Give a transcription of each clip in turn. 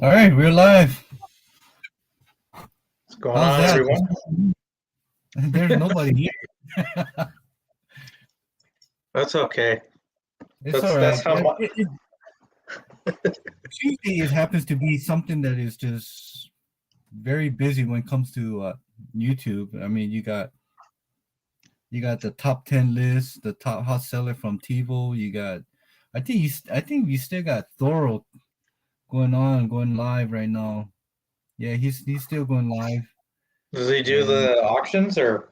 All right, we're live. What's going How's on, that? everyone? There's nobody here. That's okay. It's all That's right. how much. Tuesday it happens to be something that is just very busy when it comes to YouTube. I mean, you got the top 10 list, the top hot seller from TiVo. You got, I think you still got Thorough going live right now. Yeah, he's still going live. Does he do And the auctions or?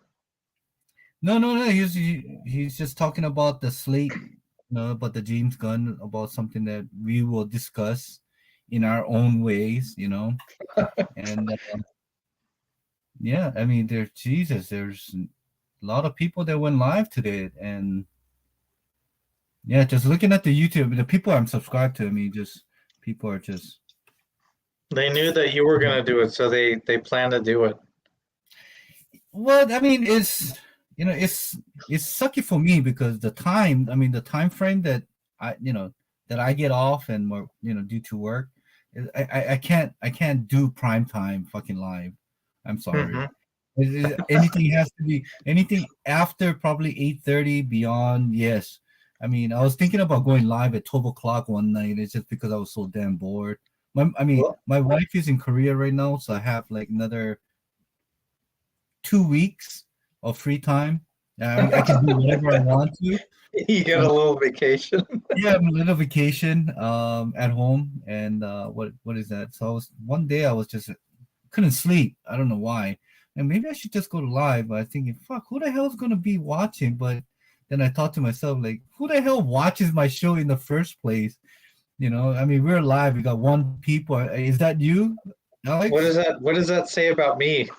no. He's just talking about the slate, about the James Gunn, about something that we will discuss in our own ways. And yeah, I mean, there's a lot of people that went live today, and yeah, just looking at the YouTube, the people I'm subscribed to, I mean, just people are just. They knew that you were going to do it, so they planned to do it. Well, I mean, it's sucky for me because the time, I mean, the time frame that I get off and more, due to work, I can't do prime time fucking live. I'm sorry. Hmm. Anything has to be anything after probably 8:30 beyond. Yes, I mean, I was thinking about going live at 12 o'clock one night. It's just because I was so damn bored. I mean, Well, my wife is in Korea right now, so I have like another 2 weeks of free time. I can do whatever I want to. you get a Um, little vacation. yeah, I'm a little vacation at home, and what is that? So one day I was just couldn't sleep. I don't know why, and maybe I should just go to live. But I thinking, fuck, who the hell's gonna be watching? But then I thought to myself, like, who the hell watches my show in the first place? I mean, we're live. We got one people. Is that you, What Alex? does that? What does that say about me?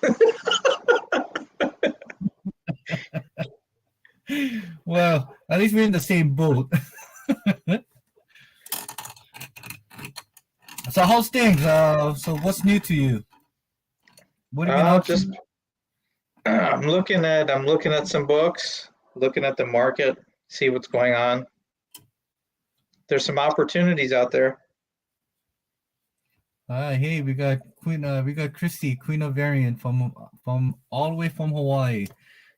Well, at least we're in the same boat. So how's things? So what's new to you? What have you been up Just to? I'm looking at some books, looking at the market, see what's going on. There's some opportunities out there. Hey, we got Queen. We got Christy, Queen of Variant from all the way from Hawaii.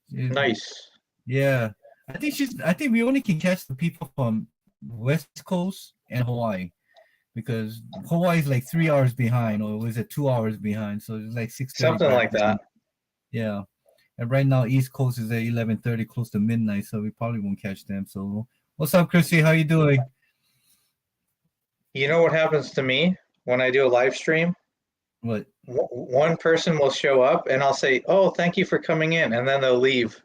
She- Nice. yeah, I think we only can catch the people from West Coast and Hawaii because Hawaii is like 3 hours behind, or was it 2 hours behind? So it's like 6:30 Something back like then. that. Yeah, and right now East Coast is at 11:30, close to midnight. So we probably won't catch them. So what's up, Christy? How you doing? You know what happens to me when I do a live stream? What? One person will show up and I'll say, "Oh, thank you for coming in," and then they'll leave.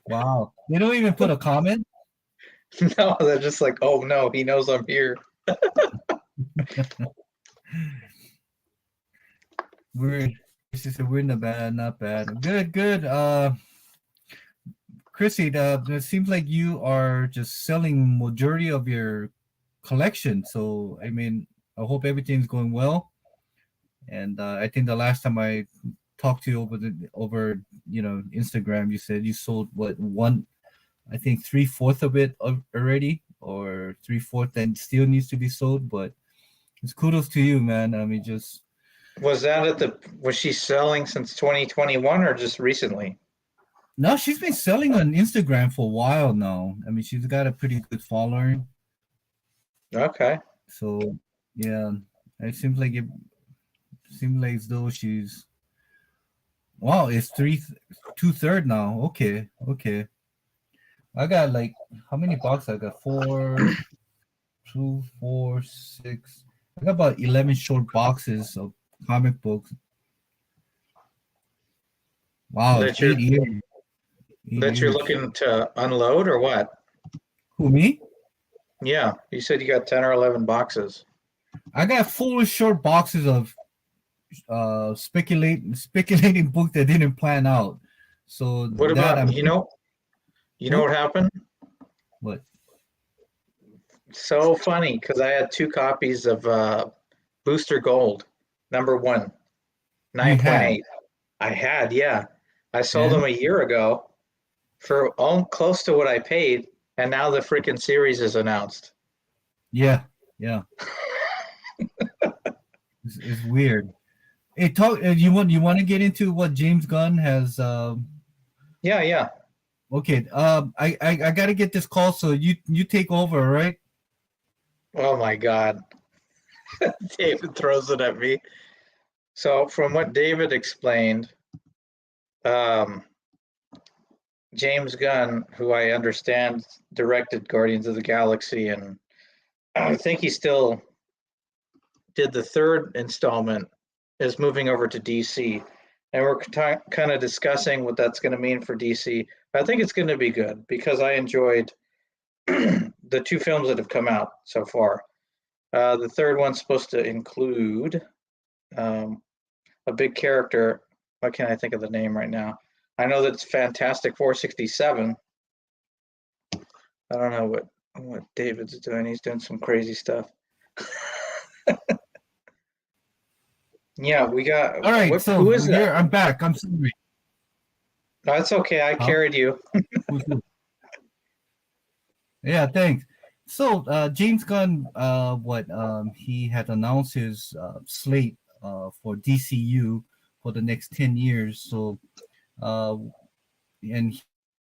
Wow. They don't even put a comment. No, they're just like, "Oh no, he knows I'm here." We're She said we're not bad, not bad. Good, good. Chrissy, it seems like you are just selling majority of your collection. So I mean, I hope everything's going well. And I think the last time I talked to you over Instagram, you said you sold what one, I think 3/4 of it already, or 3/4 that still needs to be sold. But it's kudos to you, man. I mean, just Was she selling since 2021 or just recently? no, she's been selling on Instagram for a while now. I mean, she's got a pretty good following. Okay. So yeah, it seems like as though she's wow. It's 2/3 now. Okay, okay. I got like how many boxes? I got four, two, four, six. I got about 11 short boxes of comic books. Wow, it's That you're 8 years. 8 years. looking to unload or what? Who, me? Yeah, you said you got 10 or 11 boxes. I got four short boxes of speculating book that didn't plan out. So What that about, I'm you know what what happened? what So funny because I had two copies of Booster Gold, number one, you had 9.8. I had, yeah. I sold them and a year ago for close to what I paid, and now the freaking series is announced. yeah, Yeah, it's weird. Hey, talk. You want to get into what James Gunn has? Yeah, yeah. Okay. I got to get this call, so you take over, all right? Oh my God. David throws it at me. So from what David explained, um, James Gunn, who I understand directed Guardians of the Galaxy, and I think he still did the third installment, is moving over to DC. And we're kind of discussing what that's going to mean for DC. I think it's going to be good because I enjoyed the two films that have come out so far. The third one's supposed to include um, a big character. Why can't I think of the name right now? I know that it's Fantastic 467. I don't know what David's doing. He's doing some crazy stuff. Yeah, we got All right. what? So Who is here that? I'm back. I'm sorry. No, it's okay. I Huh? carried you. Who's- Yeah, thanks. So James Gunn, he had announced his slate for DCU for the next 10 years. So uh, and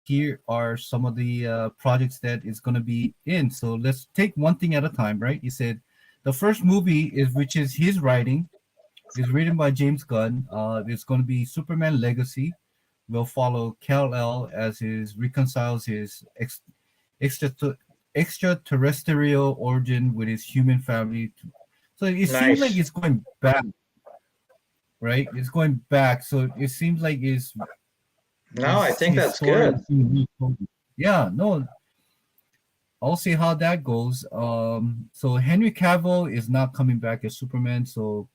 here are some of the projects that is going to be in. So let's take one thing at a time, right? He said the first movie which is his writing, is written by James Gunn. It's going to be Superman Legacy. We'll follow Kal-El as his reconciles his extra extraterrestrial origin with his human family. So it seems like Nice. it's going back, right? It's going back. So it seems like No, I think his that's story good. is being retold. Yeah, no, I'll see how that goes. So Henry Cavill is not coming back as Superman, so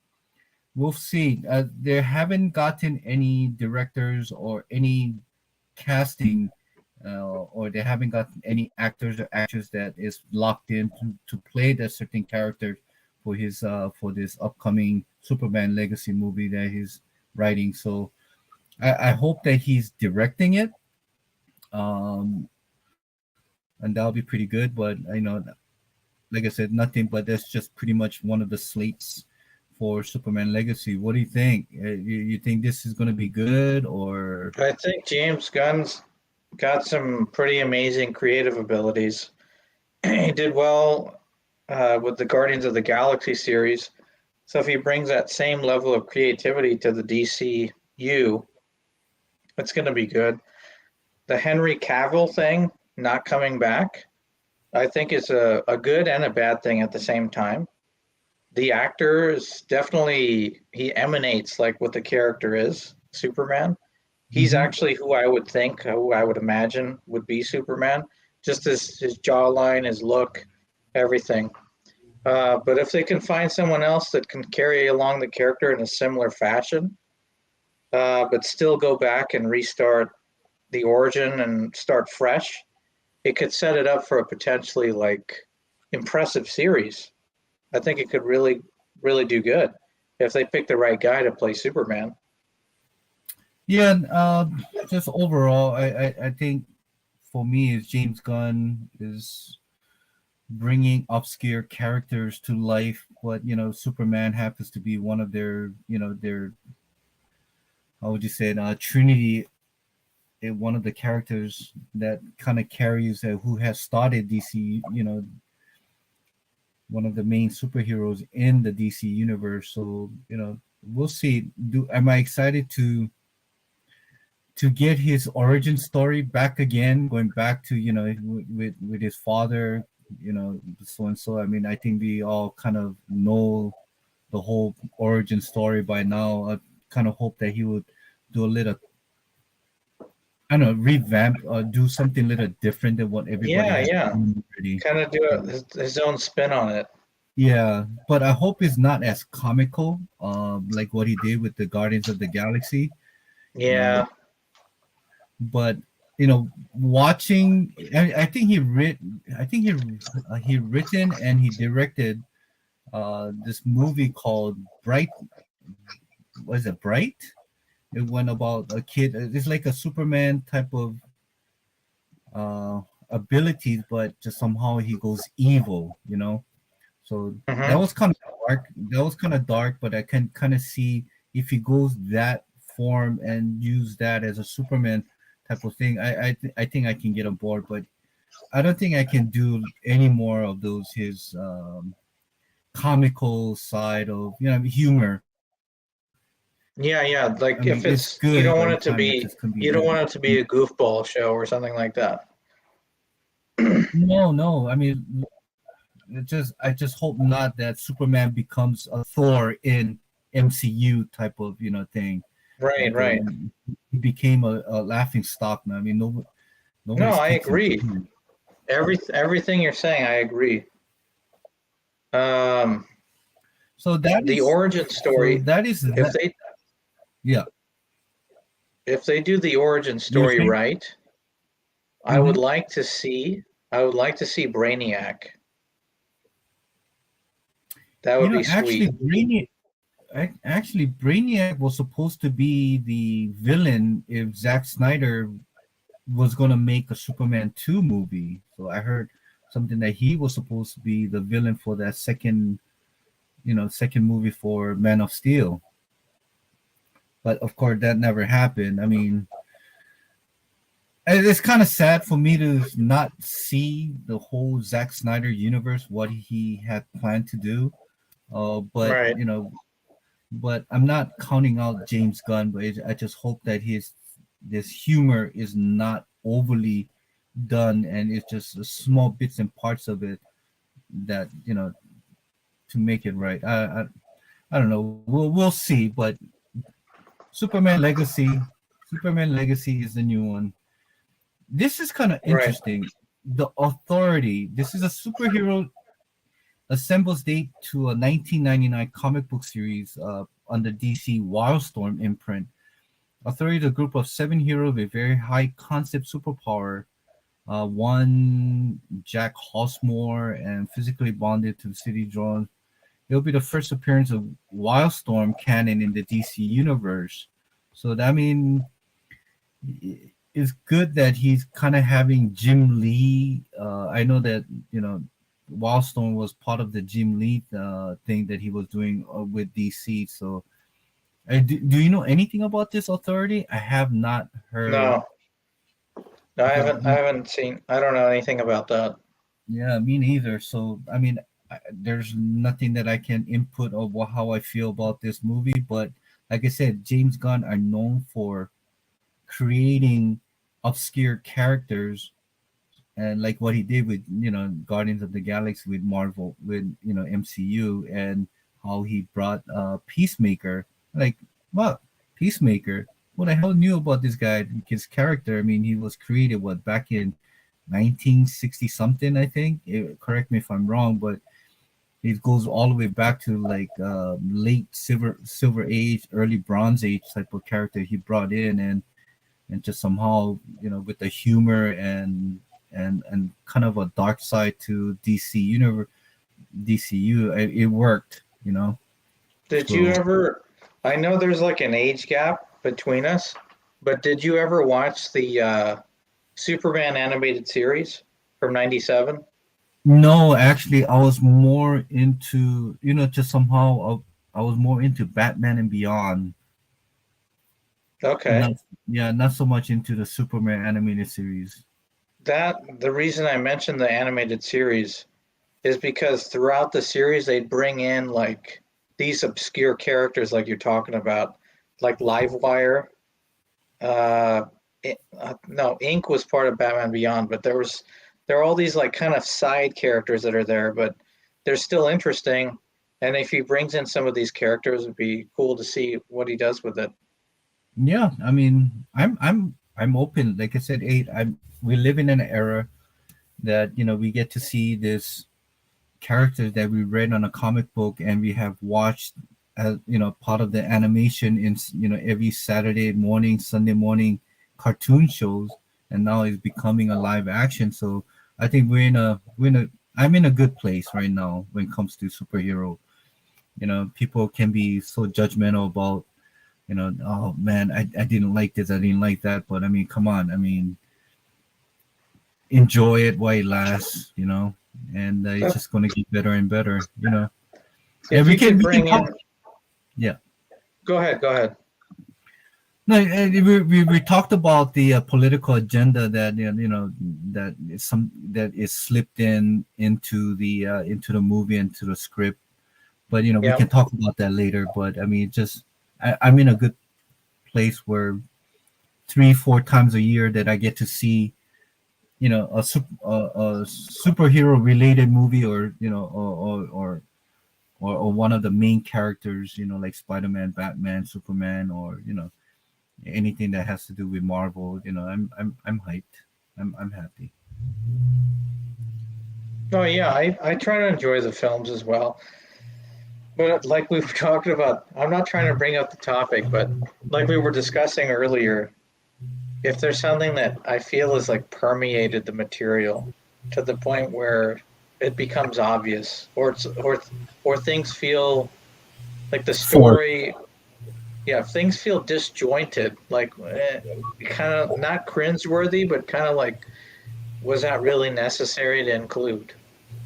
we'll see. They haven't gotten any directors or any casting, or they haven't gotten any actors or actors that is locked in to play that certain character for this upcoming Superman Legacy movie that he's writing. So I hope that he's directing it, and that'll be pretty good. But I know, like I said, nothing. But that's just pretty much one of the slates for Superman Legacy. What do you think? You think this is going to be good, or I think James Gunn's got some pretty amazing creative abilities. He did well with the Guardians of the Galaxy series. So if he brings that same level of creativity to the DCU, it's going to be good. The Henry Cavill thing not coming back, I think is a good and a bad thing at the same time. The actor is definitely, he emanates like what the character is, Superman. He's Mhm. actually who I would think, who I would imagine would be Superman. Just his jawline, his look, everything. But if they can find someone else that can carry along the character in a similar fashion, but still go back and restart the origin and start fresh, it could set it up for a potentially like impressive series. I think it could really, really do good if they pick the right guy to play Superman. Yeah, just overall, I think for me is James Gunn is bringing obscure characters to life, but Superman happens to be one of their how would you say it, Trinity, one of the characters that kind of carries who has started DC, one of the main superheroes in the DC universe. So we'll see. Do am I excited to get his origin story back again, going back to with his father, so and so. I mean, I think we all kind of know the whole origin story by now. I kind of hope that he would do a little, I don't know, revamp or do something a little different than what everybody Yeah, has yeah. done already. Kind of do his own spin on it. Yeah, but I hope it's not as comical, like what he did with the Guardians of the Galaxy. Uh, Yeah. but watching, I think he written and he directed this movie called Bright. Was it Bright? It went about a kid. It's like a Superman type of uh abilities, but just somehow he goes evil. So that Mhm. was kind of dark. That was kind of dark, but I can kind of see if he goes that form and use that as a Superman type of thing. I think I can get on board, but I don't think I can do any more of those his comical side of humor. Yeah, I yeah. mean, it's Like if good, it's but you don't want time it it to just can be be you don't want it to be a goofball show or something like that. no, no. I mean, I just hope not that Superman becomes a Thor in MCU type of thing. Right, Like right. he became a laughing stock now. I mean, No, nobody I takes him agree. serious. Everything you're saying, I agree. Um, So that the is origin so story, that is if that. they Yeah, if they do the origin you're story saying. right, I would Hmm. like to see I would like to see Brainiac. That would be Actually, sweet. Brainiac was supposed to be the villain if Zack Snyder was gonna make a Superman 2 movie. So I heard something that he was supposed to be the villain for that second movie for Man of Steel. But of course that never happened. I mean, it's kind of sad for me to not see the whole Zack Snyder universe, what he had planned to do. But Right. but I'm not counting out James Gunn. But I just hope that his this humor is not overly done, and it's just small bits and parts of it that to make it right. I don't know. We'll see. But Superman Legacy, Superman Legacy is the new one. This is kind of Right. interesting. The Authority. This is a superhero assembles date to a 1999 comic book series under DC Wildstorm imprint. Authority is a group of 7 heroes with very high concept superpower. One Jack Hosmore and physically bonded to the city drone. It'll be the first appearance of Wildstorm canon in the DC universe. So that it's good that he's kind of having Jim Lee. I know that Wildstorm was part of the Jim Lee thing that he was doing with DC. So, do you know anything about this Authority? I have not heard. No, no, Okay, I haven't seen. I don't know anything about that. yeah, me neither. So, I mean, there's nothing that I can input of how I feel about this movie. But like I said, James Gunn are known for creating obscure characters, and like what he did with Guardians of the Galaxy with Marvel with MCU, and how he brought Peacemaker. Like, what? Peacemaker? What the hell knew about this guy? His character. I mean, he was created back in 1960 something, I think. Correct me if I'm wrong, but it goes all the way back to like late silver age, early bronze age type of character he brought in, and just somehow with the humor and kind of a dark side to DC universe, DCU, it worked. Did you So ever? I know there's like an age gap between us, but did you ever watch the Superman animated series from '97? no, actually, I was more into just somehow I was more into Batman and Beyond. Okay. Not Yeah, not so much into the Superman animated series. That the reason I mentioned the animated series is because throughout the series they'd bring in like these obscure characters like you're talking about, like Livewire. Uh, no, Ink was part of Batman Beyond, but there are all these like kind of side characters that are there, but they're still interesting. And if he brings in some of these characters, it'd be cool to see what he does with it. Yeah, I mean, I'm open. Like I said, we live in an era that we get to see this characters that we read on a comic book and we have watched as part of the animation in every Saturday morning, Sunday morning cartoon shows, and now it's becoming a live action. So I think I'm in a good place right now when it comes to superhero. People can be so judgmental about oh man, I didn't like this, I didn't like that, but I mean, come on, I mean, enjoy it while it lasts. and it's So just going to get better and better. And if you could we can bring talk. in, Yeah. go ahead, go ahead. No, we talked about the political agenda that that is slipped into the movie, into the script. But we Yeah. can talk about that later. But I mean, just I'm in a good place where 3-4 times a year that I get to see a superhero related movie, or or one of the main characters, like Spider-Man, Batman, Superman, or anything that has to do with Marvel. I'm hyped. I'm happy. Oh yeah, I try to enjoy the films as well. But like we were talking about, I'm not trying to bring up the topic, but like we were discussing earlier, if there's something that I feel is like permeated the material to the point where it becomes obvious, or things feel like the Four. story, yeah, if things feel disjointed, like kind of not cringeworthy, but kind of like, was that really necessary to include?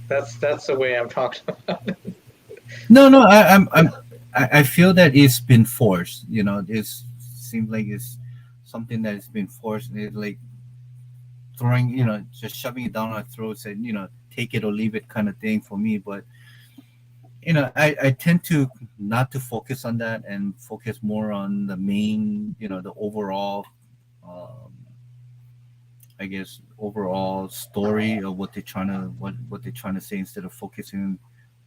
That's the way I'm talking about it. No, no, I feel that it's been forced. It seems like it's something that has been forced. It's like throwing, just shoving it down our throats, and take it or leave it kind of thing for me. But I tend to not to focus on that and focus more on the main, the overall, um, I guess, overall story of what they're trying to say, instead of focusing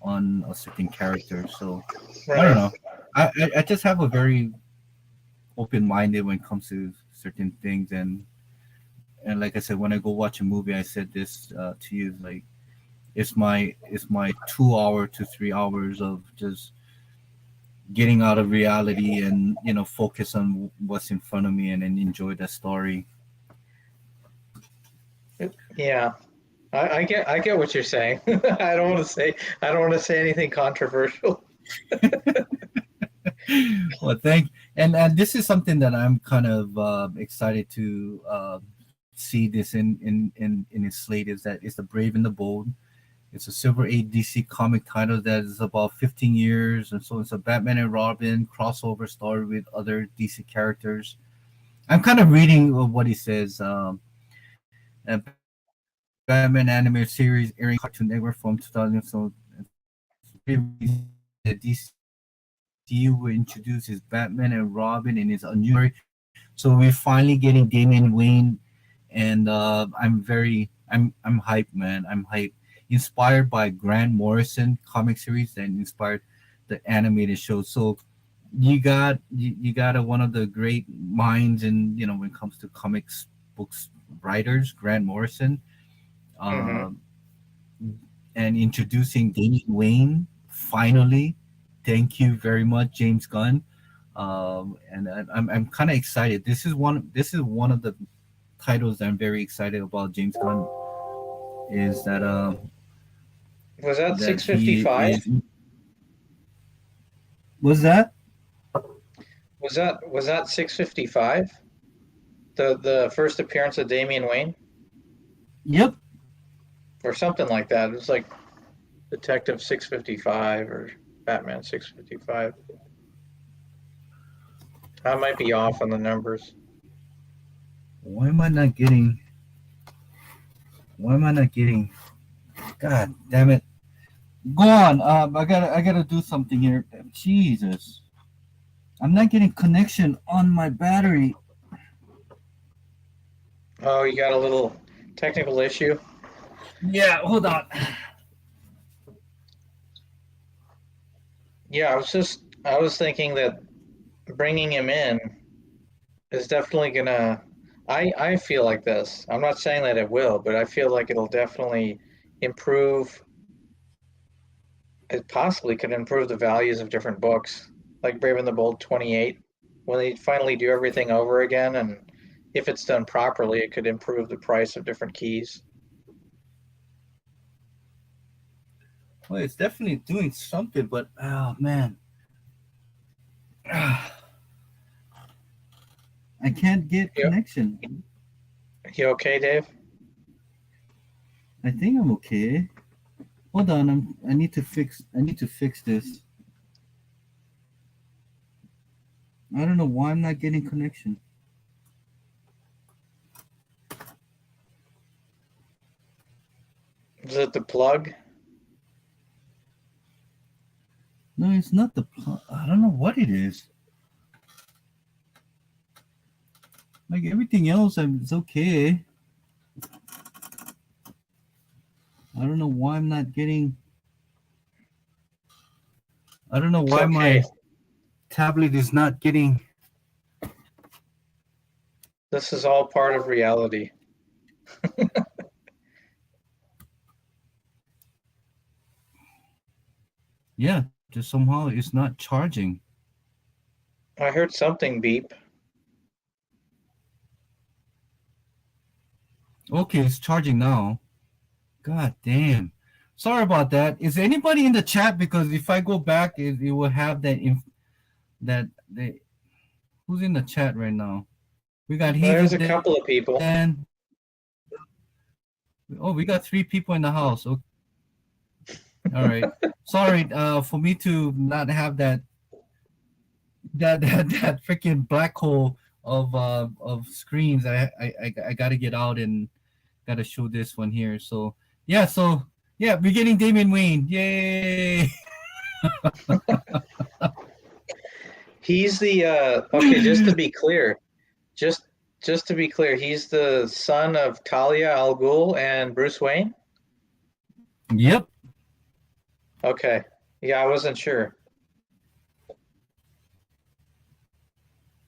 on a certain character. So I don't Right. know. I just have a very open minded when it comes to certain things, and like I said, when I go watch a movie, I said this to you, like it's my 2 hour to 3 hours of just getting out of reality, and focus on what's in front of me, and then enjoy the story. Yeah. I get what you're saying. I don't want to say anything controversial. Well, and this is something that I'm kind of excited to see this in its slate, is that it's the Brave and the Bold. It's a Silver Age DC comic title that is about 15 years, and so it's a Batman and Robin crossover story with other DC characters. I'm kind of reading what he says. A Batman animated series airing Cartoon Network from 2000. So the DCU will introduce his Batman and Robin in his unusual story. So we're finally getting Damian Wayne, and I'm hyped, man. I'm hyped. Inspired by Grant Morrison comic series that inspired the animated show. So you got one of the great minds in when it comes to comics books writers, Grant Morrison, Hmm. um, and introducing Damian Wayne finally. Thank you very much, James Gunn. And I'm kind of excited. This is one of the titles that I'm very excited about. James Gunn is Was that that he 655? is. Was that? Was that 655? The first appearance of Damian Wayne Yep. or something like that. It was like Detective 655 or Batman 655. I might be off on the numbers. Why am I not getting? Why am I not getting? God damn it! Go on. I gotta do something here. Jesus, I'm not getting connection on my battery. Oh, you got a little technical issue? Yeah, hold on. Yeah, I was thinking that bringing him in is definitely gonna. I feel like this. I'm not saying that it will, but I feel like it'll definitely improve. It possibly could improve the values of different books, like Brave and the Bold 28, when they finally do everything over again, and if it's done properly, it could improve the price of different keys. Well, it's definitely doing something, but oh man, I can't get You, connection. you okay, Dave? I think I'm okay. Hold on, I need to fix this. I don't know why I'm not getting connection. Is it the plug? No, it's not the. I don't know what it is. Like everything else, it's okay. I don't know why I'm not getting. I don't know It's why okay. my tablet is not getting. This is all part of reality. Yeah, just somehow it's not charging. I heard something beep. Okay, it's charging now. God damn. Sorry about that. Is anybody in the chat? Because if I go back, it will have that. That they. Who's in the chat right now? We got Hazel There's a couple of people. Dan. Oh, we got 3 people in the house. Okay. All right. Sorry, for me to not have that freaking black hole of screens. I got to get out and got to show this one here. So yeah, we're getting Damon Wayne. Yay! He's the okay, just to be clear, just to be clear, he's the son of Talia al Ghul and Bruce Wayne? Yep. Okay. Yeah, I wasn't sure.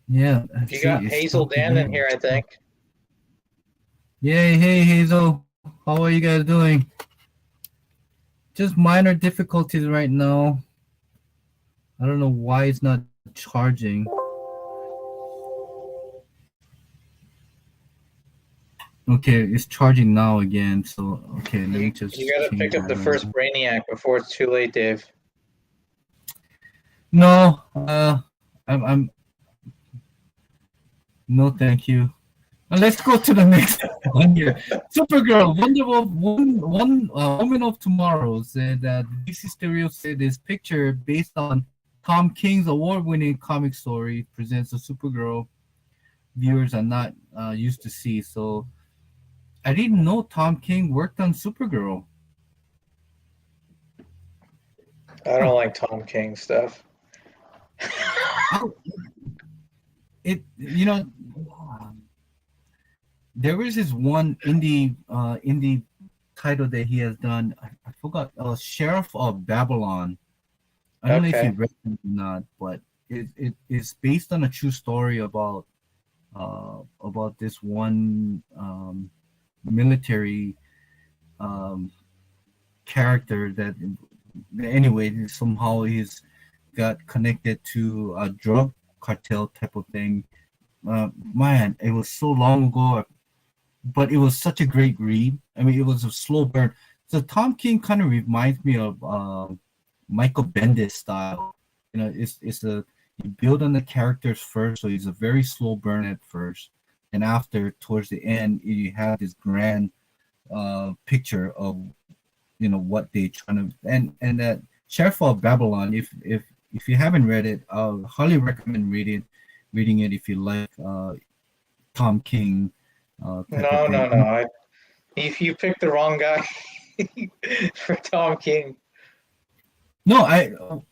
Yeah. You got Hazel Dan in here, I think. Yay, hey Hazel. How are you guys doing? Just minor difficulties right now. I don't know why it's not charging. Okay, it's charging now again. So okay, let me just. You got to change pick up the that first around. Brainiac before it's too late, Dave. No, I'm no, thank you. Let's go to the next one here. Supergirl, Woman of Tomorrow said that DC Stereo said this picture based on Tom King's award-winning comic story presents a Supergirl viewers are not used to see. So I didn't know Tom King worked on Supergirl. I don't like Tom King stuff. It there was this one indie title that he has done. I forgot. Sheriff of Babylon. I don't know if you read it or not, but it is based on a true story about this one military character that anyway somehow he's got connected to a drug cartel type of thing. Man, it was so long ago, but it was such a great read. I mean, it was a slow burn. So Tom King kind of reminds me of Michael Bendis style. It's a you build on the characters first, so it's a very slow burn at first, and after towards the end, you have this grand picture of what they trying to and that Sheriff of Babylon. If you haven't read it, I'll highly recommend reading it if you like Tom King. No. If you picked the wrong guy for Tom King. No,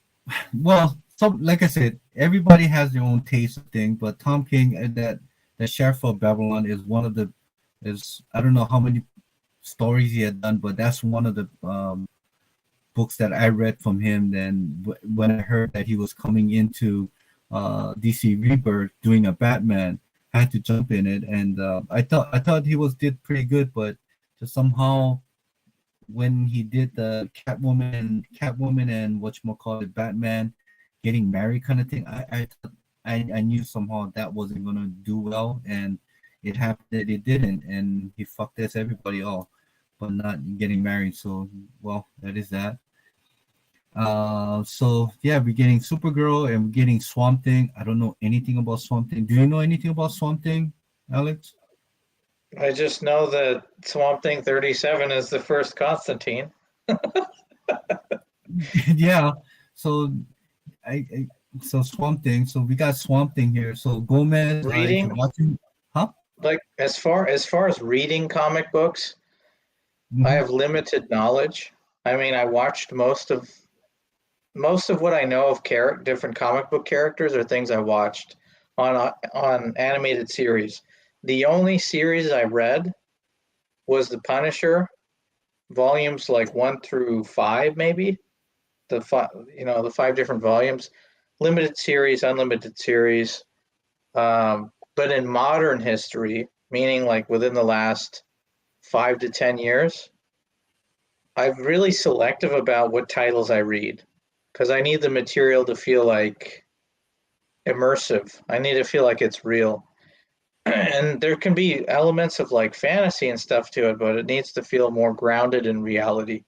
well, so like I said, everybody has their own taste of thing, but Tom King and that Sheriff of Babylon is one of the I don't know how many stories he had done, but that's one of the books that I read from him. Then when I heard that he was coming into DC Rebirth doing a Batman, I had to jump in it, and I thought he did pretty good, but just somehow when he did the Catwoman and whatchamacallit Batman getting married kind of thing, I knew somehow that wasn't gonna do well, and it happened that it didn't, and he fucked us everybody off, but not getting married. So well, that is that. So yeah, we're getting Supergirl and we're getting Swamp Thing. I don't know anything about Swamp Thing. Do you know anything about Swamp Thing, Alex? I just know that Swamp Thing 37 is the first Constantine. Yeah. So I so Swamp Thing. So we got Swamp Thing here. So Gomez, if you're Reading, watching, huh? like as far as reading comic books, I Hmm. have limited knowledge. I mean, I watched most of what I know of different comic book characters are things I watched on animated series. The only series I read was The Punisher, volumes like 1 through 5, maybe the 5 different volumes, limited series, unlimited series. But in modern history, meaning like within the last 5 to 10 years, I'm really selective about what titles I read because I need the material to feel like immersive. I need to feel like it's real. And there can be elements of like fantasy and stuff to it, but it needs to feel more grounded in reality.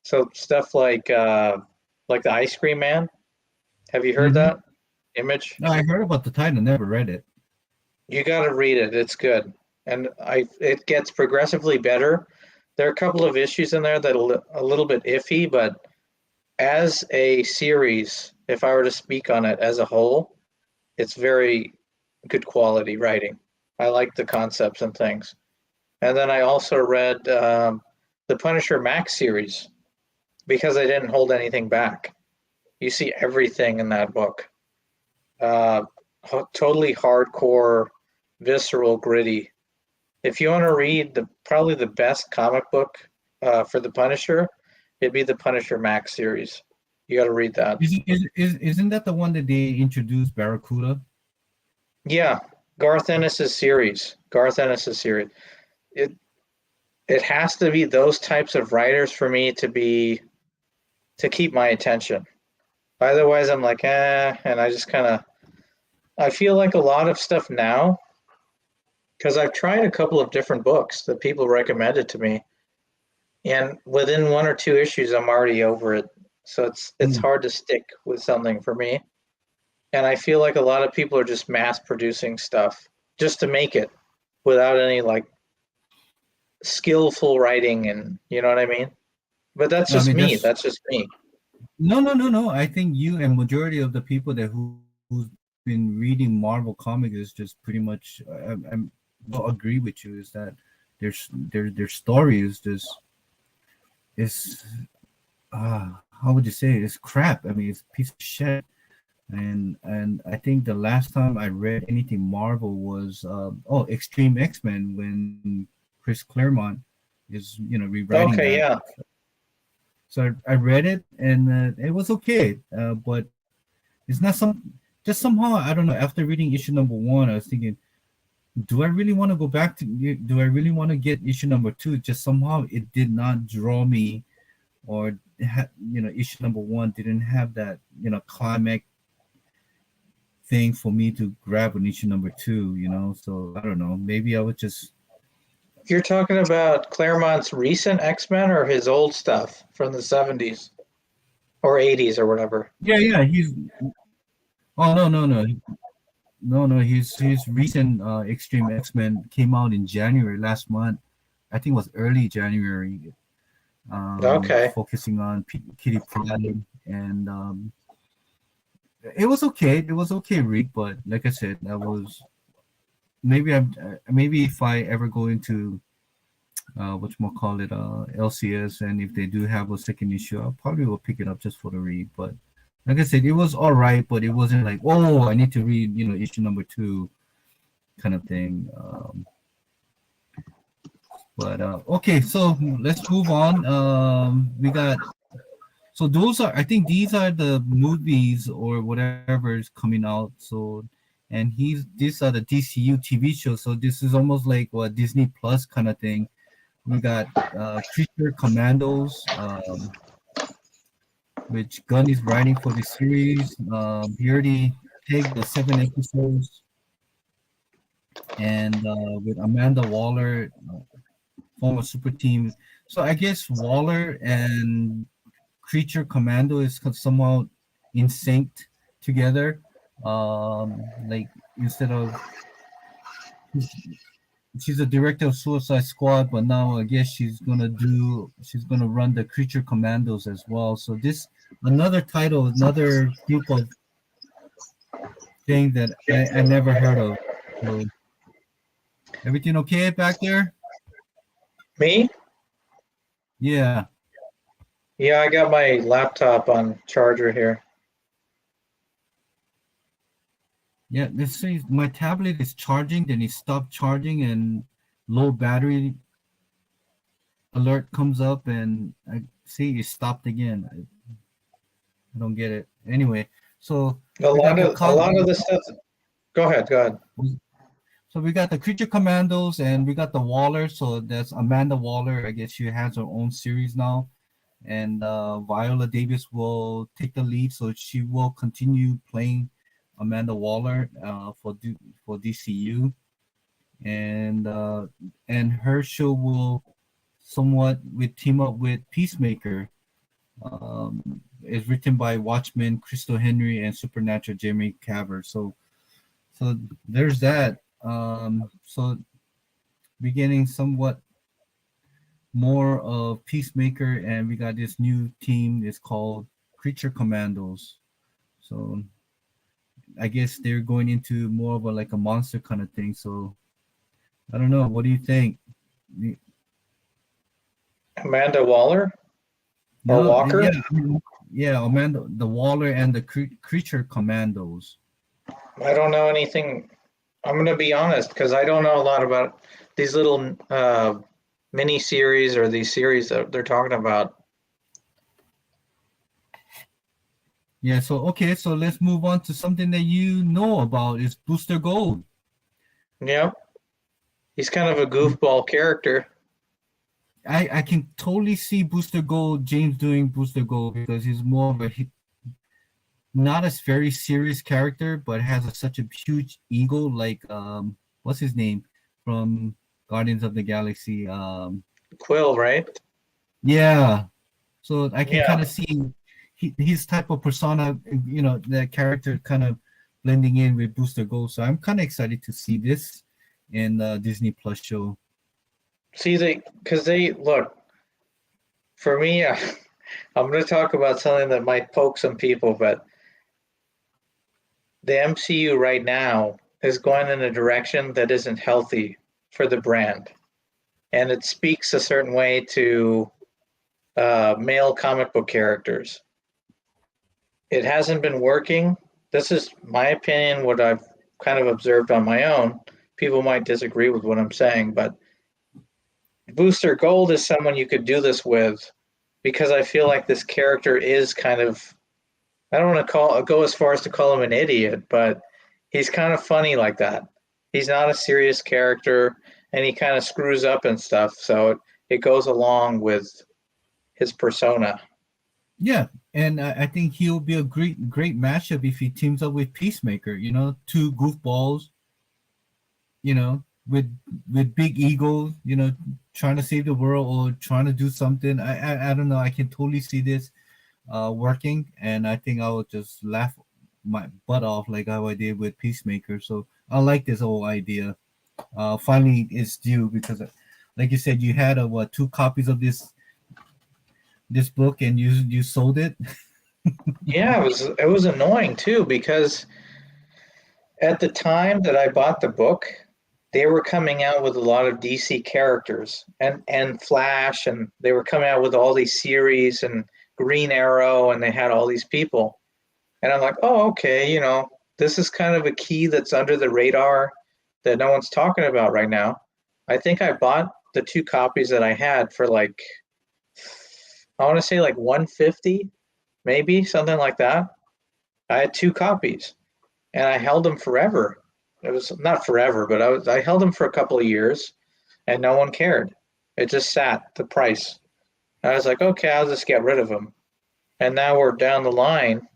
So stuff like the Ice Cream Man. Have you heard Hmm. that Image? No, I heard about the title, never read it. You got to read it. It's good, and it gets progressively better. There are a couple of issues in there that are a little bit iffy, but as a series, if I were to speak on it as a whole, it's very good quality writing. I like the concepts and things. And then I also read the Punisher Max series because I didn't hold anything back. You see everything in that book. Uh, Totally hardcore, visceral, gritty. If you want to read probably the best comic book for the Punisher, it'd be the Punisher Max series. You got to read that. Isn't that the one that they introduced Barracuda? Yeah, Garth Ennis's series. It it has to be those types of writers for me to keep my attention. Otherwise, I'm like, and I just kind of I feel like a lot of stuff now because I've tried a couple of different books that people recommended to me, and within 1 or 2 issues, I'm already over it. So it's Mm. hard to stick with something for me. And I feel like a lot of people are just mass producing stuff just to make it without any like skillful writing, and you know what I mean? But that's I just mean, me. that's That's just me. no. I think you and majority of the people who's been reading Marvel comics is just pretty much. Will agree with you is that their story is just is how would you say it? It's crap. I mean, it's a piece of shit. And I think the last time I read anything Marvel was Extreme X-Men when Chris Claremont is rewriting Okay, that. yeah. So I read it and it was okay, but it's not just somehow I don't know. After reading issue number one, I was thinking, do I really want to go back to? Do I really want to get issue number two? Just somehow it did not draw me, or issue number one didn't have that climax thing for me to grab on issue number two. So I don't know. Maybe I would just. You're talking about Claremont's recent X-Men or his old stuff from the 70s or 80s or whatever. Yeah. He's. Oh no. His recent Extreme X-Men came out in January last month. I think it was early January. Okay. Focusing on Kitty Pryde, and it was okay. It was okay, Rick. But like I said, that was maybe if I ever go into what call it LCS, and if they do have a second issue, I probably will pick it up just for the read. But like I said, it was all right, but it wasn't like, oh, I need to read issue number two kind of thing. But okay, so let's move on. We got so those are, I think these are the movies or whatever is coming out. So, and these are the DCU TV shows. So this is almost like what Disney Plus kind of thing. We got Creature Commandos, which Gunn is writing for the series. He already tagged the 7 episodes, and with Amanda Waller, former super team. So I guess Waller and Creature Commando is somewhat in sync together. Like instead of she's a director of Suicide Squad, but now I guess she's gonna run the Creature Commandos as well. So this another title, another group of things that I never heard of. So everything okay back there? Me? Yeah. Yeah, I got my laptop on charger here. Yeah, this says my tablet is charging, then it stopped charging and low battery alert comes up and I see it stopped again. I don't get it. Anyway, so we got the A lot of the stuff. Go ahead. Go ahead. so we got the Creature Commandos and we got the Waller. So that's Amanda Waller. I guess she has her own series now, and Viola Davis will take the lead. So she will continue playing Amanda Waller for DCU, and her show will somewhat with team up with Peacemaker. Is written by Watchmen Crystal Henry and Supernatural Jamie Caver. So there's that. So beginning somewhat more of Peacemaker, and we got this new team. It's called Creature Commandos. So I guess they're going into more of a like a monster kind of thing. So I don't know. What do you think? Amanda Waller or No, Walker? yeah, Amanda, the Waller and the Creature Commandos. I don't know anything. I'm going to be honest because I don't know a lot about these little mini series or these series that they're talking about. Yeah, so okay, so let's move on to something that you know about is Booster Gold. Yep. He's kind of a goofball character. I can totally see Booster Gold, James doing Booster Gold because he's more of a not a very serious character, but has such a huge ego. Like what's his name from Guardians of the Galaxy? Quill, right? Yeah. So I can Yeah. kind of see his type of persona, that character kind of blending in with Booster Gold. So I'm kind of excited to see this in the Disney Plus show. See, because they look, for me, I'm going to talk about something that might poke some people, but the MCU right now is going in a direction that isn't healthy for the brand. And it speaks a certain way to male comic book characters. It hasn't been working. This is my opinion, what I've kind of observed on my own. People might disagree with what I'm saying, but Booster Gold is someone you could do this with because I feel like this character is kind of, I don't want to go as far as to call him an idiot, but he's kind of funny like that. He's not a serious character and he kind of screws up and stuff. So it goes along with his persona. Yeah, and I think he'll be a great matchup if he teams up with Peacemaker. Two goofballs. With big egos. Trying to save the world or trying to do something. I don't know. I can totally see this working, and I think I would just laugh my butt off like how I did with Peacemaker. So I like this whole idea. Finally, it's due because, like you said, you had two copies of this book and you sold it. Yeah, it was annoying too because at the time that I bought the book, they were coming out with a lot of DC characters and Flash, and they were coming out with all these series and Green Arrow, and they had all these people. And I'm like, oh, okay, this is kind of a key that's under the radar that no one's talking about right now. I think I bought the two copies that I had for like, I want to say like 150, maybe something like that. I had two copies and I held them forever. It was not forever, but I held them for a couple of years and no one cared. It just sat the price. I was like, okay, I'll just get rid of them. And now we're down the line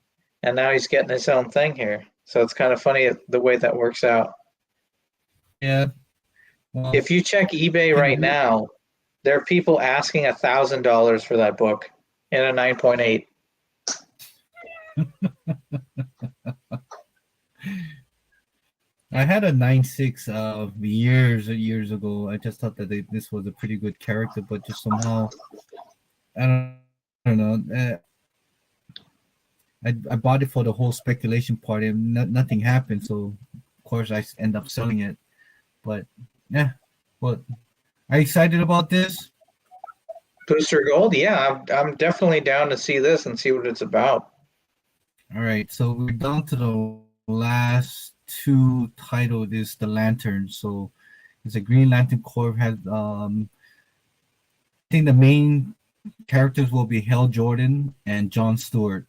and now he's getting his own thing here. So it's kind of funny the way that works out. Yeah. Well, If you check eBay right now, there are people asking $1,000 for that book in a 9.8. I had a 9.6 years and years ago. I just thought that this was a pretty good character, but just somehow I don't know. I bought it for the whole speculation part, and nothing happened. So of course I end up selling it. But yeah, well, are you excited about this? Booster Gold, yeah, I'm definitely down to see this and see what it's about. All right, so we're down to the last two titles. Is the Lantern. So it's a Green Lantern Corps. Has I think the main characters will be Hal Jordan and John Stewart.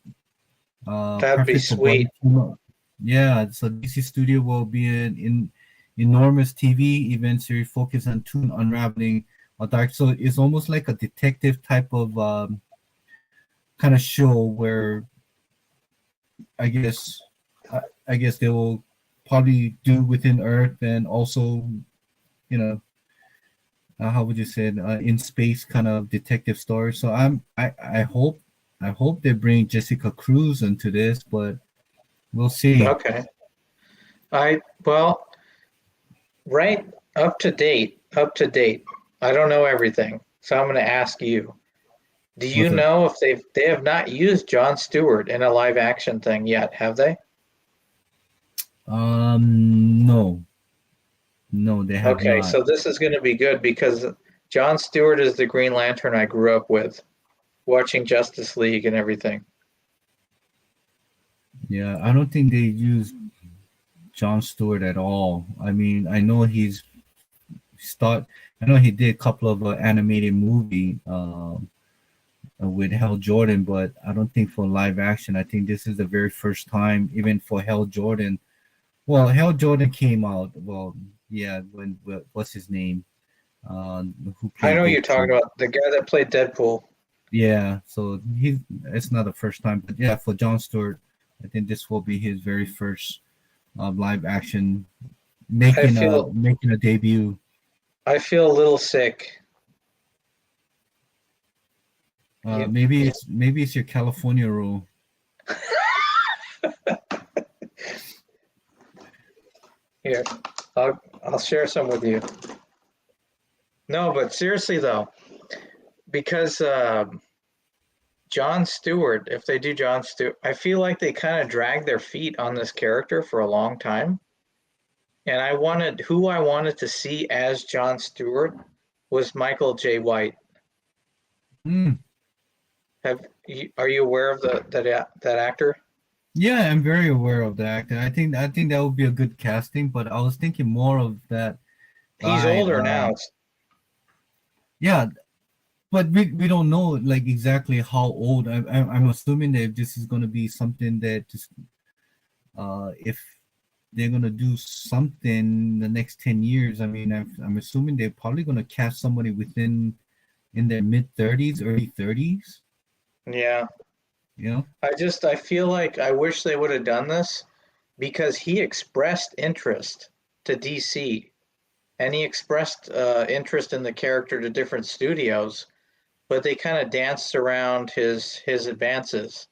That'd be Perfect for buddy sweet. team up. Yeah, so DC Studio will be an enormous TV event series focused on two unraveling a dark. So it's almost like a detective type of kind of show where I guess I guess they will probably do within Earth and also you know how would you say it, in space kind of detective story. So I hope they bring Jessica Cruz into this, but we'll see. Okay. Well, right up to date. I don't know everything, so I'm going to ask you. Do you What's it? know if they have not used John Stewart in a live action thing yet, have they? No, no, they have Okay, not. so this is going to be good because John Stewart is the Green Lantern I grew up with, watching Justice League and everything. Yeah, I don't think they use John Stewart at all. I mean, start. I know he did a couple of animated movie with Hal Jordan, but I don't think for live action. I think this is the very first time, even for Hal Jordan. Well, Hal Jordan came out. Well, yeah, when what's his name? Who I played know you're Deadpool? talking about the guy that played Deadpool. Yeah, so it's not the first time, but yeah, for John Stewart, I think this will be his very first live action I feel making a debut. I feel a little sick. You, Maybe it's your California rule. here, I'll share some with you. No, but seriously though, because John Stewart, if they do John Stewart, I feel like they kind of dragged their feet on this character for a long time. And I wanted to see as John Stewart was Michael J. White. Mm. Are you aware of that actor? Yeah, I'm very aware of that. I think that would be a good casting, but I was thinking more of that He's guy. older now. Yeah, but we don't know like exactly how old. I'm assuming that if this is going to be something that just if they're going to do something the next 10 years, I mean, I'm assuming they're probably going to cast somebody within in their mid 30s, early 30s, Yeah. you know? I feel like I wish they would have done this because he expressed interest to DC and he expressed interest in the character to different studios, but they kind of danced around his advances.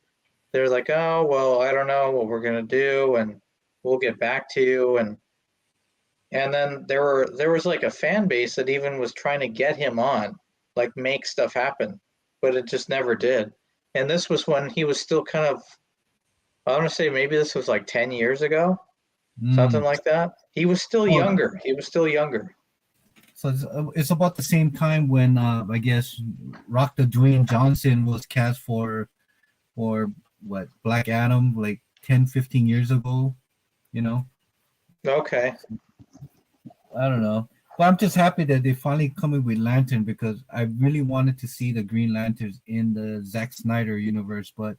They're like, oh well, I don't know what we're gonna do, and we'll get back to you. And then there was like a fan base that even was trying to get him on, like make stuff happen, but it just never did. And this was when he was still kind of, I want to say maybe this was like 10 years ago, something Mm. like that. He was still Oh, younger. He was still younger. so it's about the same time when I guess Rock the Dwayne Johnson was cast for what Black Adam like 10, 15 years ago, you know? Okay. I don't know. But I'm just happy that they finally coming with Lantern because I really wanted to see the Green Lanterns in the Zack Snyder universe, but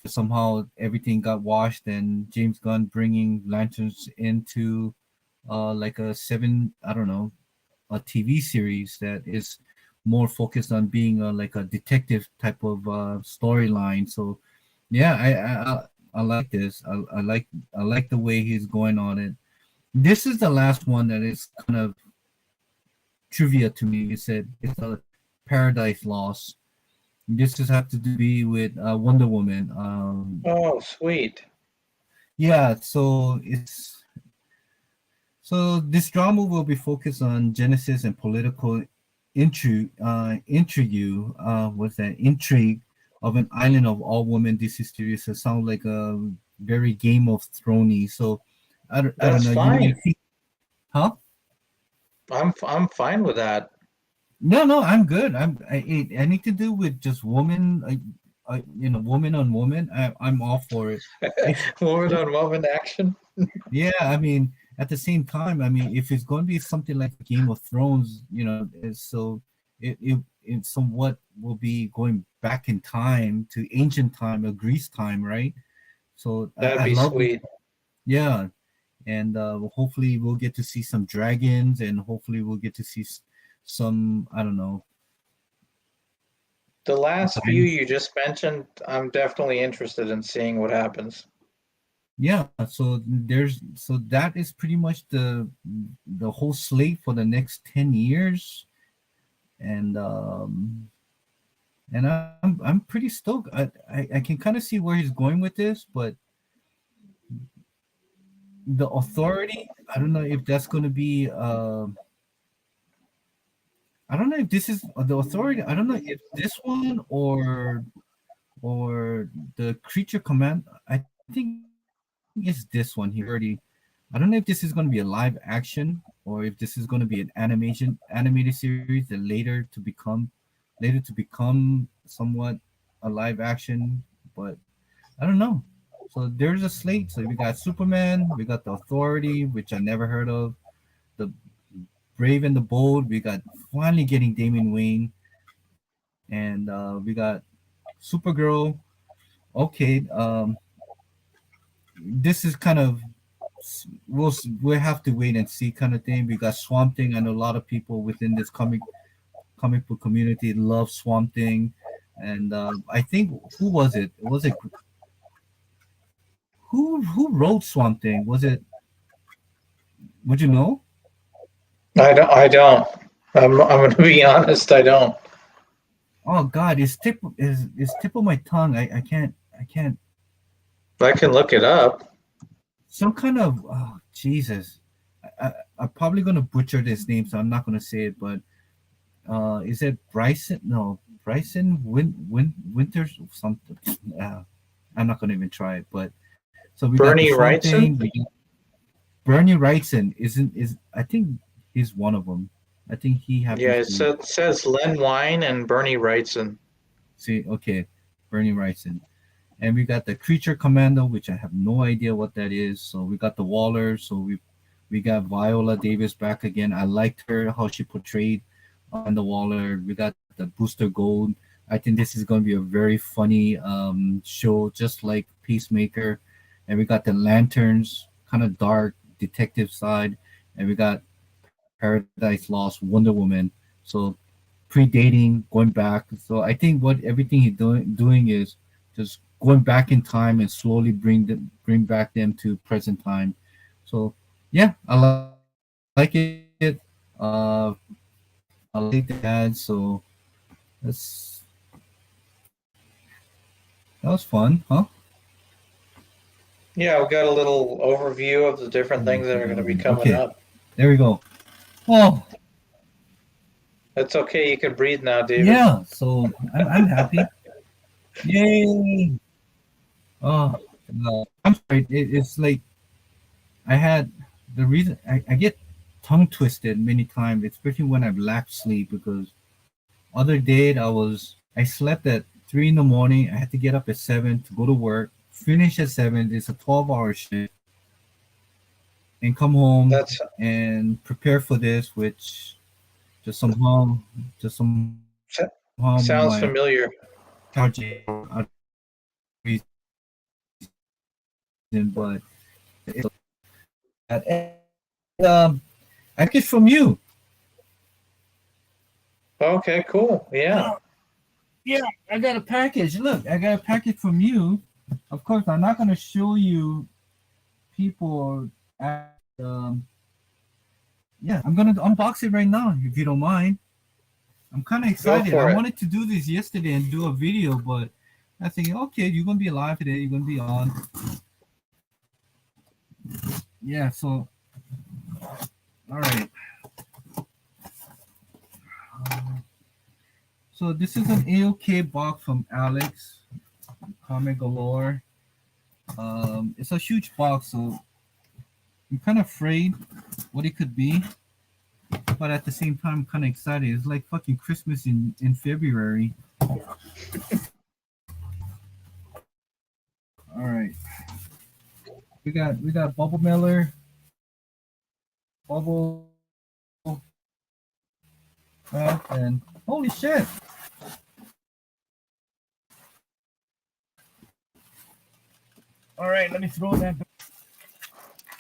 somehow everything got washed and James Gunn bringing Lanterns into like a seven, I don't know, a TV series that is more focused on being like a detective type of storyline. So yeah, I like this. I like the way he's going on it. This is the last one that is kind of trivia to me. You said it's a Paradise Lost. This just have to be with Wonder Woman. Oh, sweet. Yeah, so it's So this drama will be focused on Genesis and political what's that intrigue of an island of all women. This is serious. It sounds like a very Game of Thrones. So I don't That's know. You may fine. think, huh? I'm fine with that. No, I'm good. Anything to do with just woman, woman on woman. I'm all for it. If Woman on woman action. Yeah, I mean, at the same time, I mean, if it's going to be something like Game of Thrones, so it somewhat will be going back in time to ancient time or Greece time, right? So That'd I be love, sweet. yeah, and hopefully we'll get to see some dragons, and hopefully we'll get to see some, I don't know, The last few dinosaurs. you just mentioned, I'm definitely interested in seeing what happens. Yeah, so that is pretty much the whole slate for the next 10 years, and I'm pretty stoked. I can kind of see where he's going with this, but the authority, I don't know if that's going to be I don't know if this is the authority. I don't know if this one or the creature command. I think it's this one here already. I don't know if this is going to be a live action or if this is going to be an animated series that later to become somewhat a live action, but I don't know. So there's a slate. So we got Superman, we got the Authority, which I never heard of, the Brave and the Bold. We got finally getting Damian Wayne, and we got Supergirl. Okay, this is kind of we'll have to wait and see kind of thing. We got Swamp Thing. I know a lot of people within this comic book community love Swamp Thing, and I think who was it? Was it who wrote Swamp Thing? Was it? Would you know? I don't. I'm going to be honest. I don't. Oh God, it's tip of my tongue. I can't. I can look it up. Some kind of Jesus. I'm probably gonna butcher this name, so I'm not gonna say it. But is it Bryson? No, Bryson Winters something. Uh, I'm not gonna even try it. But so we got the Bernie Swamp Wrightson? Thing. Bernie Wrightson isn't is I think he's one of them. I think he Yeah, happens it to says Len Wein and Bernie Wrightson. see. Okay, Bernie Wrightson. And we got the Creature Commando, which I have no idea what that is. So we got the Waller. So we got Viola Davis back again. I liked her how she portrayed on the Waller. We got the Booster Gold. I think this is going to be a very funny show, just like Peacemaker. And we got the Lanterns, kind of dark detective side, and we got Paradise Lost, Wonder Woman. So predating, going back. So I think what everything he's doing is just going back in time and slowly bring back them to present time. So yeah, I like it. I like the ad. So that's that was fun, huh? Yeah, we got a little overview of the different things that are going to be coming Okay, up. there we go. Oh It's okay. You can breathe now, David. yeah, so I'm happy. Yay! Oh no, I'm sorry. It's like I had the reason I get tongue twisted many times, especially when I've lacked sleep because other day I slept at 3 in the morning. I had to get up at 7 to go to work, finish at 7. It's a 12-hour shift, and come home That's and prepare for this, which just somehow my sounds familiar. charging reason, but um, I get from you. Okay, cool. Yeah. Yeah, I got a package. Look, I got a package from you. Of course, I'm not gonna show you people. Yeah, I'm gonna unbox it right now if you don't mind. I'm kind of Go excited. I for it. wanted to do this yesterday and do a video, but I think okay, you're gonna be live today. You're gonna be on. Yeah, so All right. So this is an AOK box from Alex, Comic Galore. It's a huge box, so I'm kind of afraid what it could be, but at the same time, I'm kind of excited. It's like fucking Christmas in February. All right, we got Bubble Miller, Bubble, and holy shit! All right, let me throw that.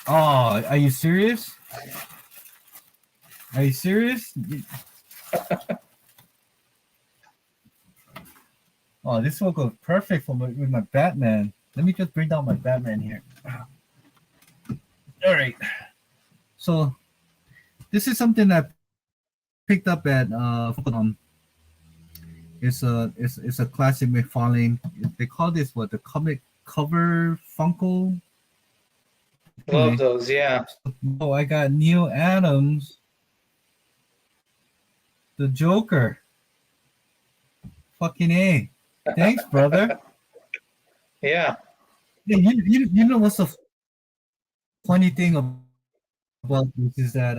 Oh, are you serious? Are you serious? Oh, this will go perfect for with my Batman. Let me just bring down my Batman here. All right. So this is something I picked up at it's a classic McFarlane. They call this what, the comic cover Funko. Love those, yeah. Oh, I got Neil Adams, the Joker. Fucking A. Thanks, brother. Yeah. Yeah, you know what's the funny thing about this is that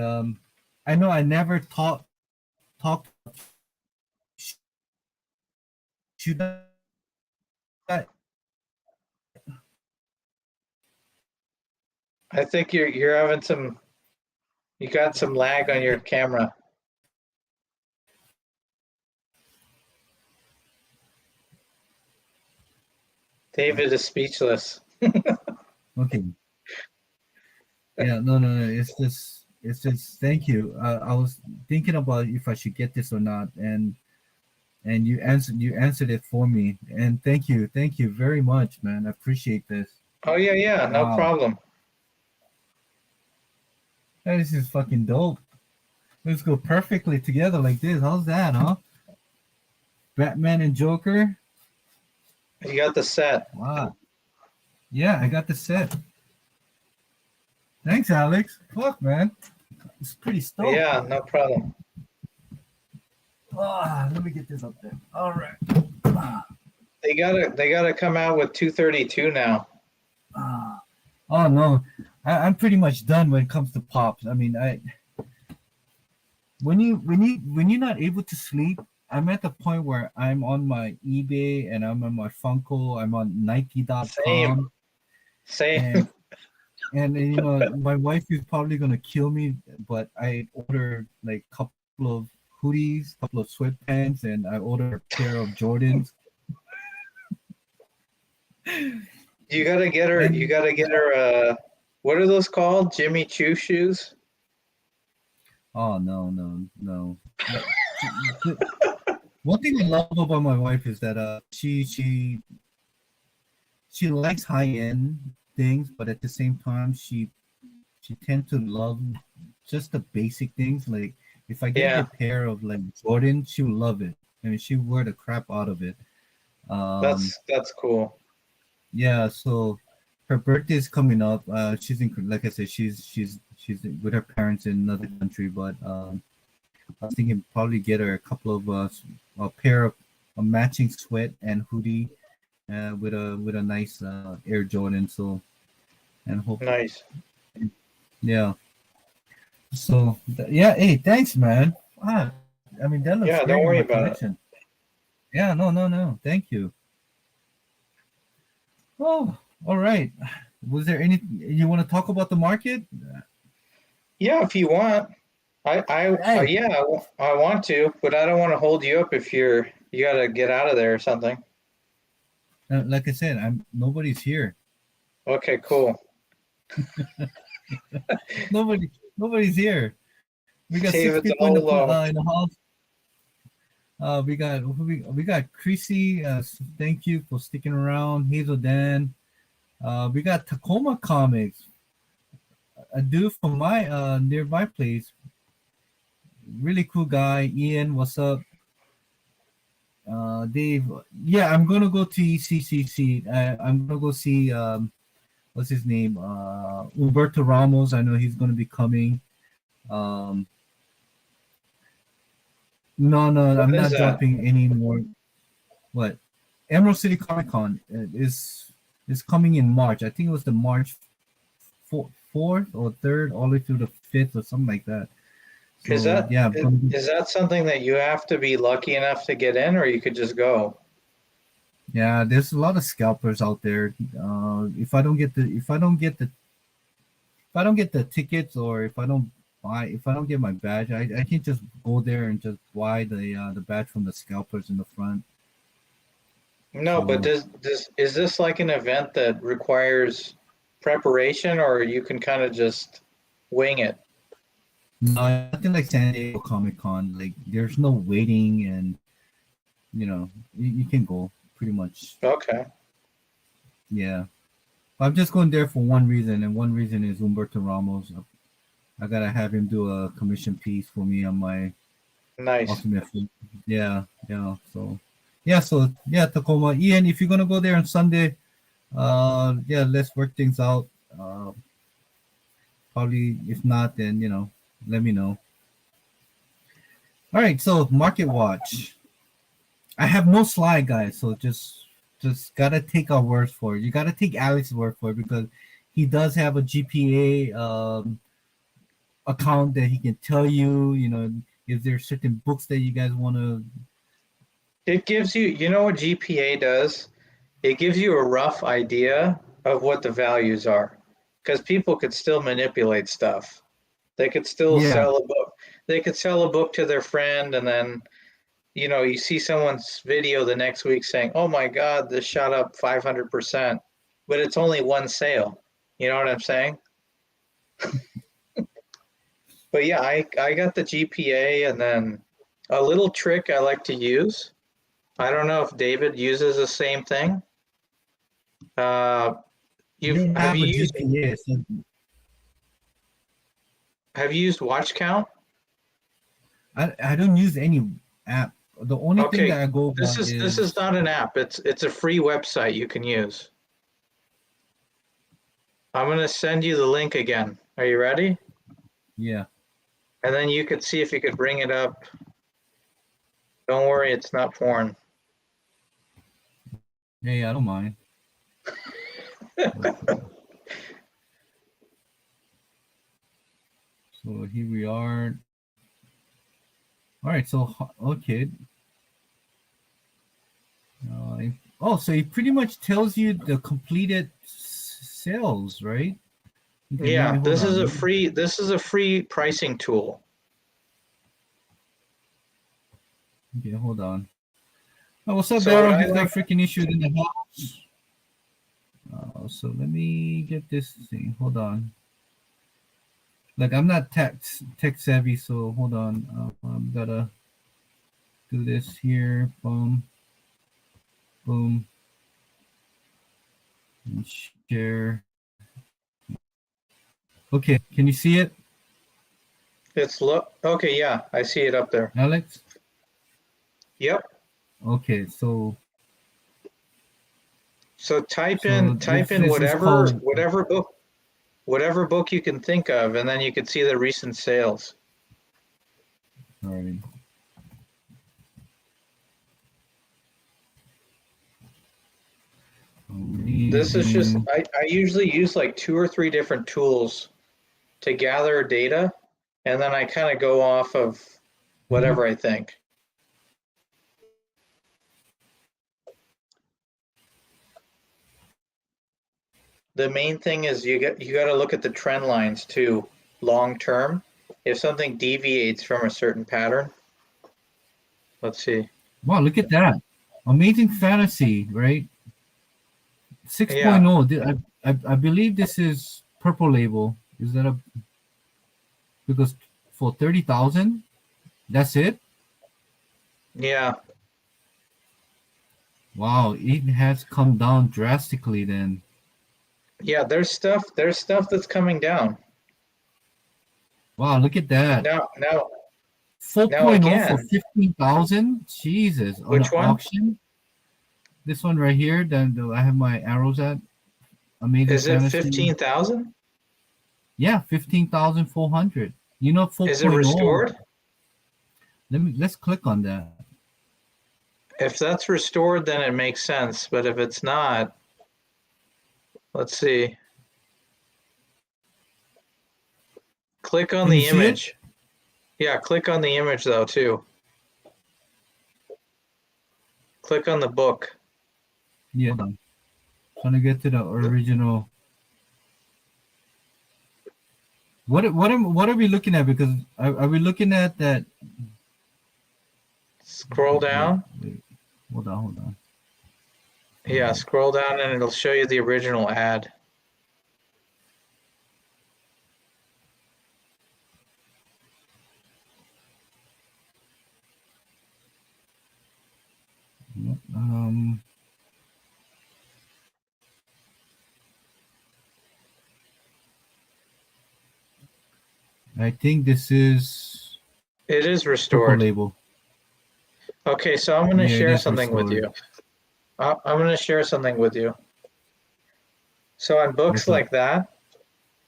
I know I never talked should I I think you're having you got some lag on your camera. David is speechless. okay. Yeah, no, it's just thank you. I was thinking about if I should get this or not, and you answered it for me, and thank you very much, man. I appreciate this. Oh yeah, no Wow. problem. This is fucking dope. Let's go perfectly together like this. How's that, huh? Batman and Joker. You got the set. Wow. Yeah, I got the set. Thanks, Alex. Fuck, man. It's pretty stoked. Yeah, no problem. Let me get this up there. All right. They gotta come out with 232 now. Oh no, I'm pretty much done when it comes to pops. I mean, when you're not able to sleep, I'm at the point where I'm on my eBay and I'm on my Funko. I'm on Nike.com. Same. And you know, my wife is probably gonna kill me, but I ordered like a couple of hoodies, couple of sweatpants, and I ordered a pair of Jordans. You gotta get her. What are those called? Jimmy Choo shoes? Oh no. One thing I love about my wife is that she likes high end things, but at the same time she tends to love just the basic things. Like if I get a pair of like Jordan, she'll love it. I mean, she wear the crap out of it. That's cool. Yeah, so her birthday is coming up. She's in, like I said, she's with her parents in another country, but I was thinking probably get her a couple of a pair of a matching sweat and hoodie with a nice Air Jordan. So and hope Nice. Yeah. So yeah, hey, thanks, man. I mean that looks Yeah, great don't worry in my about collection. Yeah, no. Thank you. Oh, all right. Was there any you want to talk about the market? Yeah, if you want. I want to, but I don't want to hold you up if you gotta get out of there or something. Like I said, nobody's here. Okay, cool. Nobody's here. We got David's 6 people in all the house. We got Chrissy. Thank you for sticking around. Hazel Dan. We got Tacoma Comics. A dude from my nearby place. Really cool guy. Ian, what's up? Dave. Yeah, I'm gonna go to ECCC. I'm gonna go see what's his name? Umberto Ramos. I know he's gonna be coming. Um, no, When I'm is not that? dropping any more. What? Emerald City Comic Con is coming in March. I think it was the March fourth or third, all the way through the fifth or something like that. Is So that yeah, is that something that you have to be lucky enough to get in, or you could just go? yeah. There's a lot of scalpers out there. If I don't get the tickets, or if I don't get my badge, I can just go there and just buy the badge from the scalpers in the front. No, but So does is this like an event that requires preparation, or you can kind of just wing it? no, nothing like San Diego Comic Con. Like there's no waiting, and you can go pretty much. Okay, Yeah, I'm just going there for one reason, and one reason is Humberto Ramos. I gotta have him do a commission piece for me on my nice. ultimate. Yeah, yeah. So Tacoma. Ian, if you're gonna go there on Sunday, yeah, let's work things out. Probably if not, then let me know. All right, so Market Watch. I have no slide, guys, so just gotta take our words for it. You gotta take Alex's word for it because he does have a GPA account that he can tell you. If there's certain books that you guys want to. It gives you, you know what GPA does? It gives you a rough idea of what the values are, because people could still manipulate stuff. They could still Yeah, sell a book. They could sell a book to their friend, and then you see someone's video the next week saying, "Oh my God, this shot up 500%," but it's only one sale. You know what I'm saying? But yeah, I got the GPA, and then a little trick I like to use. I don't know if David uses the same thing. Uh, I you've don't have have you a used GPA. So have you used Watch Count? I don't use any app. The only thing Okay, that I go by this is is not an app. It's a free website you can use. I'm gonna send you the link again. Are you ready? yeah, And then you could see if you could bring it up. Don't worry, it's not porn. yeah, I don't mind. So here we are. All right, so okay. So it pretty much tells you the completed sales, right? Okay, maybe Yeah, hold on. this is a free pricing tool. Okay, hold on. Oh, what's up, So what Daryl? I He's got like, freaking issues in the house. So let me get this thing. Hold on. Like I'm not tech savvy, so hold on. I'm gotta do this here. Boom, boom, and share. Okay, can you see it, it's look okay, yeah, I see it up there. Alex? Yep. Okay, So so type in this is called. whatever book you can think of, and then you can see the recent sales. All right. This is just Amazing. I usually use like two or three different tools to gather data, and then I kind of go off of Mhm. whatever I think. The main thing is you got to look at the trend lines too, long term. If something deviates from a certain pattern, let's see. Wow, look at that. Amazing fantasy, right? Yeah, 6.0. I believe this is purple label. Is that a because for 30,000, that's it? yeah, Wow, it has come down drastically then. yeah. There's stuff that's coming down Wow, look at that. now. Now 4.0 for again, 15,000? Jesus, on an which one auction? This one right here, then I have my arrows at. Amazing is it? fantasy. 15,000? Yeah, 15,400. You know, Is it 4.0. restored? Let's click on that. If that's restored, then it makes sense. But if it's not, let's see. Click on Can you the see it? image. Yeah, click on the image though too. Click on the book. Yeah. Trying to get to the original. What are we looking at? Because are we looking at that? Scroll down. Wait. Hold on. Yeah, scroll down and it'll show you the original ad. Um, I think this is It is Purple restored. Label. Okay, so I'm going to Yeah, it share is something with restored. you. I'm going to share something with you. So on books What's up? like that,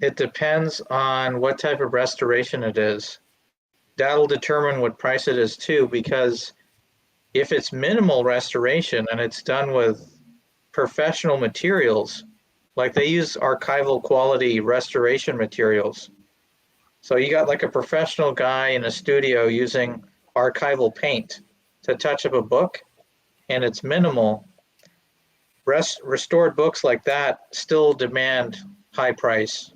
it depends on what type of restoration it is. That'll determine what price it is too, because if it's minimal restoration and it's done with professional materials, like they use archival quality restoration materials. So you got like a professional guy in a studio using archival paint to touch up a book, and it's minimal. Restored books like that still demand high price,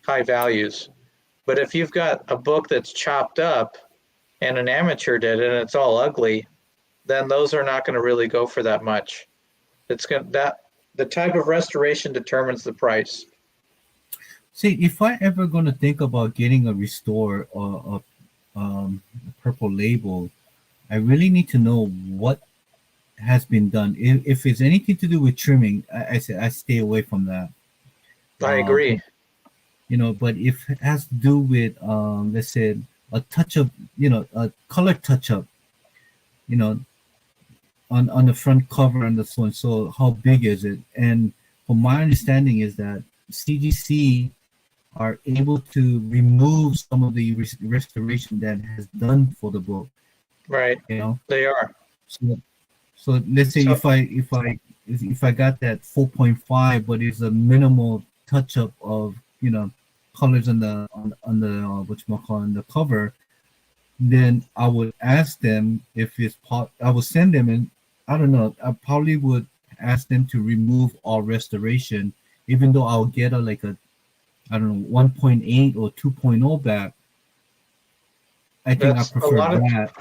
high values. But if you've got a book that's chopped up and an amateur did it and it's all ugly, then those are not going to really go for that much. It's going that the type of restoration determines the price. See, if I ever gonna think about getting a restore or a Purple Label, I really need to know what has been done. If it's anything to do with trimming, I say I stay away from that. I But agree. but if it has to do with let's say a touch up, a color touch up, you know, on the front cover and the so and so, how big is it? And from my understanding is that CGC are able to remove some of the restoration that has done for the book. Right. You know, They are. so let's say So if I got that 4.5, but it's a minimal touch up of colors on the what you call on the cover, then I would ask them if it's I would send them and I don't know. I probably would ask them to remove all restoration, even though I'll get a I don't know 1.8 or 2.0 back. I think I that's a prefer lot of that.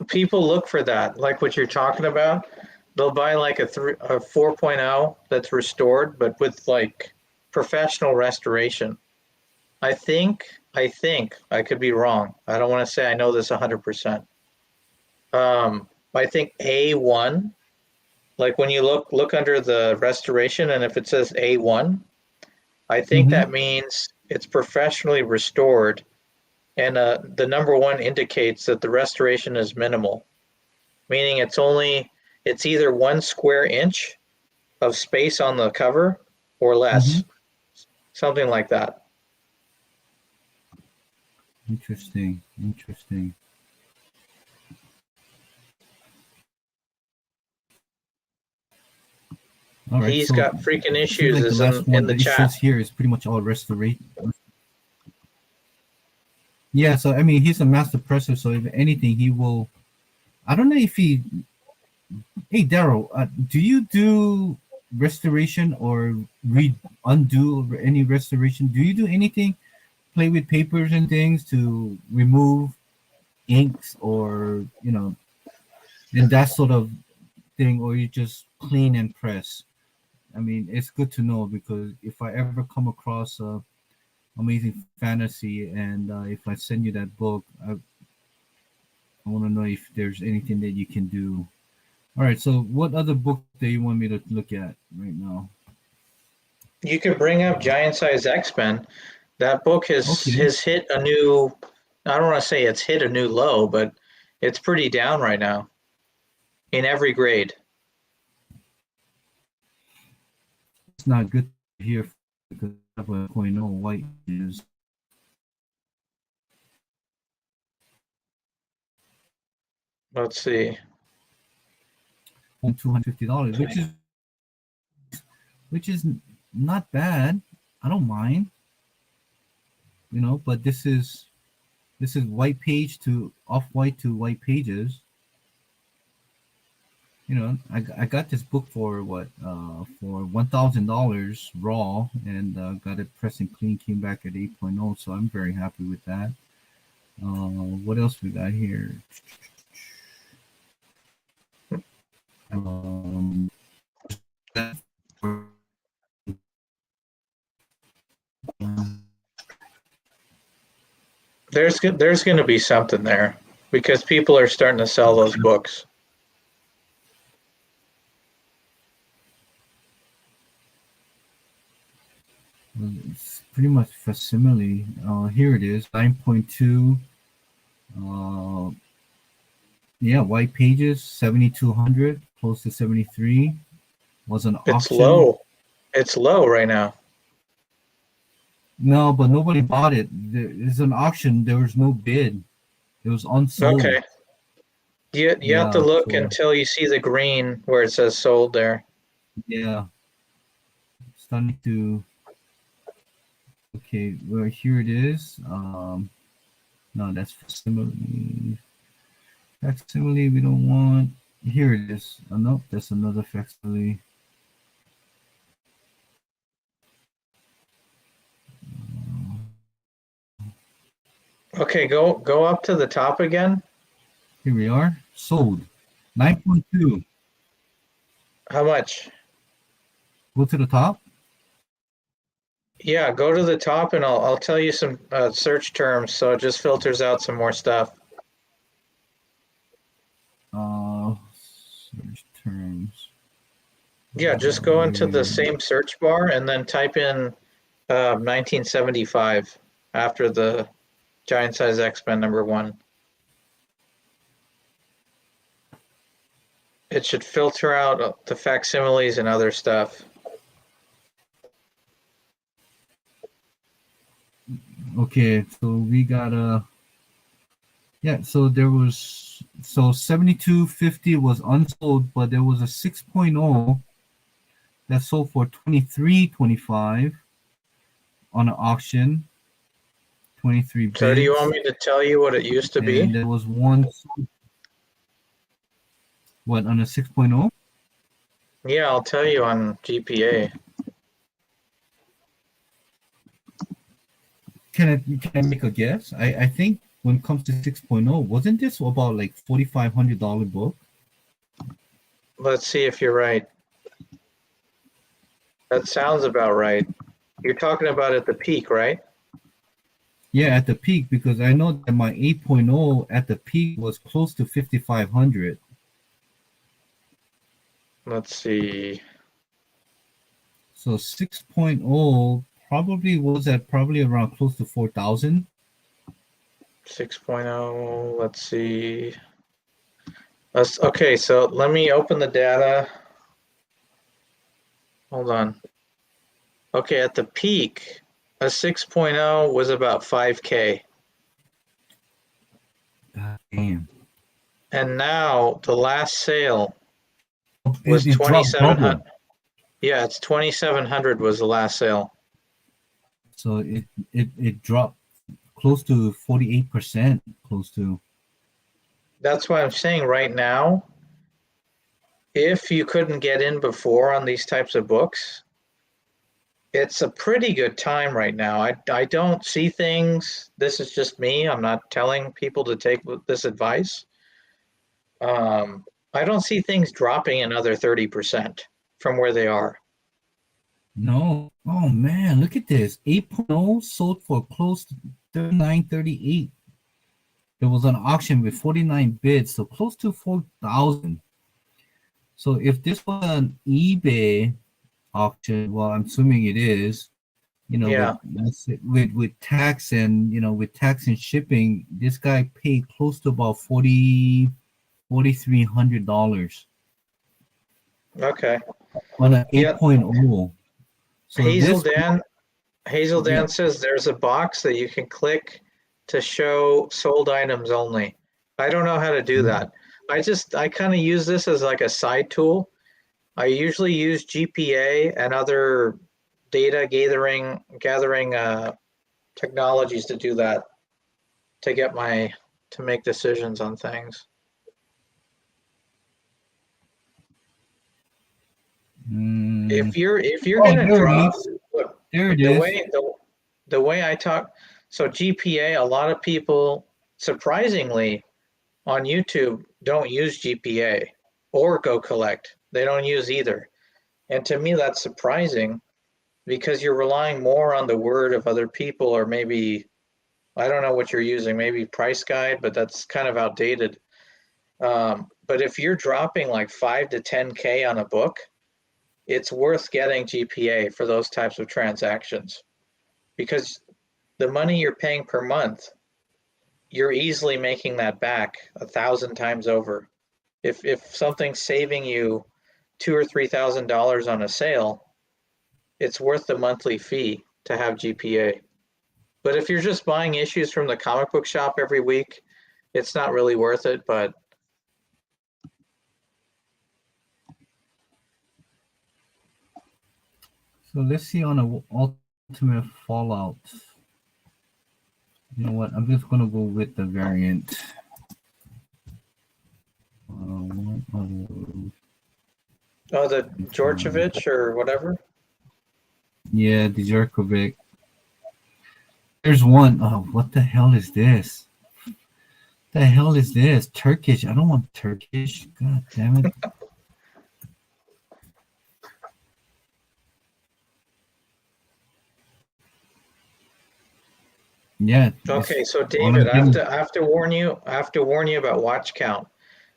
people look for that, like what you're talking about. They'll buy like a 4.0 that's restored, but with like professional restoration. I think I could be wrong. I don't want to say I know this 100%. I think A1, like when you look under the restoration, and if it says A1, I think Mm-hmm. that means it's professionally restored, and the number one indicates that the restoration is minimal, meaning it's either 1 square inch of space on the cover or Mm-hmm. less, something like that. Interesting. Interesting. All right. He's So got freaking it seems issues like the is last in one the that it chat. shows here is pretty much all restoration. Yeah. So I mean, he's a master presser. So if anything, he will. I don't know if he. Hey, Daryl, do you do restoration or undo any restoration? Do you do anything? Play with papers and things to remove inks or and that sort of thing, or you just clean and press? I mean, it's good to know because if I ever come across amazing fantasy and if I send you that book, I want to know if there's anything that you can do. All right, so what other book do you want me to look at right now? You could bring up Giant Size X-Men. That book has Okay, has hit a new, I don't want to say it's hit a new low, but it's pretty down right now in every grade. it's not good here because I have a 0.0 white is. Let's see. $250, which is not bad. I don't mind, but this is white page to off-white to white pages. I got this book for what for $1,000 raw, and got it pressed and clean, came back at 8.0, so I'm very happy with that. What else we got here? Um, There's going to be something there because people are starting to sell those books. It's pretty much facsimile. Here it is, 9.2. Yeah, white pages, 7,200, close to 73. Was an auction. It's low. It's low right now. No, but nobody bought it. It's an auction. There was no bid. It was unsold. Okay. You have to look until you see the green where it says sold there. Yeah. Starting to. Okay, well, here it is. No, that's facsimile. Facsimile we don't want. Here it is. Oh, nope, that's another facsimile. Okay, go up to the top again. Here we are. Sold. 9.2. How much? Go to the top. Yeah, go to the top and I'll tell you some search terms so it just filters out some more stuff. Search terms. Yeah, just go into the same search bar and then type in 1975 after the Giant Size X-Men #1. It should filter out the facsimiles and other stuff. Okay, so we got so there was 7250 was unsold, but there was a 6.0 that sold for $23.25 on an auction. 23 bids. So do you want me to tell you what it used to be? And there was one. What, on a 6.0? Yeah, I'll tell you on GPA. Can I make a guess? I think when it comes to 6.0, wasn't this about like $4,500 book? Let's see if you're right. That sounds about right. You're talking about at the peak, right? Yeah, at the peak, because I know that my 8.0 at the peak was close to 5,500. Let's see. So 6.0 probably was at around close to 4,000. 6.0, let's see. Okay, so let me open the data. Hold on. Okay, at the peak, a 6.0 was about 5K. Damn. And now the last sale was 2,700. Yeah, it's 2,700 was the last sale. So it dropped close to 48%, close to. That's why I'm saying right now, if you couldn't get in before on these types of books, it's a pretty good time right now. I don't see things. This is just me. I'm not telling people to take this advice. I don't see things dropping another 30% from where they are. No. Oh man, look at this. 8.0 sold for close to $39.38. There was an auction with 49 bids, so close to 4,000. So if this was an eBay auction, well, I'm assuming it is, Yeah. with tax and with tax and shipping, this guy paid close to about $4,300. Okay. On an 8.0. So Hazel Dan says there's a box that you can click to show sold items only. I don't know how to do that. I kind of use this as like a side tool. I usually use GPA and other data gathering technologies to do that, to make decisions on things. If you're gonna there it drop, is. look, There it the is. way the way I talk, so GPA, a lot of people surprisingly on YouTube don't use GPA or Go Collect. They don't use either. And to me, that's surprising because you're relying more on the word of other people, or maybe, I don't know what you're using, maybe Price Guide, but that's kind of outdated. But if you're dropping like 5 to 10K on a book, it's worth getting GPA for those types of transactions, because the money you're paying per month, you're easily making that back 1,000 times over. If something's saving you $2,000 or $3,000 on a sale, it's worth the monthly fee to have GPA. But if you're just buying issues from the comic book shop every week, it's not really worth it. But So let's see on a Ultimate Fallout. You know what? I'm just gonna go with the variant. oh, the Djordjevic or whatever. Yeah, the Djurkovic. There's one. Oh, what the hell is this? The hell is this? Turkish. I don't want Turkish. God damn it. Yeah. Okay, so all David, I'm getting- I have to warn you. I have to warn you about watch count.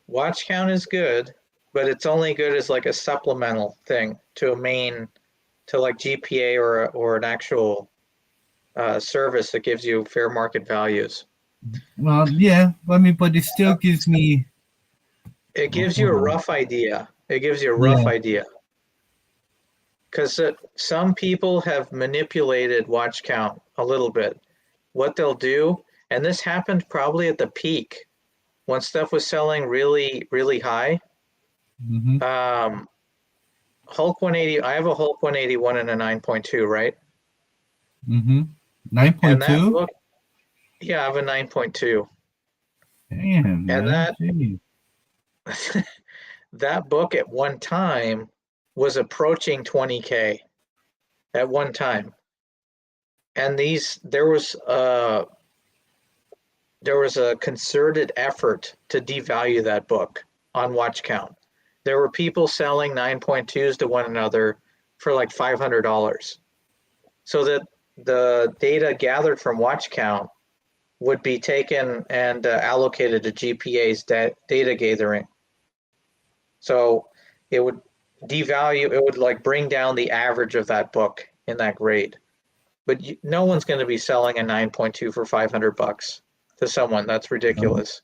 Watch count is good, but it's only good as like a supplemental thing to like GPA or an actual service that gives you fair market values. Well, yeah. I mean, but it still gives me. It gives you a rough idea. It gives you a rough idea. Because some people have manipulated watch count a little bit. What they'll do, and this happened probably at the peak when stuff was selling really, really high. Mhm. Hulk 180, I have a Hulk 181 and a 9.2, right? Mm-hmm. And that 9.2? book, yeah, I have a 9.2. Damn, man. And Gee. that book at one time was approaching 20K at one time. And there was a concerted effort to devalue that book on watch count. There were people selling 9.2s to one another for like $500. So that the data gathered from watch count would be taken and allocated to GPA's data gathering. So it would it would like bring down the average of that book in that grade. But no one's going to be selling a 9.2 for $500 to someone. That's ridiculous.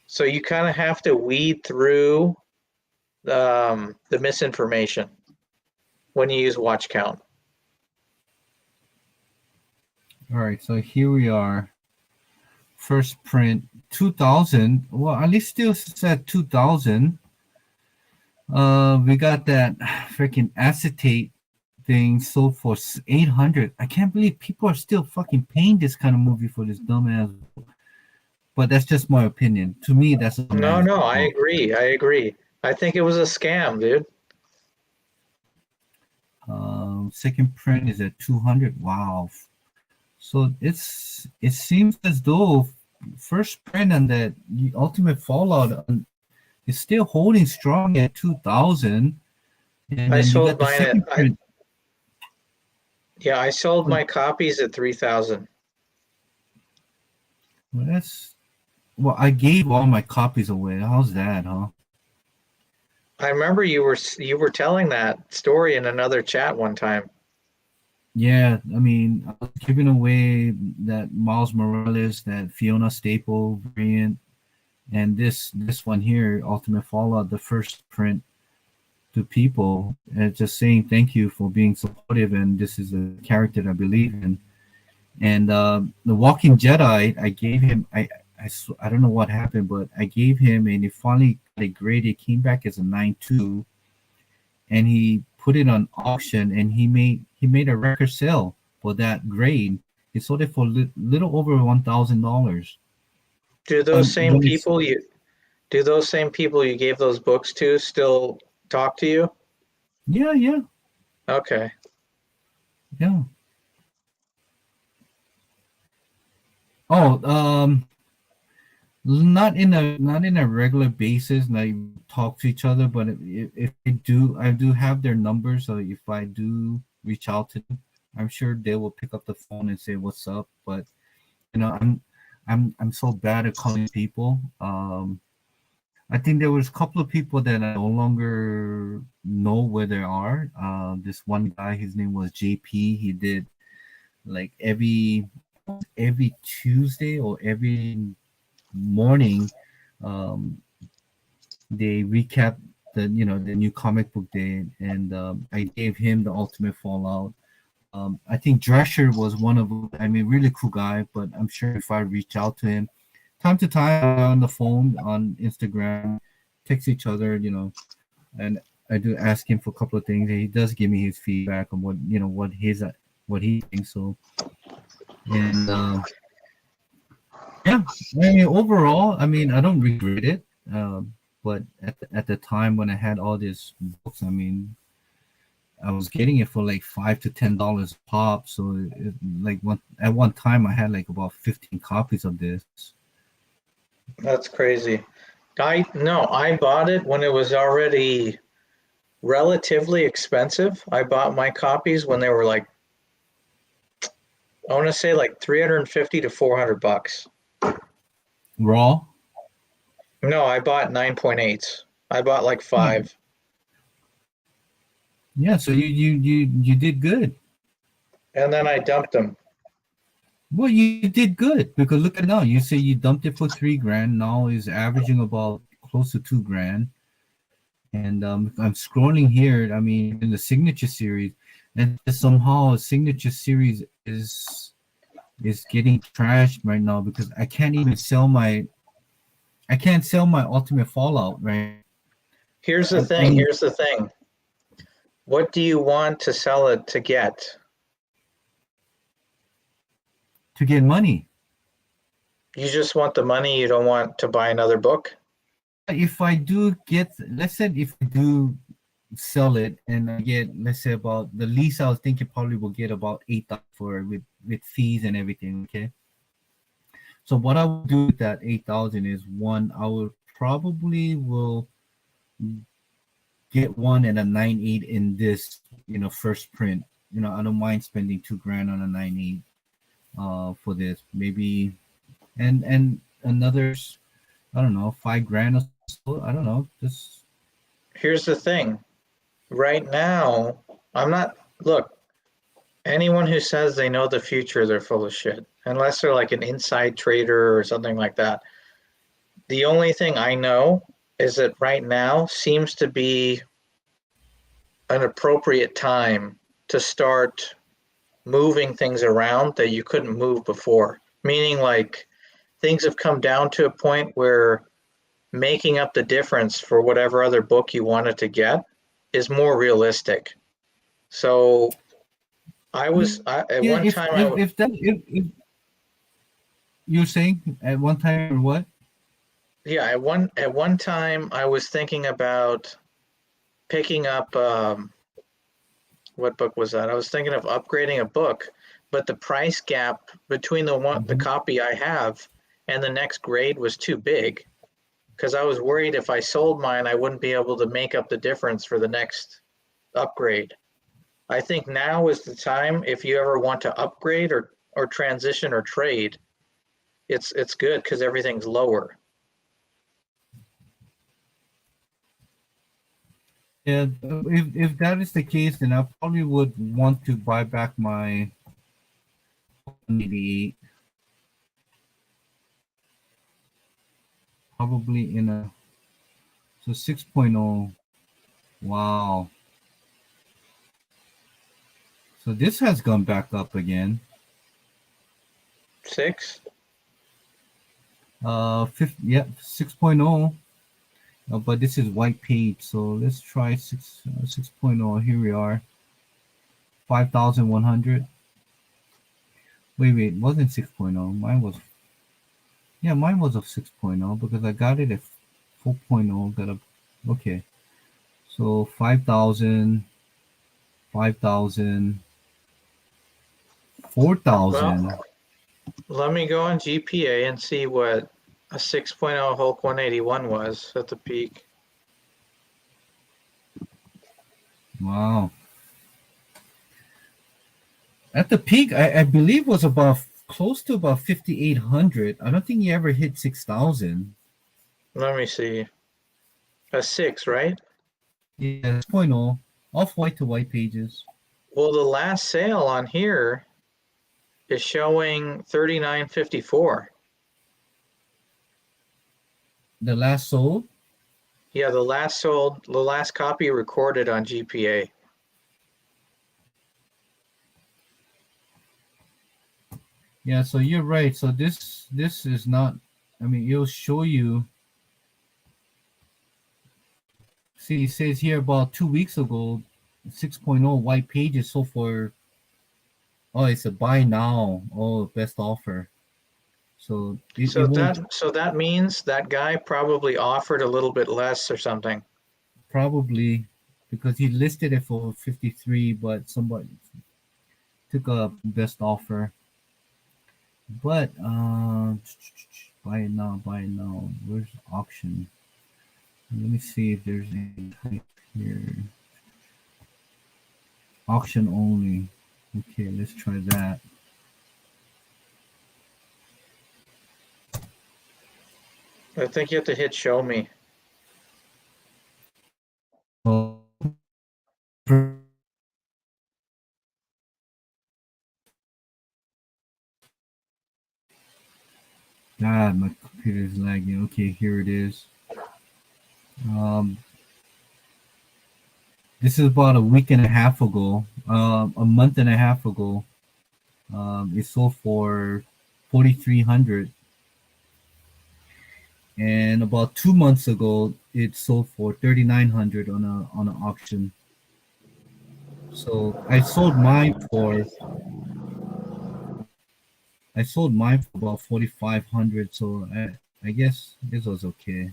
So you kind of have to weed through the misinformation when you use watch count. All right, so here we are. First print 2000. Well, at least still said 2000. We got that freaking acetate thing sold for 800. I can't believe people are still fucking paying this kind of movie for this dumbass. But that's just my opinion. To me, that's a dumbass. No, I agree. I think it was a scam, dude. Second print is at 200. Wow. So it seems as though first print on that Ultimate Fallout is still holding strong at 2000. And I then sold you got the mine second print. Yeah, I sold my copies at 3,000. Well, I gave all my copies away. How's that, huh? I remember you were telling that story in another chat one time. Yeah, I mean, I was giving away that Miles Morales, that Fiona Staple variant, and this one here, Ultimate Fallout, the first print, to people, and just saying thank you for being supportive, and this is a character that I believe in. And the Walking Jedi, I I don't know what happened, but I gave him, and he finally got it graded. It came back as a 9.2, and he put it on auction, and he made a record sale for that grade. He sold it for little over $1,000. Do those same When it's people you do those same people you gave those books to still talk to you? Yeah, yeah, Okay. yeah. Oh, not in a regular basis, like talk to each other, but if I do have their numbers, so if I do reach out to them, I'm sure they will pick up the phone and say what's up. But I'm so bad at calling people. I think there was a couple of people that I no longer know where they are. This one guy, his name was JP. He did like every Tuesday or every morning. Um, they recap the new comic book day, and I gave him the Ultimate Fallout. I think Drescher was one of them. I mean, really cool guy, but I'm sure if I reach out to him, time to time on the phone, on Instagram, text each other, and I do ask him for a couple of things, and he does give me his feedback on what he thinks. So, and yeah, I mean, overall, I mean, I don't regret it. But at the time when I had all these books, I mean, I was getting it for like $5 to $10 pop. So like at one time I had like about 15 copies of this. That's crazy. I bought it when it was already relatively expensive. I bought my copies when they were like, I want to say like 350 to $400. Raw. No, I bought 9.8s. I bought like Hmm. 5. Yeah, so you did good. And then I dumped them. Well, you did good because look at now. You say you dumped it for 3 grand. Now is averaging about close to 2 grand. And I'm scrolling here. I mean, in the signature series, and somehow signature series is getting trashed right now because I can't sell my Ultimate Fallout, right? Here's the I thing. mean, Here's the thing. What do you want to sell it to get? to get money. You just want the money. You don't want to buy another book. If I do get, let's say, if I do sell it and I get, let's say, about the least, I was thinking probably will get about 8,000 for it with fees and everything. Okay. So what I would do with that 8,000 is one, I would probably will get one and a 9.8 in this, first print. I don't mind spending 2 grand on a 9.8 for this. Maybe and another, I don't know, 5 grand or so. I don't know. Just Here's the thing. Right now, I'm not, look, anyone who says they know the future, they're full of shit. Unless they're like an inside trader or something like that. The only thing I know is that right now seems to be an appropriate time to start moving things around that you couldn't move before. Meaning, like, things have come down to a point where making up the difference for whatever other book you wanted to get is more realistic. So at yeah. one If time if if that if you're saying at one time or what? yeah, at one time I was thinking about picking up what book was that? I was thinking of upgrading a book, but the price gap between the Mhm. copy I have and the next grade was too big because I was worried if I sold mine I wouldn't be able to make up the difference for the next upgrade. I think now is the time if you ever want to upgrade or transition or trade, it's good because everything's lower. Yeah, if that is the case, then I probably would want to buy back my 188, probably in a so 6.0. Wow. So this has gone back up again. 6? Yeah, 6.0. But this is white page, so let's try 6.0. Here we are, 5,100. Wait, it wasn't 6.0. Mine was, yeah, mine was a 6.0 because I got it at 4.0. Okay. So 5,000, 5,000, Well, 4,000. let me go on GPA and see what a 6.0 Hulk 181 was at the peak. Wow. At the peak, I believe was about close to about 5,800. I don't think he ever hit 6,000. Let me see. A 6, right? Yeah, 6.0, off white to white pages. Well, the last sale on here is showing 39.54. The last sold. Yeah, the last copy recorded on GPA. Yeah, so you're right. So this is not. I mean, it'll show you. See, it says here about 2 weeks ago, 6.0 white pages sold for. Oh, it's a buy now. Oh, best offer. So it So won't that means that guy probably offered a little bit less or something. probably because he listed it for 53, but somebody took a best offer. But buy it now, buy it now. Where's auction? Let me see if there's anything here. Auction only. Okay, let's try that. I think you have to hit show me. Oh, God, my computer is lagging. Okay, here it is. Um, this is about a week and a half ago. A month and a half ago. It sold for 4,300, and about 2 months ago, it sold for 3,900 on an auction. So I sold mine for about 4,500. So I guess this was okay.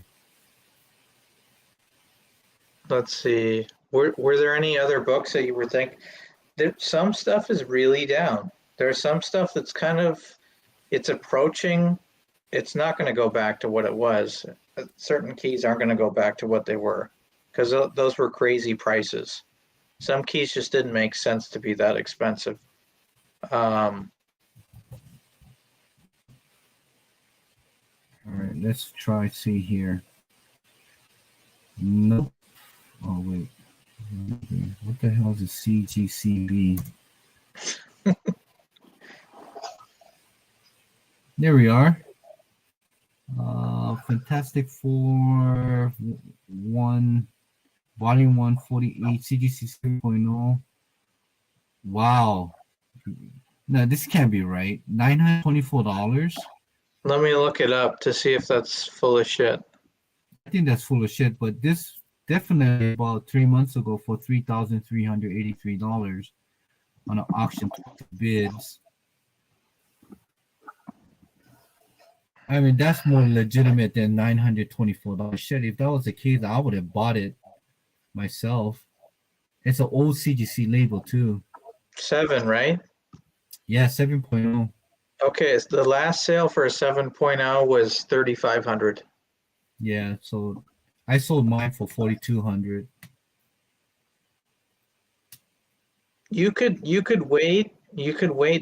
Let's see. Were there any other books that you were thinking? Some stuff is really down. There's some stuff that's kind of it's approaching. It's not going to go back to what it was. Certain keys aren't going to go back to what they were because those were crazy prices. Some keys just didn't make sense to be that expensive. All right, let's try see here. Nope. Oh wait. What the hell is a CGCB? There we are. Fantastic Four 1, Volume 148, CGC 3.0. Wow. No, this can't be right. $924. Let me look it up to see if that's full of shit. I think that's full of shit, but this definitely about 3 months ago for $3,383 on an auction bids. I mean, that's more legitimate than $924. Shit, if that was the case, I would have bought it myself. It's an old CGC label too. 7, right? Yeah, 7.0. Okay, it's the last sale for a 7.0 was 3,500. Yeah, so I sold mine for 4,200. You could wait,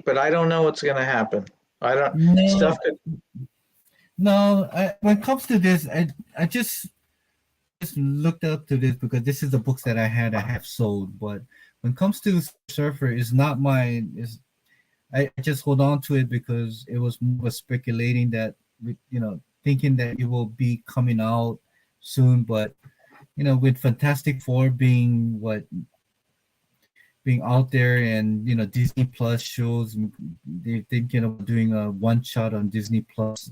but I don't know what's gonna happen. I don't No, stuff could no. When it comes to this, I just looked up to this because this is the books that I have sold. But when it comes to Surfer, it's not my. Is I just hold on to it because it was more speculating that thinking that it will be coming out soon. But with Fantastic Four being out there, and Disney Plus shows, they're thinking of doing a one shot on Disney Plus.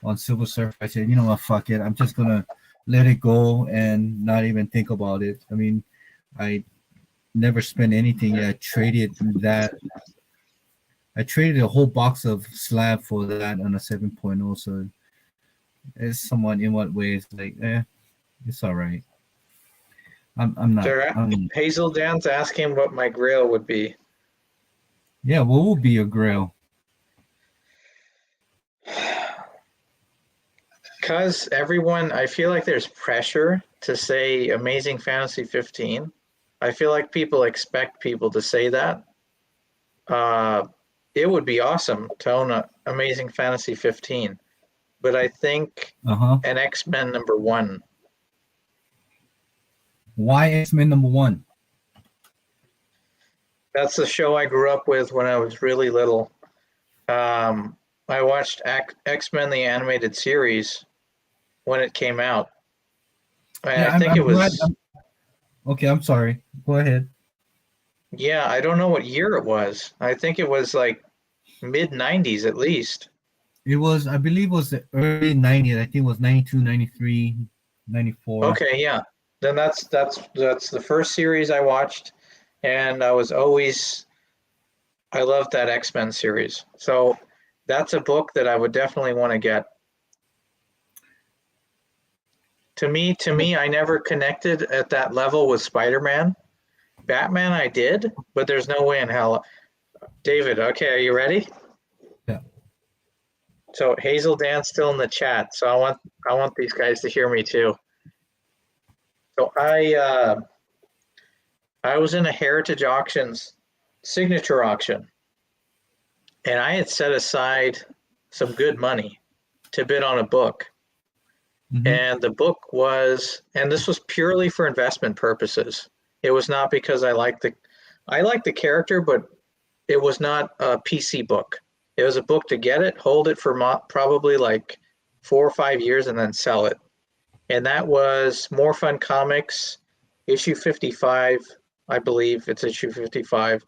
on Silver Surfer. I said, you know what, fuck it. I'm just gonna let it go and not even think about it. I mean, I never spent anything. I traded that. I traded a whole box of slab for that on a 7.0. So it's somewhat in what ways like, it's all right. I'm not. Hazel Dan's asking what my grail would be. Yeah, what will be your grail? Because everyone, I feel like there's pressure to say Amazing Fantasy 15. I feel like people expect people to say that. It would be awesome to own a Amazing Fantasy 15, but I think an X-Men #1. Why X-Men #1? That's the show I grew up with when I was really little. I watched X-Men the animated series when it came out. Yeah, I think it was. Okay, I'm sorry. Go ahead. Yeah, I don't know what year it was. I think it was like mid 90s at least. It was, I believe it was the early 90s. I think it was 92, 93, 94. Okay, yeah. Then that's the first series I watched, and I loved that X-Men series. So that's a book that I would definitely want to get. To me, I never connected at that level with Spider-Man. Batman I did, but there's no way in hell. David, okay, are you ready? Yeah. So Hazel Dan's still in the chat, so I want these guys to hear me too. So I was in a Heritage Auctions signature auction, and I had set aside some good money to bid on a book. Mm-hmm. And the book was, and this was purely for investment purposes. It was not because I liked the character, but it was not a PC book. It was a book to get it, hold it for probably like 4 or 5 years, and then sell it. And that was More Fun Comics, issue 55, I believe it's issue 55.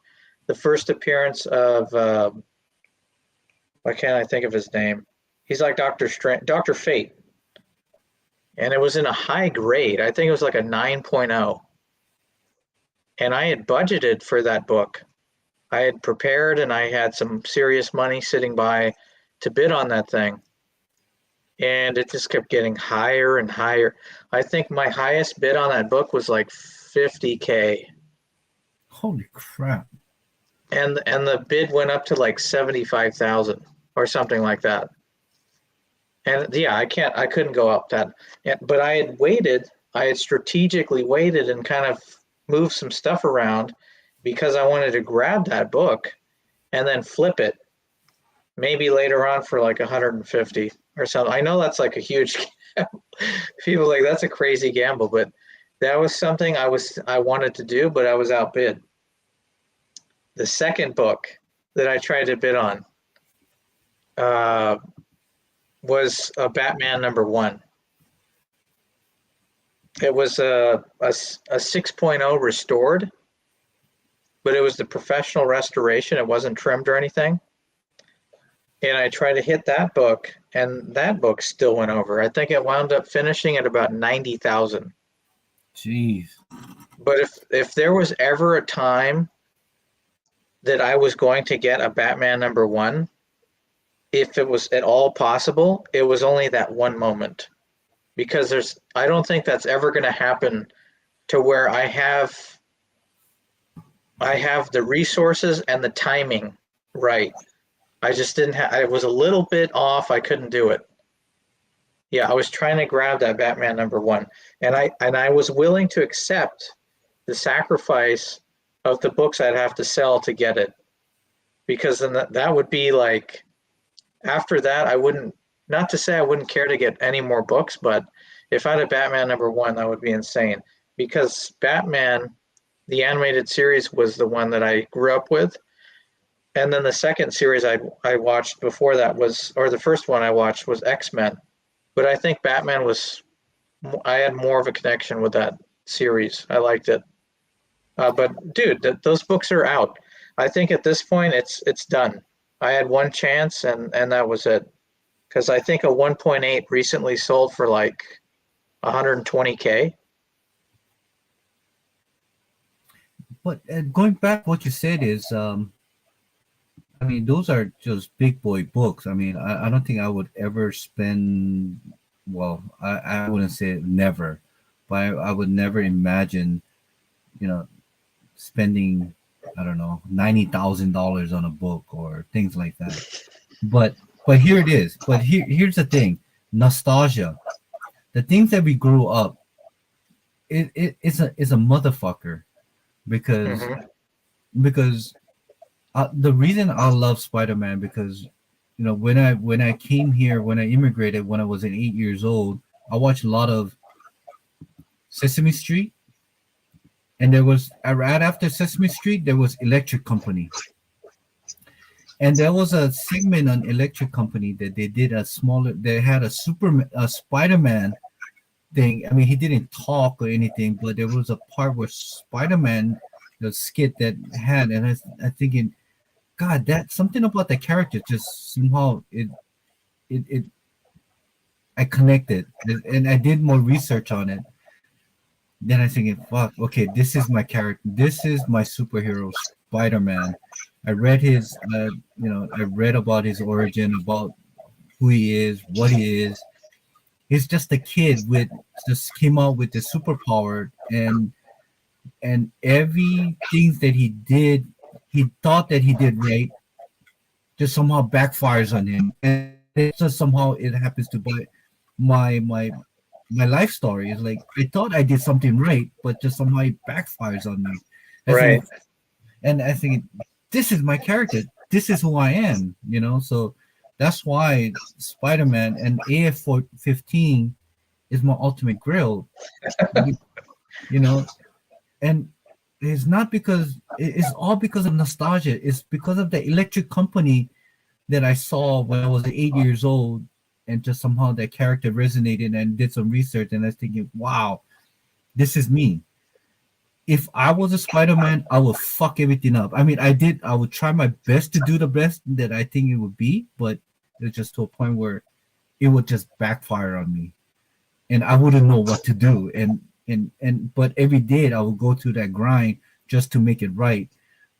The first appearance of, why can't I think of his name? He's like Dr. Fate. And it was in a high grade. I think it was like a 9.0. And I had budgeted for that book. I had prepared and I had some serious money sitting by to bid on that thing. And it just kept getting higher and higher. I think my highest bid on that book was like $50K. Holy crap. And the bid went up to like 75,000 or something like that. And yeah, I couldn't go up that. But I had strategically waited and kind of moved some stuff around because I wanted to grab that book and then flip it maybe later on for like 150 or something. I know that's like a huge people like that's a crazy gamble, but that was something I wanted to do, but I was outbid. The second book that I tried to bid on was a Batman #1. It was a 6.0 restored, but it was the professional restoration. It wasn't trimmed or anything. And I tried to hit that book, and that book still went over. I think it wound up finishing at about 90,000. Jeez. But if there was ever a time that I was going to get a Batman #1, if it was at all possible, it was only that one moment. Because I don't think that's ever going to happen to where I have the resources and the timing right. I just didn't have, I was a little bit off. I couldn't do it. Yeah, I was trying to grab that Batman #1, and I was willing to accept the sacrifice of the books I'd have to sell to get it, because then that would be like, after that I wouldn't, not to say I wouldn't care to get any more books, but if I had a Batman #1, that would be insane, because Batman, the animated series, was the one that I grew up with. And then the second series I watched before that or the first one I watched was X-Men. But I think Batman I had more of a connection with that series. I liked it. But dude, those books are out. I think at this point it's done. I had one chance and that was it. Because I think a 1.8 recently sold for like 120K. But going back, what you said is, I mean, those are just big boy books. I mean, I don't think I would ever spend. Well, I wouldn't say never, but I would never imagine, you know, spending, I don't know, $90,000 on a book or things like that. But here it is. But here's the thing: nostalgia. The things that we grew up, it's a motherfucker because Mhm. because the reason I love Spider-Man because when I came here when I immigrated when I was 8 years old, I watched a lot of Sesame Street, and there was right after Sesame Street there was Electric Company, and there was a segment on Electric Company that they did a smaller. They had a Spider-Man thing. I mean, he didn't talk or anything, but there was a part where Spider-Man, the skit that had, and I thinking, God, that something about the character just somehow it I connected, and I did more research on it. Then I thinking, fuck, okay, this is my character. This is my superhero, Spider-Man. I read I read about his origin, about who he is, what he is. He's just a kid with just came out with the superpower, and everything that he did, he thought that he did right, just somehow backfires on him, and it just somehow it happens to be my life story. Is like I thought I did something right, but just somehow it backfires on me. I Right. think, and I think this is my character. This is who I am. So that's why Spider-Man and AF-15 is my ultimate grail. You know, and it's not because it's all because of nostalgia. It's because of the Electric Company that I saw when I was 8 years old, and just somehow that character resonated and did some research, and I was thinking, wow, this is me. If I was a Spider-Man, I would fuck everything up. I mean, I would try my best to do the best that I think it would be, but it's just to a point where it would just backfire on me, and I wouldn't know what to do. But every day I would go through that grind just to make it right.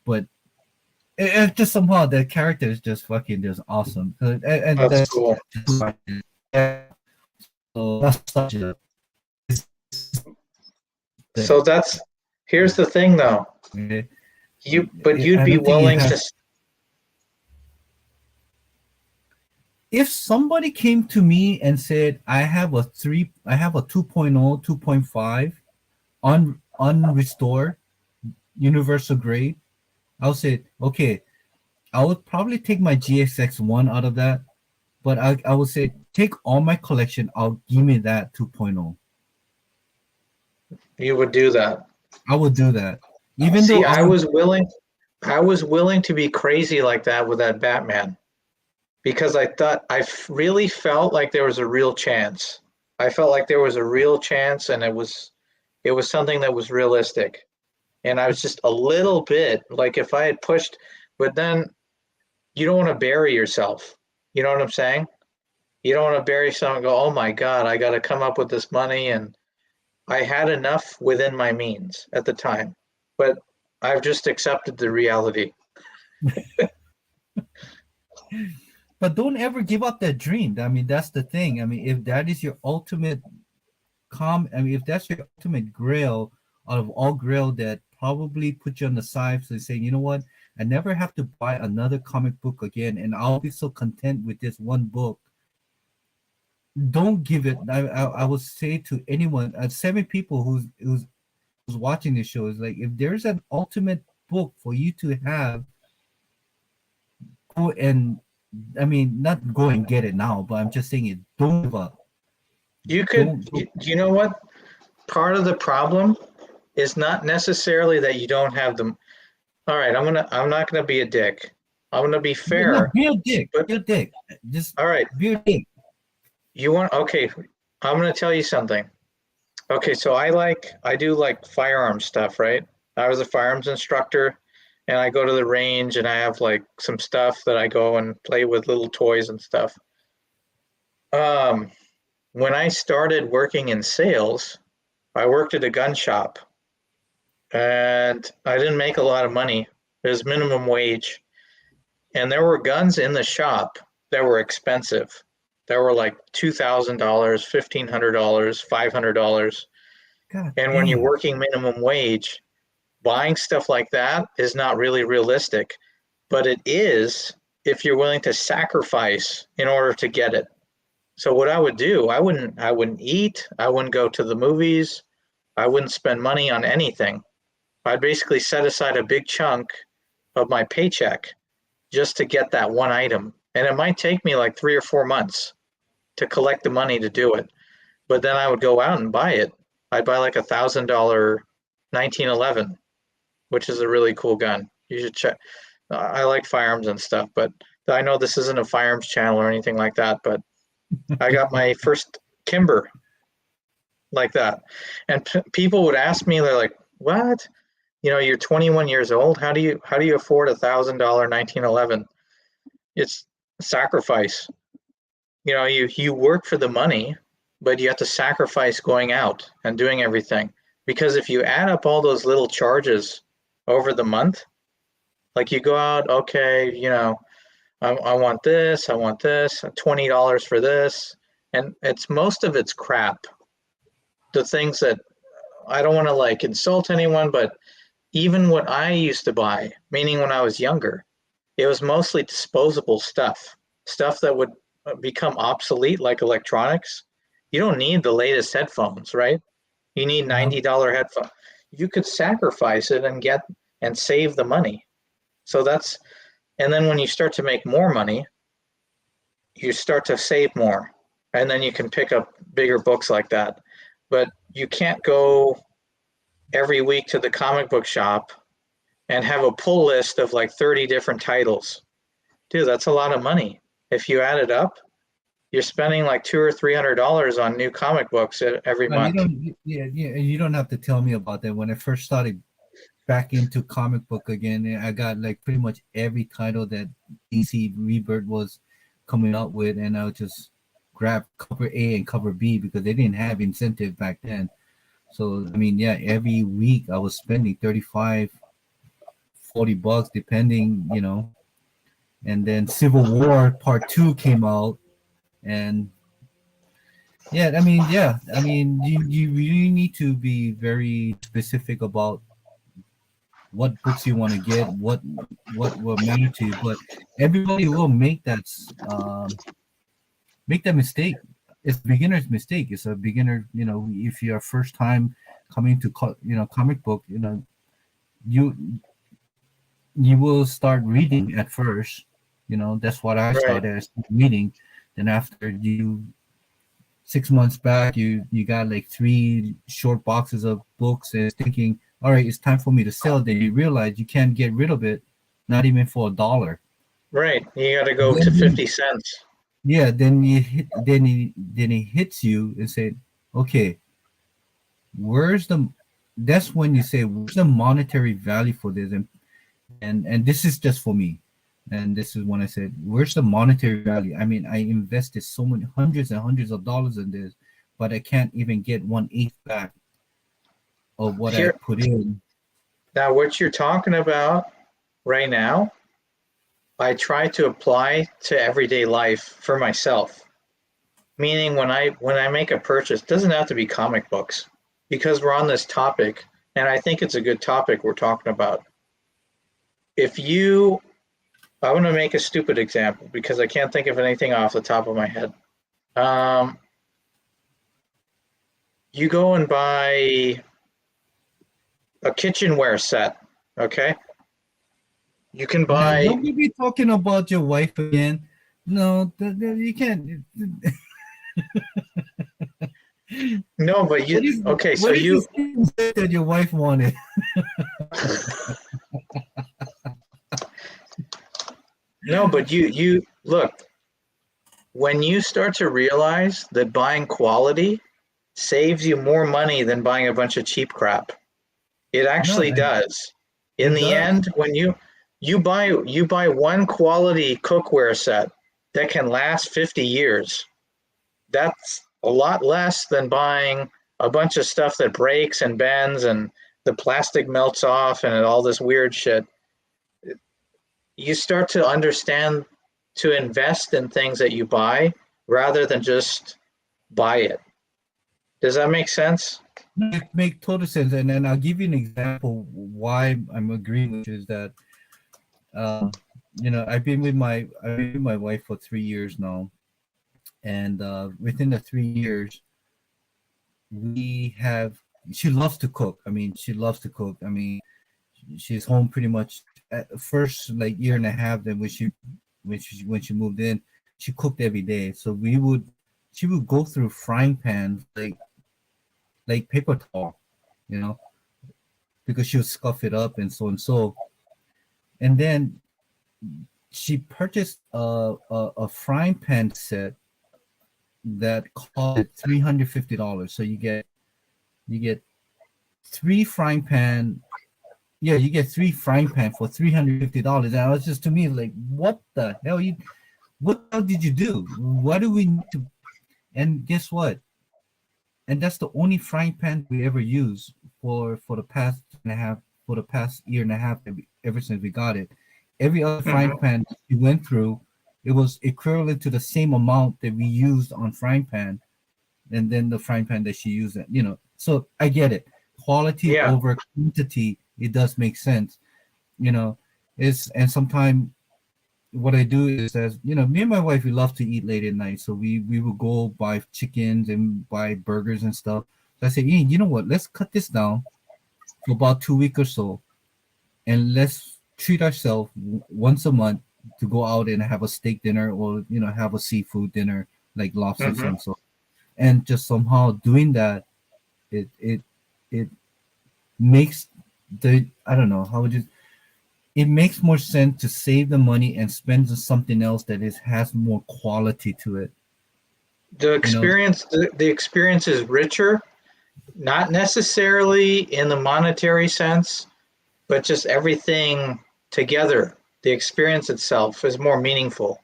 But it just somehow the character is just fucking just awesome. And That's that's cool. so nostalgia. So here's the thing though. Okay? But you'd I be don't think willing to, if somebody came to me and said I have a 2.0 2.5 unrestored universal grade, I'll say okay, I would probably take my GXX1 out of that, but I would say take all my collection, I'll give me that 2.0. you would do that. I would do that, even See, though I was willing to be crazy like that with that Batman because really felt like there was a real chance. I felt like there was a real chance, and it was something that was realistic. And I was just a little bit like if I had pushed, but then you don't want to bury yourself. You know what I'm saying? You don't want to bury yourself and go, oh my God, I got to come up with this money. And I had enough within my means at the time, but I've just accepted the reality. but don't ever give up that dream. I mean, that's the thing. I mean, if that is your ultimate I mean, if that's your ultimate grail out of all grail that probably put you on the side, so saying, you know what, I never have to buy another comic book again, and I'll be so content with this one book. Don't give it. I would say to anyone, 7 people who's watching this show is like, if there's an ultimate book for you to have, go and I mean, not go and get it now, but I'm just saying it. Don't give up. You know what? Part of the problem is not necessarily that you don't have them. All right, I'm not gonna be a dick. I'm gonna be fair. Be a dick. But, be a dick. Just all right. Be a dick. Okay, I'm gonna tell you something. Okay, so I do like firearms stuff, right? I was a firearms instructor, and I go to the range and I have like some stuff that I go and play with, little toys and stuff. When I started working in sales, I worked at a gun shop and I didn't make a lot of money. It was minimum wage. And there were guns in the shop that were expensive. That were like $2,000, $1,500, $500. God And when you're damn. working minimum wage, buying stuff like that is not really realistic. But it is if you're willing to sacrifice in order to get it. So what I would do, I wouldn't eat, I wouldn't go to the movies, I wouldn't spend money on anything. I'd basically set aside a big chunk of my paycheck just to get that one item. And it might take me like 3 or 4 months to collect the money to do it. But then I would go out and buy it. I'd buy like $1,000 1911, which is a really cool gun. You should check. I like firearms and stuff, but I know this isn't a firearms channel or anything like that, but I got my first Kimber like that. And people would ask me, they're like, what? You're 21 years old. How do you afford $1,000 1911? It's sacrifice. You work for the money, but you have to sacrifice going out and doing everything. Because if you add up all those little charges over the month, like you go out, okay, I want this, $20 for this. And most of it's crap. The things that I don't want to like insult anyone, but even what I used to buy, meaning when I was younger, it was mostly disposable stuff that would become obsolete, like electronics. You don't need the latest headphones, right? You need $90 headphones. You could sacrifice it and save the money. And then when you start to make more money, you start to save more. And then you can pick up bigger books like that. But you can't go every week to the comic book shop and have a pull list of like 30 different titles. Dude, that's a lot of money. If you add it up, you're spending like $200 or $300 on new comic books every month. You don't have to tell me about that. When I first started back into comic book again, I got like pretty much every title that DC Rebirth was coming out with, and I would just grab cover A and cover B because they didn't have incentive back then. So I mean, yeah, every week I was spending $35, $40 depending, and then Civil War Part 2 came out, and I mean you really need to be very specific about what books you want to get, what will matter to you. But everybody will make that mistake. It's a beginner's mistake. It's a beginner, if you're first time coming to comic book, you will start reading at first. That's what I started as reading. Then after 6 months back, you got like 3 short boxes of books and thinking, all right, it's time for me to sell. Then you realize you can't get rid of it, not even for $1. Right. You got to go to 50 cents. Yeah. Then it hits you and say, okay, that's when you say, where's the monetary value for this? And this is just for me. And this is when I said, where's the monetary value? I mean, I invested so many hundreds and hundreds of dollars in this, but I can't even get 1/8 back of what I put in. Now, what you're talking about right now, I try to apply to everyday life for myself. Meaning when I make a purchase, it doesn't have to be comic books, because we're on this topic, and I think it's a good topic we're talking about. I want to make a stupid example because I can't think of anything off the top of my head. You go and buy a kitchenware set, okay? You can buy. Don't be talking about your wife again. No, you can't. No, but okay. So you said that your wife wanted. No, but you look. When you start to realize that buying quality saves you more money than buying a bunch of cheap crap, it actually does. In the end, when you buy one quality cookware set that can last 50 years, that's a lot less than buying a bunch of stuff that breaks and bends and the plastic melts off and all this weird shit. You start to understand to invest in things that you buy rather than just buy it. Does that make sense? It makes total sense. And then I'll give you an example why I'm agreeing with you is that, I've been with my wife for 3 years now. And within the 3 years, she loves to cook. I mean, she loves to cook. I mean, she's home pretty much at the first like year and a half. Then when she moved in, she cooked every day. So she would go through frying pans like paper towel, because she would scuff it up and so and so. And then she purchased a frying pan set that cost $350. So you get three frying pan. Yeah, you get 3 frying pan for $350. And I was just, to me, like, what the hell what the hell did you do? What do we need to? And guess what? And that's the only frying pan we ever use for the past year and a half, ever since we got it. Every other frying pan we went through, it was equivalent to the same amount that we used on frying pan, and then the frying pan that she used. So I get it. Quality over quantity, it does make sense. And sometimes what I do is, as me and my wife, we love to eat late at night, so we will go buy chickens and buy burgers and stuff. So I say, hey, you know what? Let's cut this down for about 2 weeks or so, and let's treat ourselves once a month to go out and have a steak dinner, or have a seafood dinner like lobsters and so. And just somehow doing that, it makes it makes more sense to save the money and spend on something else that has more quality to it. The experience is richer, not necessarily in the monetary sense, but just everything together. The experience itself is more meaningful.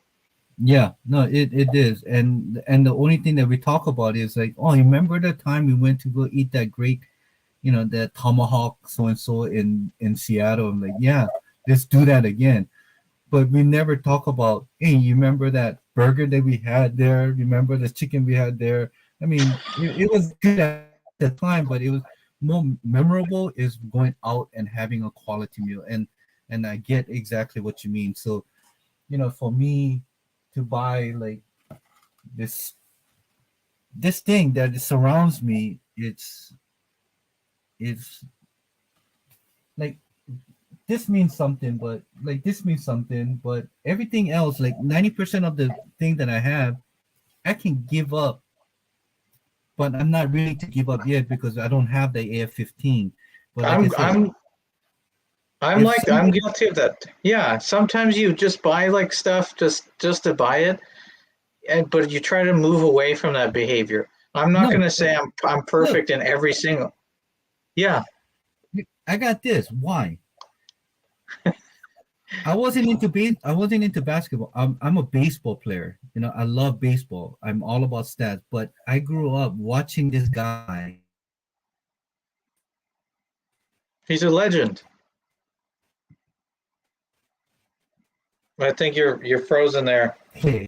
Yeah, no, it is. And the only thing that we talk about is like, oh, you remember the time we went to go eat that great, that tomahawk so-and-so in Seattle? I'm like, yeah, let's do that again. But we never talk about, hey, you remember that burger that we had there? Remember the chicken we had there? I mean, it was good at the time, but it was more memorable is going out and having a quality meal. And I get exactly what you mean. So, for me to buy like this thing that surrounds me, it's like this means something, but like this means something, but everything else, like 90% of the thing that I have, I can give up, but I'm not ready to give up yet because I don't have the AF-15. But like I'm guilty of that. Yeah, sometimes you just buy like stuff just to buy it, but you try to move away from that behavior. I'm not going to say I'm perfect in every single. Yeah, I got this. Why? I wasn't into basketball. I'm a baseball player. I love baseball. I'm all about stats. But I grew up watching this guy. He's a legend. I think you're frozen there, Hey,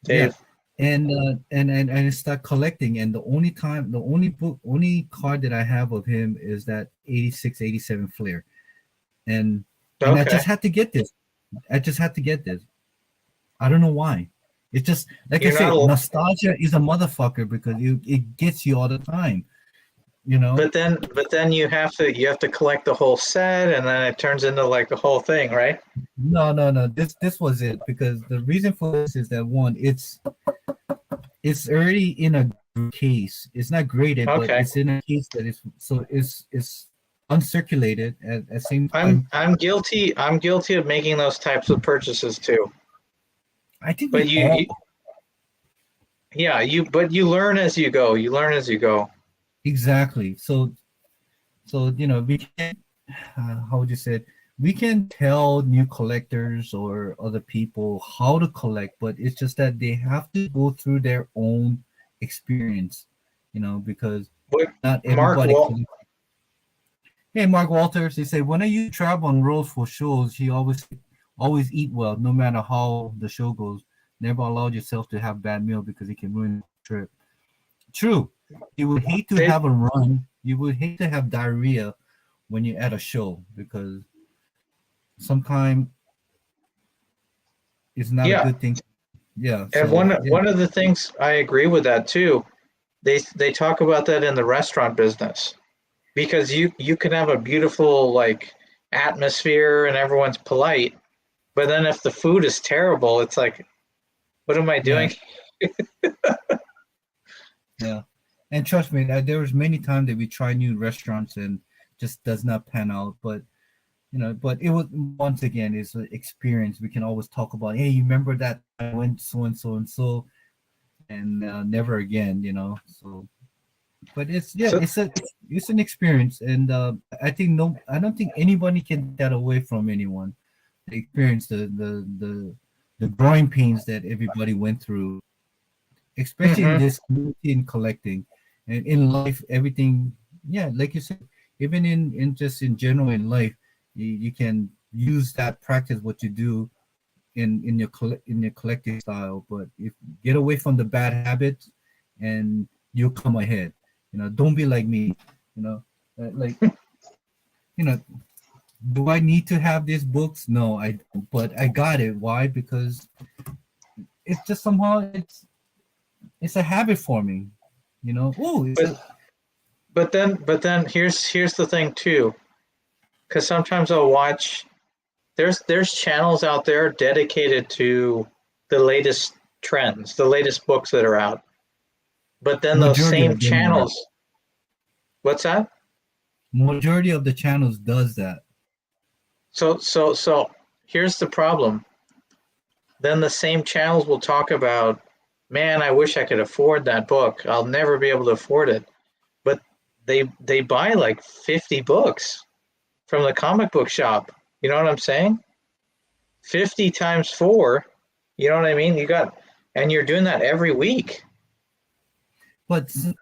Dave. Yeah. And I start collecting, and the only card that I have of him is that 86, 87 Flair. And I just had to get this. I don't know why. It's just like I said, nostalgia is a motherfucker because it gets you all the time. But then you have to collect the whole set, and then it turns into like the whole thing, right? No. This was it, because the reason for this is that one, it's already in a case. It's not graded, but it's in a case that is so it's uncirculated at the same time. I'm guilty of making those types of purchases too. I think, but you learn as you go. Exactly. So we can't. How would you say it? we can tell new collectors or other people how to collect, but it's just that they have to go through their own experience, because What not Mark everybody Wal can. Hey, Mark Walters, he said, when I used to travel on road for shows, he always eat well, no matter how the show goes. Never allow yourself to have bad meal because it can ruin the trip. True. You would hate to they have a run. You would hate to have diarrhea when you're at a show because sometimes it's not a yeah, good thing. Yeah. and So yeah. one of the things I agree with that too. They talk about that in the restaurant business because you can have a beautiful like atmosphere and everyone's polite, but then if the food is terrible, it's like, what am I Yeah. doing? Yeah. And trust me, there was many times that we try new restaurants and just does not pan out. But it was once again it's an experience. We can always talk about. Hey, you remember that I went so and so and so, and never again. So, but it's yeah, So it's an experience, and I don't think anybody can take that away from anyone. The experience, the growing pains that everybody went through, especially in mhm. this community in collecting, and in life, everything. Yeah, like you said, even in just in general in life, you can use that practice what you do in your collecting style. But if get away from the bad habits, and you'll come ahead. Don't be like me. You know, like you know, do I need to have these books? No, I don't. But I got it. Why? Because it's just somehow it's a habit for me. Oh, it's but a but then here's the thing too, because sometimes I'll watch. There's channels out there dedicated to the latest trends, the latest books that are out. But then those majority same of them are. channels, what's that? Majority of the channels does that. So here's the problem. Then the same channels will talk about, man, I wish I could afford that book. I'll never be able to afford it. But they buy like 50 books from the comic book shop. You know what I'm saying? 50 times 4, you know what I mean? And you're doing that every week. But do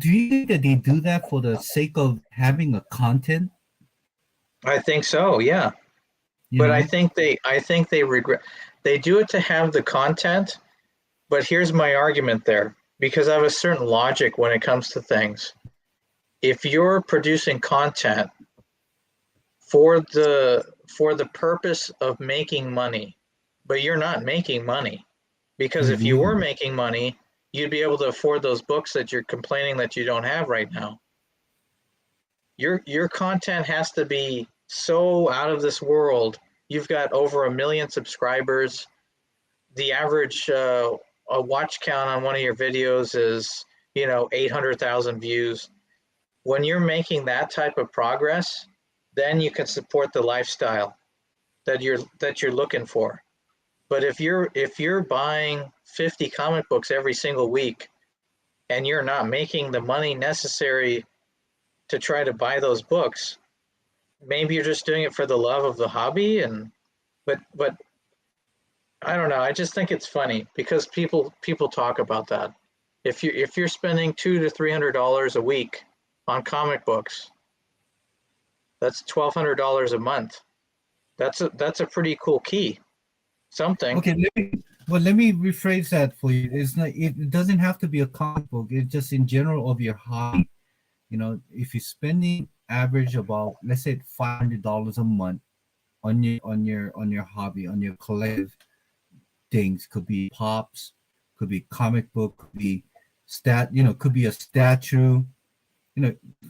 you think that they do that for the sake of having a content? I think so, yeah. You But know, I think they regret they do it to have the content, but here's my argument there because I have a certain logic when it comes to things. If you're producing content for the purpose of making money, but you're not making money because you're if you were losing. making money, you'd be able to afford those books that you're complaining that you don't have right now. Your content has to be so out of this world. You've got over 1 million subscribers. The average a watch count on one of your videos is 800,000 views. When you're making that type of progress, then you can support the lifestyle that you're looking for. But if you're buying 50 comic books every single week and you're not making the money necessary to try to buy those books, maybe you're just doing it for the love of the hobby. And but I don't know. I just think it's funny because people talk about that. If you're spending $200 to $300 a week on comic books, that's $1,200 a month. That's a pretty cool key. Something. Okay, let me rephrase that for you. It's not. It doesn't have to be a comic book. It's just in general of your hobby. If you're spending average about, let's say, $500 a month on your hobby, on your collective things, could be pops, could be comic book, could be could be a statue.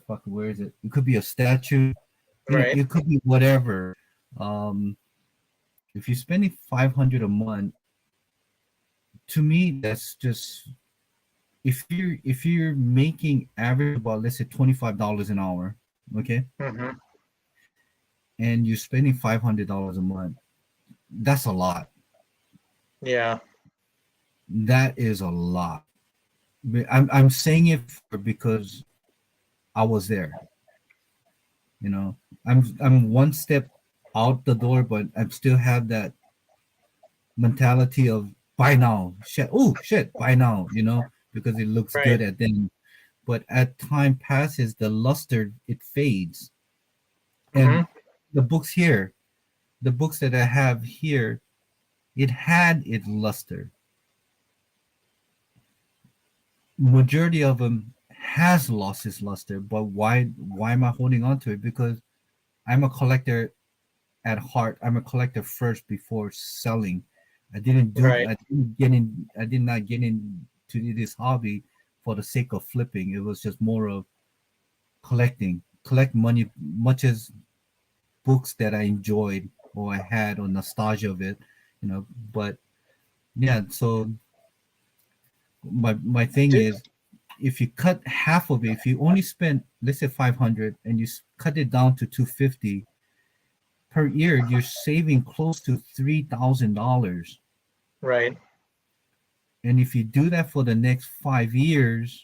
Fuck, where is it? It could be a statue. Right. It could be whatever. Um, if you're spending 500 a month, to me, that's just if you're making average about, let's say, $25 an hour, okay, Mm-hmm. and you're spending $500 a month, that's a lot. Yeah. That is a lot. I'm saying it because I was there. You know, I'm one step out the door, but I still have that mentality of buy now, shit. Oh shit, buy now. You know, because it looks Right. good at then. But as time passes, the luster it fades. Hmm. And the books here, the books that I have here, it had its luster. Majority of them has lost its luster, but why am I holding on to it? Because I'm a collector at heart. I'm a collector first before selling. Right. I did not get into this hobby for the sake of flipping. It was just more of collecting, collect money, much as books that I enjoyed or I had or nostalgia of it, you know. But yeah, so my thing Do, is, if you cut half of it, if you only spend, let's say 500, and you cut it down to 250 per year, you're saving close to $3,000. right. And if you do that for the next 5 years,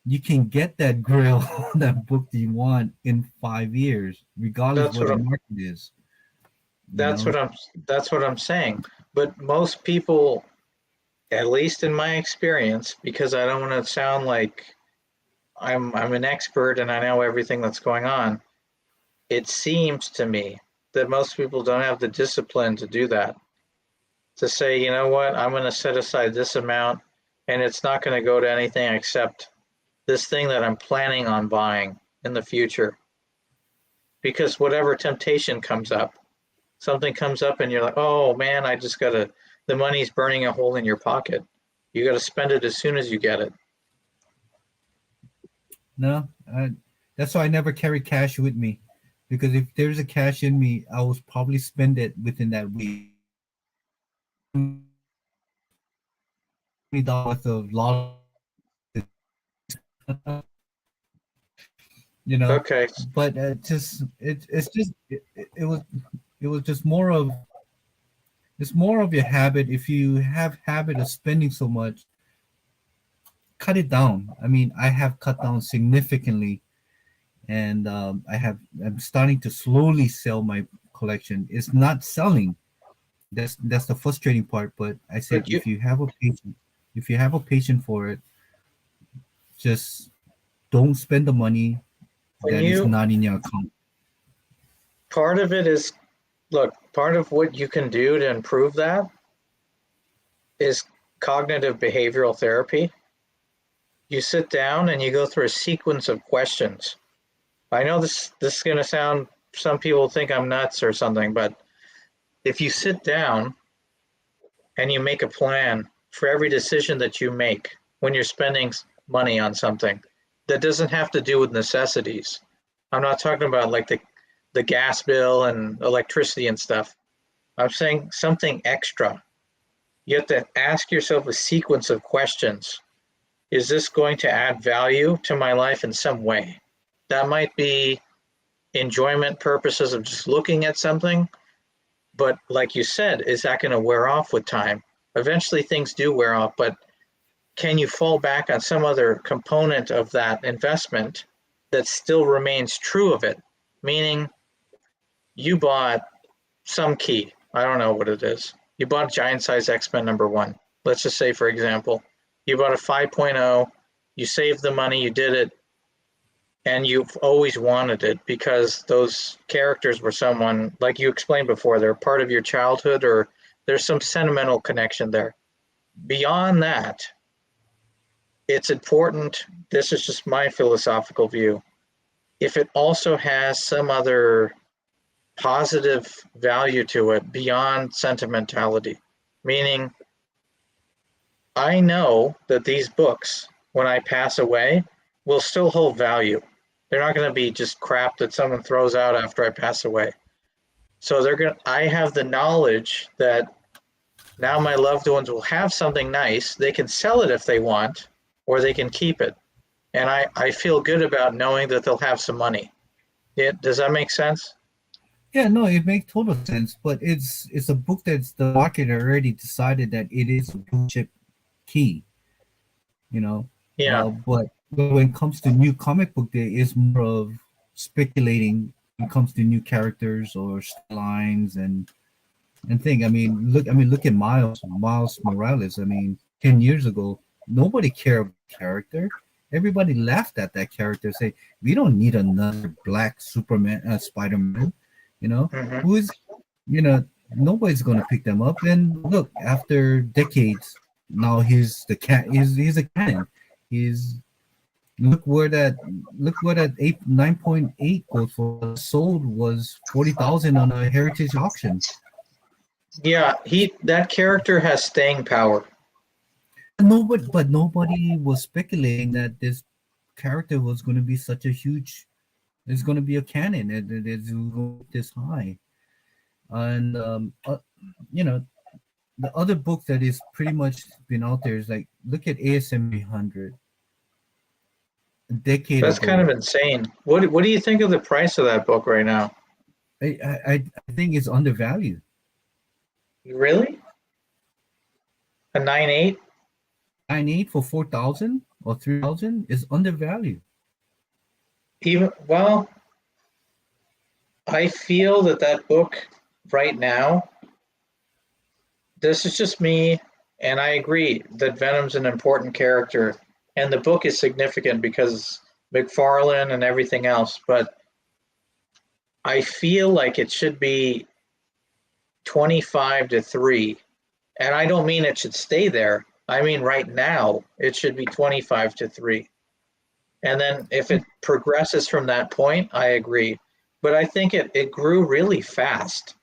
you can get that grill, that book that you want in 5 years, regardless That's what what the I'm. market is. You That's know, what I'm. That's what I'm saying. But most people, at least in my experience, because I don't want to sound like I'm an expert and I know everything that's going on. It seems to me that most people don't have the discipline to do that. To say, you know what, I'm going to set aside this amount and it's not going to go to anything except this thing that I'm planning on buying in the future. Because whatever temptation comes up, something comes up and you're like, oh man, I just got to, the money's burning a hole in your pocket. You got to spend it as soon as you get it. no, that's why I never carry cash with me, because if there's a cash in me, I will probably spend it within that week. $20 of lot, you know. Okay. But it's just it was just more of, it's more of your habit. If you have habit of spending so much, cut it down. I mean, I have cut down significantly, and I'm starting to slowly sell my collection. It's not selling. That's the frustrating part. But I said, But you, if you have a patient for it, just don't spend the money when that is you, not in your account. part of it is, look, part of what you can do to improve that is cognitive behavioral therapy. You sit down and you go through a sequence of questions. I know this is going to sound, some people think I'm nuts or something, but if you sit down and you make a plan for every decision that you make when you're spending money on something that doesn't have to do with necessities. I'm not talking about like the gas bill and electricity and stuff. I'm saying something extra. You have to ask yourself a sequence of questions. Is this going to add value to my life in some way? That might be enjoyment purposes of just looking at something, but like you said, is that going to wear off with time? Eventually things do wear off, but can you fall back on some other component of that investment that still remains true of it? Meaning you bought some key, I don't know what it is. You bought Giant Size X-Men #1. Let's just say, for example, you bought a 5.0, you saved the money, you did it, and you've always wanted it because those characters were someone, like you explained before, they're part of your childhood or there's some sentimental connection there. Beyond that, it's important, this is just my philosophical view, if it also has some other positive value to it beyond sentimentality, meaning I know that these books, when I pass away, will still hold value. They're not going to be just crap that someone throws out after I pass away. So they're going to, I have the knowledge that now my loved ones will have something nice. They can sell it if they want, or they can keep it. And I feel good about knowing that they'll have some money. Yeah, does that make sense? Yeah, no, it makes total sense. But it's a book that's the market already decided that it is a blue chip key. You know, Yeah, but when it comes to new comic book, there is more of speculating when it comes to new characters or lines and thing. I mean, look at Miles Morales. I mean, 10 years ago, nobody cared about the character. Everybody laughed at that character, say we don't need another black Superman, Spider-Man. You know, Hmm. who is, nobody's gonna pick them up. And look, after decades, now he's a canon. He's look where that 9.8 goes for. Sold was 40,000 on a heritage auction. Yeah, that character has staying power. Nobody was speculating that this character was going to be such a huge. It's going to be a canon. It's going this high, and you know the other book that is pretty much been out there is like look at ASM 300 a decade That's kind ago. of insane. What do you think of the price of that book right now? I think it's undervalued. Really? A 9.8? 9.8 for 4,000 or 3,000 is undervalued. Even well, I feel that book right now, this is just me, and I agree that Venom's an important character, and the book is significant because McFarlane and everything else, but I feel like it should be 25 to 3. And I don't mean it should stay there. I mean right now it should be 25 to 3. And then if it progresses from that point, I agree. But I think it grew really fast.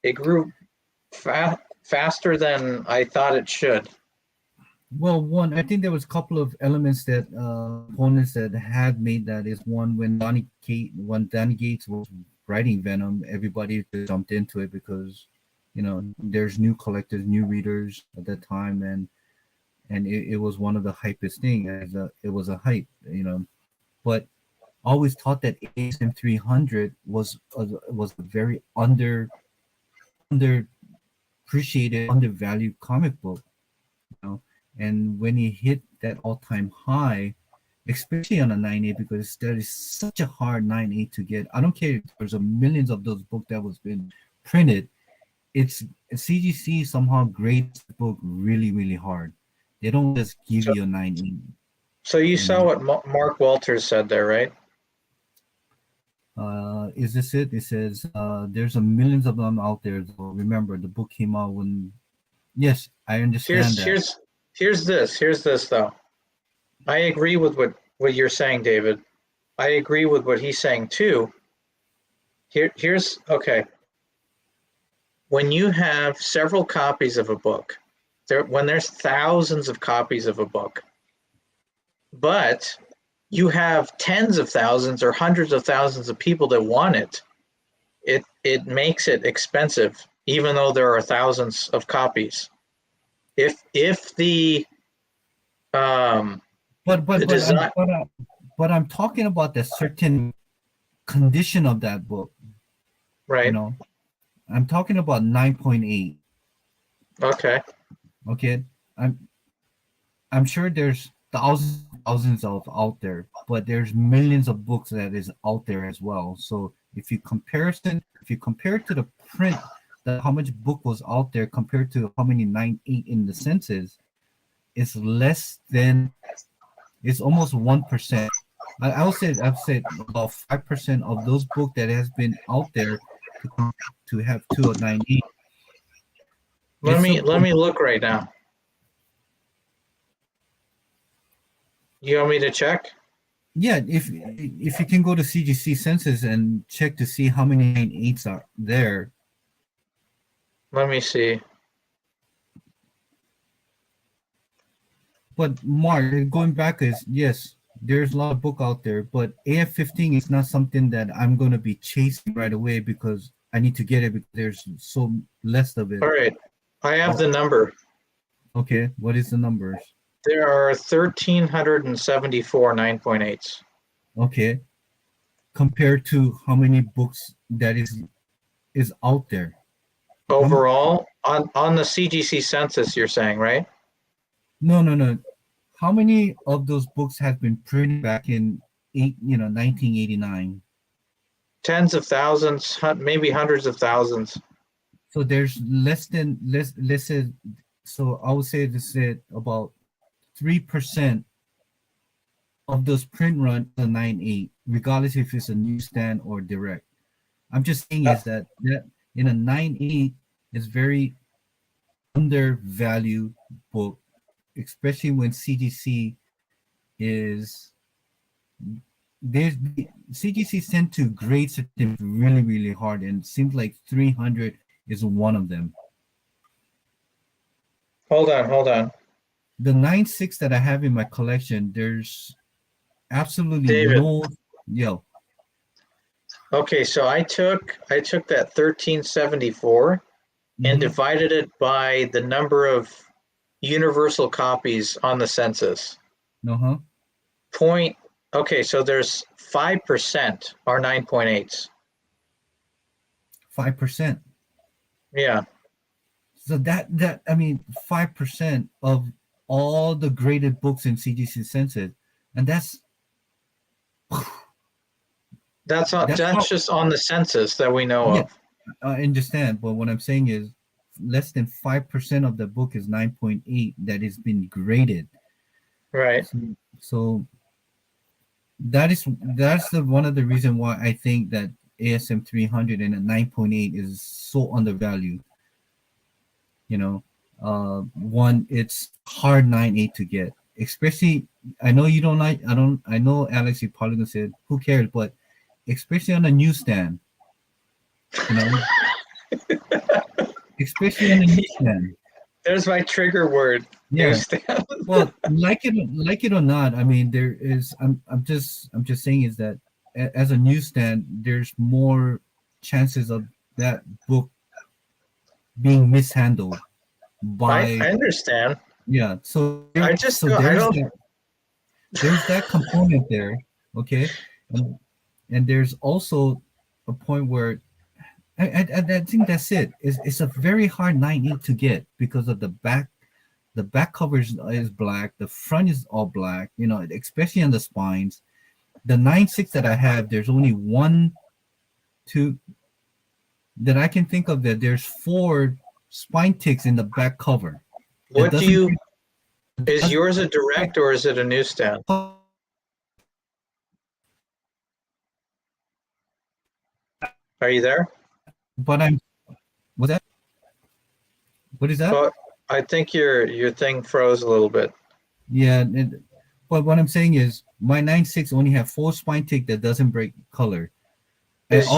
It grew faster than I thought it should. Well, one, I think there was a couple of elements that opponents that had made that is one when Danny Gates was writing Venom, everybody jumped into it because there's new collectors, new readers at that time, and it was one of the hypest thing it was a hype, but I always thought that ASM 300 was a very under appreciated, undervalued comic book, and when he hit that all-time high, especially on a 9.8, because that is such a hard 9.8 to get. I don't care if there's a millions of those books that was been printed. It's CGC somehow grades the book really, really hard. They don't just give So, you a 9.8. so you saw what Mark Walters said there, right? Is this it? It says there's a millions of them out there. So remember, the book came out when. Yes, I understand that. Here's this though. I agree with what you're saying, David. I agree with what he's saying too. Here's okay. When you have several copies of a book, when there's thousands of copies of a book, but you have tens of thousands or hundreds of thousands of people that want it makes it expensive, even though there are thousands of copies. If the But the design, I'm talking about the certain condition of that book. right? I'm talking about 9.8. Okay. Okay, I'm sure there's thousands of out there, but there's millions of books that is out there as well. So if you compare it to the print, how much book was out there compared to how many 9.8 in the census, it's less than, it's almost 1%. I've said about 5% of those books that has been out there to have 2.98. Let me look right now. You want me to check? Yeah, if you can go to CGC census and check to see how many 9.8s are there. Let me see. But Mark, going back is yes, there's a lot of book out there, but AF-15 is not something that I'm going to be chasing right away because I need to get it because there's so less of it. All right, I have the number. Okay, what is the numbers? There are 1,374 9.8s. Okay, compared to how many books that is out there Overall, on the CGC census, you're saying, right? No. How many of those books have been printed back in 1989? tens of thousands, maybe hundreds of thousands. So there's less than let's say, so I would say this is about 3% of those print run a 9.8, regardless if it's a newsstand or direct. I'm just saying is that in a 9.8 is very undervalued book, especially when CGC is there's CGC tend to grade certain really really hard, and it seems like 300 is one of them. Hold on. The 9.6 that I have in my collection, there's absolutely David. no yo. Okay, so I took that 1374 and divided it by the number of universal copies on the census. Uh-huh. Okay, so there's 5% are 9.8s. 5%. Yeah. So that I mean 5% of all the graded books in CGC census, and that's that's just on the census that we know yeah, of. I understand, but what I'm saying is less than 5% of the book is 9.8 that has been graded. Right. So that's the one of the reason why I think that ASM 300 and a 9.8 is so undervalued. You know, one, it's hard 9.8 to get, especially I know you don't like I know Alex, you probably gonna say who cares, but especially on a newsstand, you know, especially on a newsstand. There's my trigger word. Yeah. Newsstand. Well, like it or not, I mean, there is. I'm just saying is that as a newsstand, there's more chances of that book being mishandled by. I understand. Yeah. So I just so I there's don't. there's that component there. Okay. And there's also a point where I think that's it. It's a very hard 9.8 to get because of the back. The back cover is black. The front is all black. You know, especially on the spines. The 9.6 that I have, there's only one, two that I can think of. That there's 4 spine ticks in the back cover. What do you? Is yours a direct or is it a newsstand? Are you there? But was that? What is that? Well, I think your thing froze a little bit. Yeah, but what I'm saying is my 9.6 only have 4 spine tick that doesn't break color. Is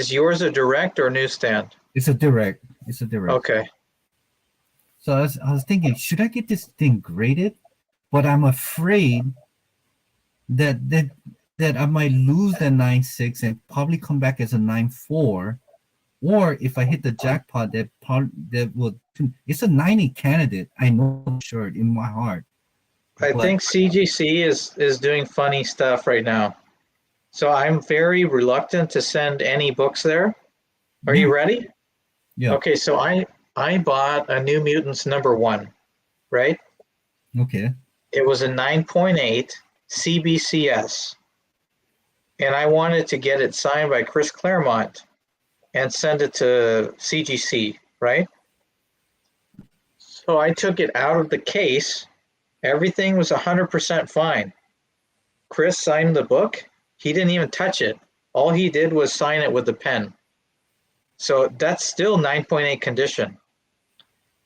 yours a direct or newsstand? It's a direct. It's a direct. Okay. So I was thinking, should I get this thing graded? But I'm afraid that I might lose the 9.6 and probably come back as a 9.4. Or if I hit the jackpot, that will. It's a 90 candidate. I know for sure in my heart. I think CGC is doing funny stuff right now. So I'm very reluctant to send any books there. Are you ready? Yeah. Okay, so I bought a New Mutants #1, right? Okay. It was a 9.8 CBCS. And I wanted to get it signed by Chris Claremont and send it to CGC, right? So I took it out of the case. Everything was 100% fine. Chris signed the book. He didn't even touch it. All he did was sign it with a pen. So that's still 9.8 condition.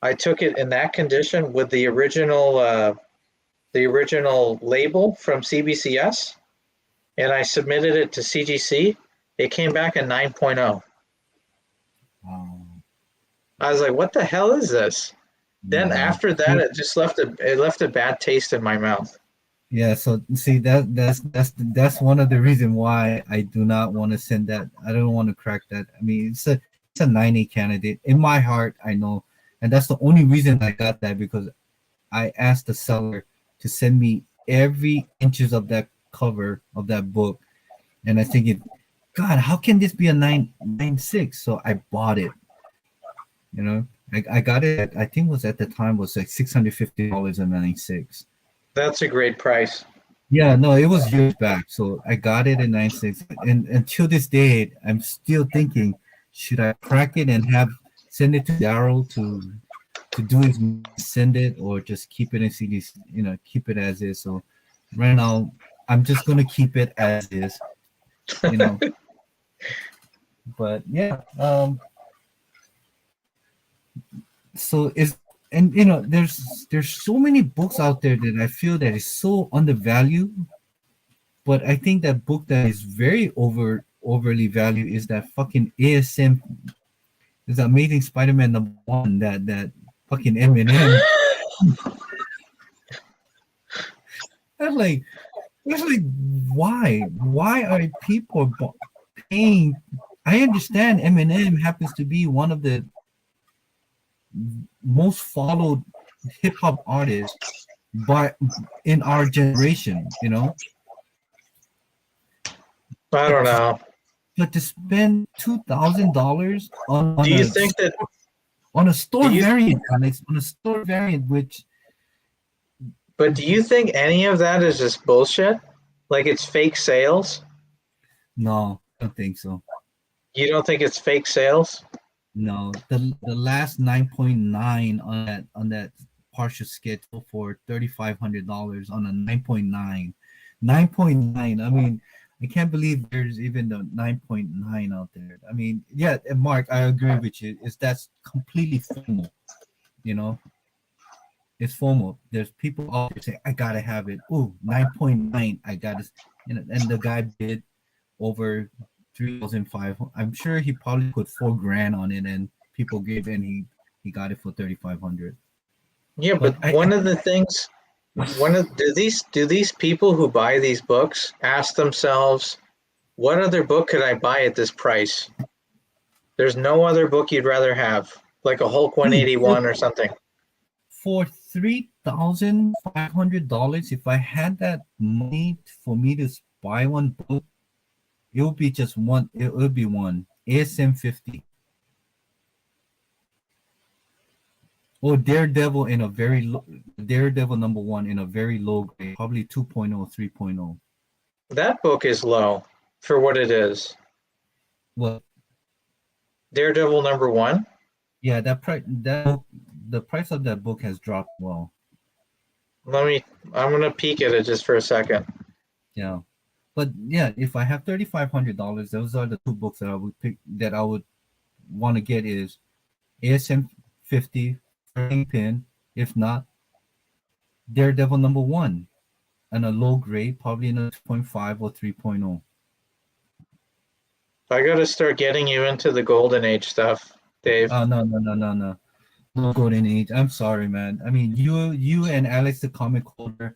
I took it in that condition with the original label from CBCS, and I submitted it to CGC. It came back a 9.0. I was like, what the hell is this? Then after that, it just left a bad taste in my mouth. Yeah, so see that's one of the reasons why I do not want to send that. I don't want to crack that. I mean, it's a 90 candidate in my heart. I know, and that's the only reason I got that, because I asked the seller to send me every inches of that cover of that book, and I thinking, God, how can this be a 9.6? So I bought it. You know, I got it. I think it was at the time was like $650 and 9.6. That's a great price. Yeah, no, it was years back. So I got it in '96, and until this day, I'm still thinking, should I crack it and have send it to Daryl to do his send it, or just keep it in CDs, keep it as is. So right now, I'm just gonna keep it as is, you know. But yeah, so is and there's so many books out there that I feel that is so undervalued. But I think that book that is very overly valued is that fucking ASM, is Amazing Spider-Man #1, that fucking Eminem. That's like it's like why are people paying? I understand Eminem happens to be one of the most followed hip hop artists by in our generation, I but don't to, know. but to spend $2,000 Do you think that, on a do store you, variant, Alex, on a store variant, which but do you think any of that is just bullshit? Like it's fake sales? no, I don't think so. You don't think it's fake sales? No, the last 9.9 on that partial schedule for $3,500 on a 9.9, 9.9. I mean, I can't believe there's even the 9.9 out there. I mean, yeah, and Mark, I agree with you. Is that's completely FOMO, you know? It's FOMO. There's people out there saying, I gotta have it. Ooh, 9.9, I gotta, and the guy bid over 3,500. I'm sure he probably put 4 grand on it, and people gave in. He got it for 3,500. Yeah, But but one of the things, do these people who buy these books ask themselves, what other book could I buy at this price? There's no other book you'd rather have, like a Hulk dude, for 181 or something. $3,500, if I had that money for me to buy one book, it would be just one. It would be one ASM 50 or Daredevil in a very low, Daredevil #1 in a very low grade, probably 2.0, 3.0. That book is low for what it is. Well, Daredevil #1. yeah, the price of that book has dropped. Well, I'm gonna peek at it just for a second. yeah, but yeah, if I have $3,500, those are the two books that I would pick. That I would want to get is ASM 50 Pin. If not, Daredevil #1 and a low grade, probably in a 2.5 or 3.0. I gotta start getting you into the Golden Age stuff, Dave. Oh no, no, no, no, no. No golden age. I'm sorry, man. I mean, you and Alex, the comic holder,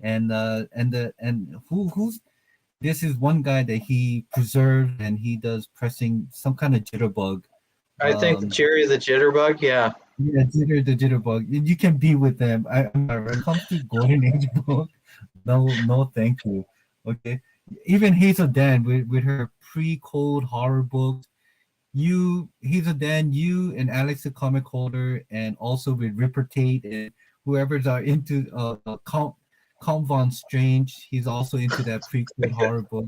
and who's this is one guy that he preserved, and he does pressing some kind of jitterbug. I think Um, Jerry the Jitterbug, yeah. yeah, the jitterbug. You can be with them. When it comes to golden age book, no, no, thank you. Okay, even Hazel Dan with her pre-code horror books. Hazel Dan, you and Alex the comic holder, and also with Ripper Tate and whoever's are into Count Von Strange. He's also into that pre-code horror book.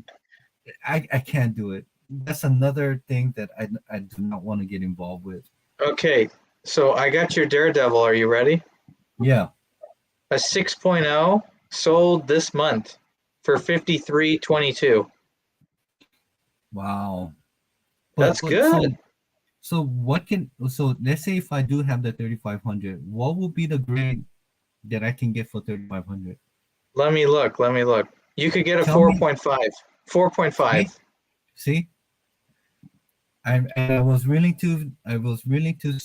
I can't do it. That's another thing that I do not want to get involved with. Okay, so I got your Daredevil. Are you ready? Yeah. A 6.0 sold this month for $53.22. Wow. That's But so good. let's say if I do have the 3,500, what would be the grade that I can get for 3,500? Let me look. You could get a Tell me. 4.5. 4.5. See, see, I was willing to I was willing to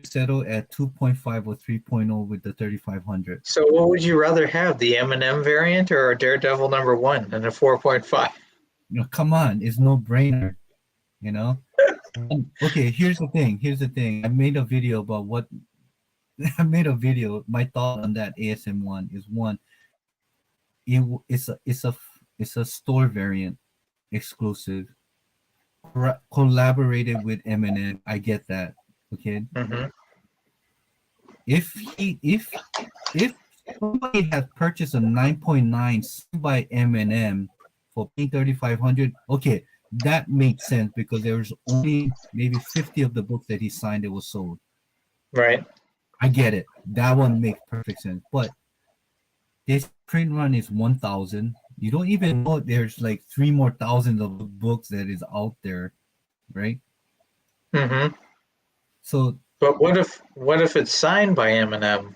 settle at 2.5 or 3.0 with the 3,500. So what would you rather have, the M&M variant or a Daredevil #1 and a 4.5? Come on, it's no brainer. You know. Okay, here's the thing. I made a video about what I made a video. My thought on that ASM one is one. It's a store variant exclusive collaborated with Eminem. I get that. Okay. Mm-hmm. If somebody had purchased a 9.9 signed by Eminem for paying 3,500. Okay, that makes sense because there was only maybe 50 of the books that he signed that was sold. Right. I get it. That one makes perfect sense. But this print run is 1,000. You don't even know there's like three more thousands of books that is out there, right? Mm-hmm. So, But what if it's signed by Eminem?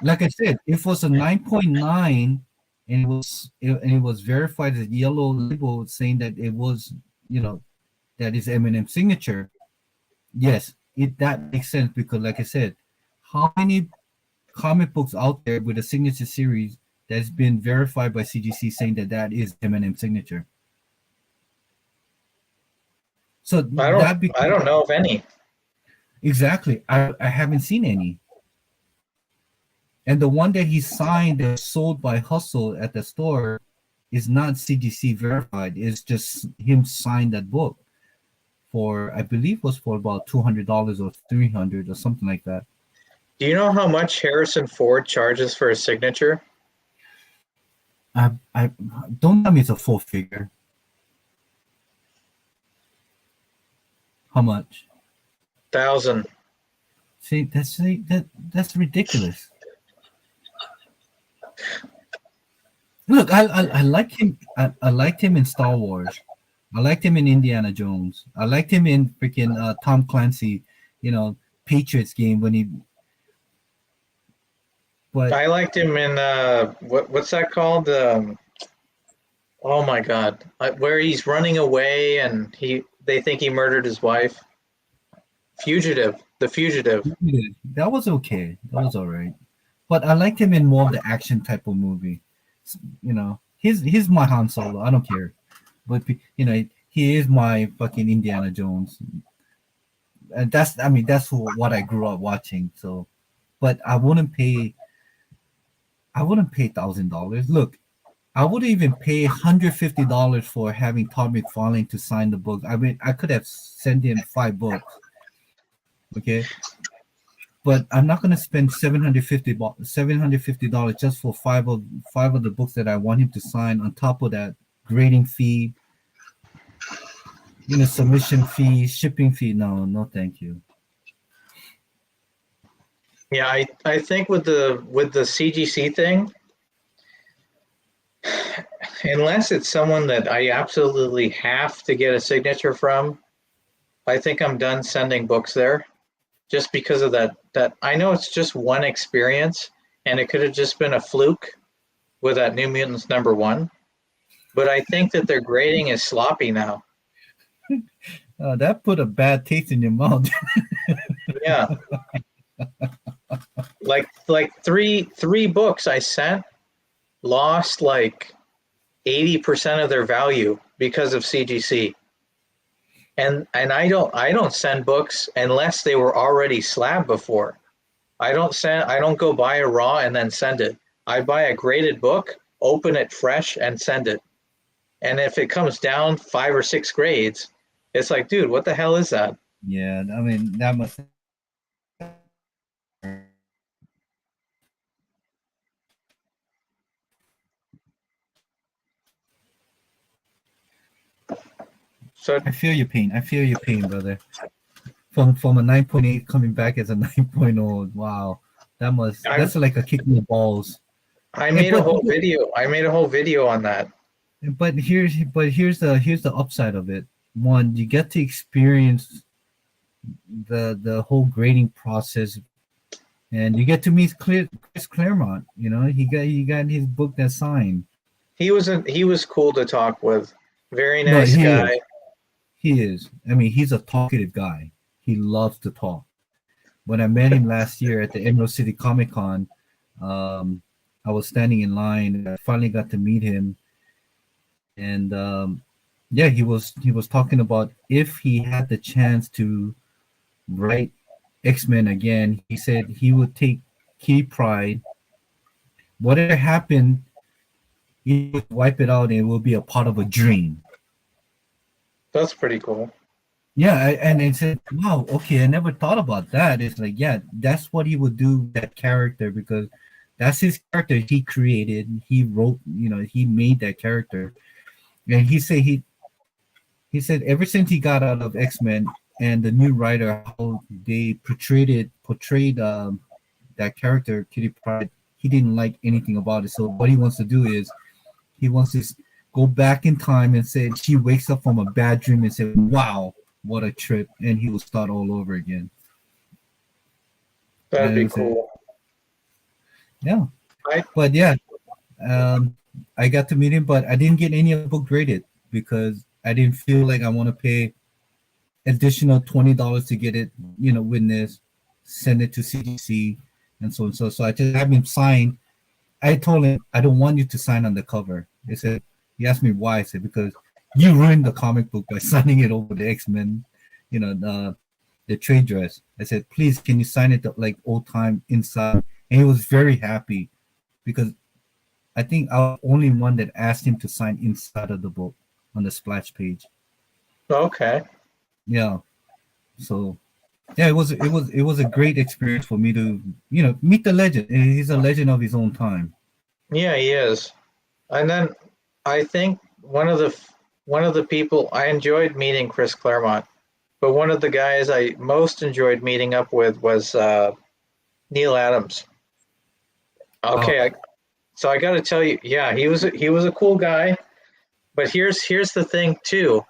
like I said, if it was a 9.9 and it was verified as yellow label saying that it was, that is Eminem signature, yes, that makes sense because, like I said, how many comic books out there with a signature series that's been verified by CGC saying that that is Eminem signature? So that I becomes don't know of any. exactly. I haven't seen any, and the one that he signed that was sold by Hustle at the store is not CGC verified. It's just him signed that book for, I believe, was for about $200 or $300 or something like that. Do you know how much Harrison Ford charges for a signature? I don't tell me it's a full figure. How much? 1,000. See, that's ridiculous. Look, I like him. I liked him in Star Wars. I liked him in Indiana Jones. I liked him in freaking Tom Clancy, Patriots game when he. But I liked him in what's that called? Oh my God, where he's running away and they think he murdered his wife. Fugitive, The Fugitive. that was okay. That was all right. But I liked him in more of the action type of movie. He's my Han Solo. I don't care. But he is my fucking Indiana Jones. And that's what I grew up watching. So, but I wouldn't pay $1,000. Look, I would even pay $150 for having Todd McFarlane to sign the book. I mean, I could have sent him 5 books, okay? But I'm not gonna spend $750 just for five of the books that I want him to sign. On top of that, grading fee, submission fee, shipping fee. No, no, thank you. Yeah, I think with the CGC thing, unless it's someone that I absolutely have to get a signature from, I think I'm done sending books there. Just because of that I know it's just one experience and it could have just been a fluke with that New Mutants #1, but I think that their grading is sloppy now. That put a bad taste in your mouth. Yeah. like three books I sent lost like 80% of their value because of CGC. And I don't send books unless they were already slabbed before. I don't go buy a raw and then send it. I buy a graded book, open it fresh and send it. And if it comes down 5 or 6 grades, it's like, dude, what the hell is that? Yeah, I mean that must. So I feel your pain. I feel your pain, brother. From a 9.8 coming back as a 9.0. Wow, that's like a kick in the balls. I made a whole video on that. But here's the upside of it. One, you get to experience the whole grading process, and you get to meet Chris Claremont. He got his book that signed. He was cool to talk with. Very nice guy. He is. I mean, he's a talkative guy. He loves to talk. When I met him last year at the Emerald City Comic Con, I was standing in line and I finally got to meet him. And yeah, he was talking about if he had the chance to write X-Men again, he said he would take key pride. Whatever happened, he would wipe it out and it will be a part of a dream. That's pretty cool. Yeah, and it said, wow, okay, I never thought about that. It's like, yeah, that's what he would do, that character, because That's his character he created. He wrote, he made that character. And he said ever since he got out of X-Men and the new writer, how they portrayed that character, Kitty Pryde, he didn't like anything about it. So what he wants to do is he wants to go back in time and say she wakes up from a bad dream and say, "Wow, what a trip," and he will start all over again. That'd And be it was cool. yeah, I but yeah, um, I got to meet him, but I didn't get any of the book graded because I didn't feel like I want to pay additional $20 to get it, witness, send it to CDC, and so and so. So I just have him sign. I told him I don't want you to sign on the cover. He asked me why. I said because you ruined the comic book by signing it over the X-Men, the trade dress. I said, please, can you sign it like old time inside? And he was very happy because I think I was the only one that asked him to sign inside of the book on the splash page. okay. Yeah. So yeah, it was a great experience for me to meet the legend. He's a legend of his own time. Yeah, he is. And then I think one of the people I enjoyed meeting Chris Claremont, but one of the guys I most enjoyed meeting up with was Neil Adams. Oh, Okay, so I got to tell you, yeah, he was a cool guy. But here's the thing too.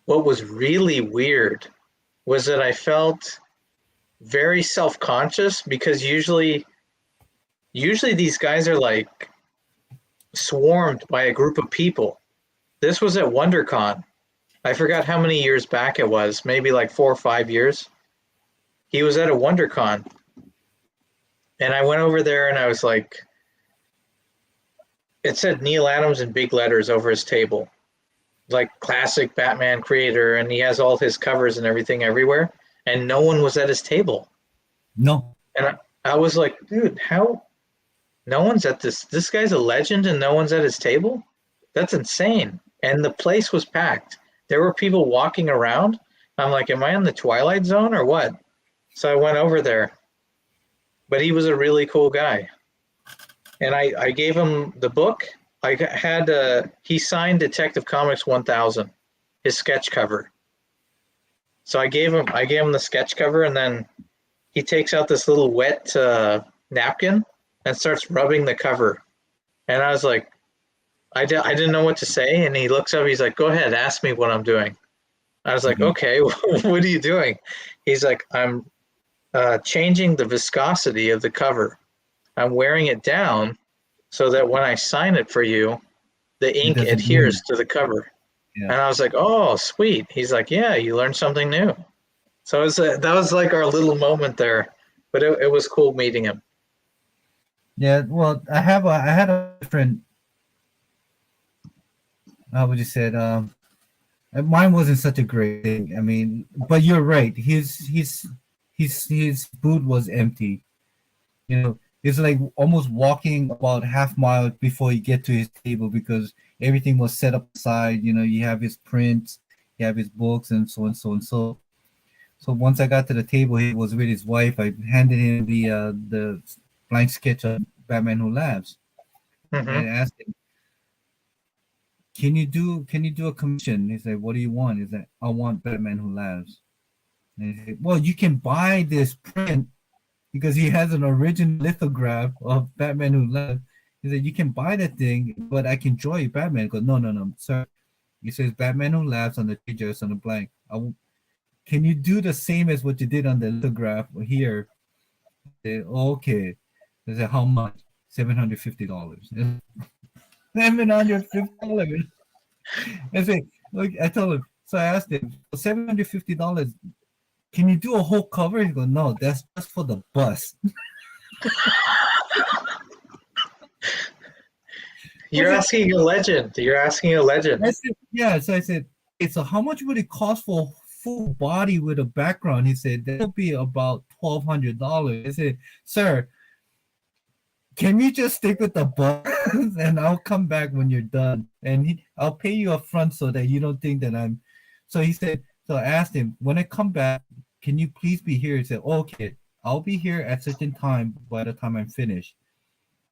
What was really weird was that I felt very self-conscious because usually these guys are like swarmed by a group of people. This was at WonderCon. I forgot how many years back it was, maybe like 4 or 5 years. He was at a WonderCon, and I went over there and I was like, it said Neil Adams in big letters over his table, like classic Batman creator, and he has all his covers and everything everywhere, and no one was at his table. no. And I was like, dude, how no one's at this guy's a legend and no one's at his table? That's insane. And the place was packed. There were people walking around. I'm like, am I in the Twilight Zone or what? So I went over there. But he was a really cool guy. And I gave him the book. He signed Detective Comics 1000, his sketch cover. So I gave him the sketch cover, and then he takes out this little wet napkin and starts rubbing the cover. And I was like, I didn't know what to say. And he looks up, he's like, go ahead, ask me what I'm doing. I was like, Mhm. okay, what are you doing? He's like, I'm changing the viscosity of the cover. I'm wearing it down so that when I sign it for you, the It ink doesn't move. adheres to the cover. Yeah. And I was like, oh, sweet. He's like, yeah, you learned something new. So that was like our little moment there, but it was cool meeting him. Yeah. Well, I had a different. How would you say it? Mine wasn't such a great thing. I mean, but you're right. His boot was empty. It's like almost walking about half mile before you get to his table because everything was set up aside. You have his prints, you have his books, and so and so and so. So once I got to the table, he was with his wife. I handed him the blank sketch of Batman Who Laughs Hmm. and asked him, "Can you do a commission?" He said, "What do you want?" He said, "I want Batman Who Laughs." And he said, "Well, you can buy this print because he has an original lithograph of Batman Who Laughs." He said, "You can buy that thing, but I can draw you Batman." He goes, "No, no, no, sir." He says, "Batman Who Laughs" on the pages on the blank. Can you do the same as what you did on the lithograph here? Say, okay. I said, how much? $750. $750. I say, look, I told him. So I asked him, $750. Can you do a whole cover? He goes, no, that's just for the bus. I You're said, asking a legend. You're asking a legend. yeah. So I said, hey, so how much would it cost for a full body with a background? He said, that'll be about $1,200. I said, sir, can you just stick with the bus and I'll come back when you're done and I'll pay you up front so that you don't think that I'm. So he said, so I asked him, when I come back, can you please be here? He said, okay, I'll be here at certain time by the time I'm finished.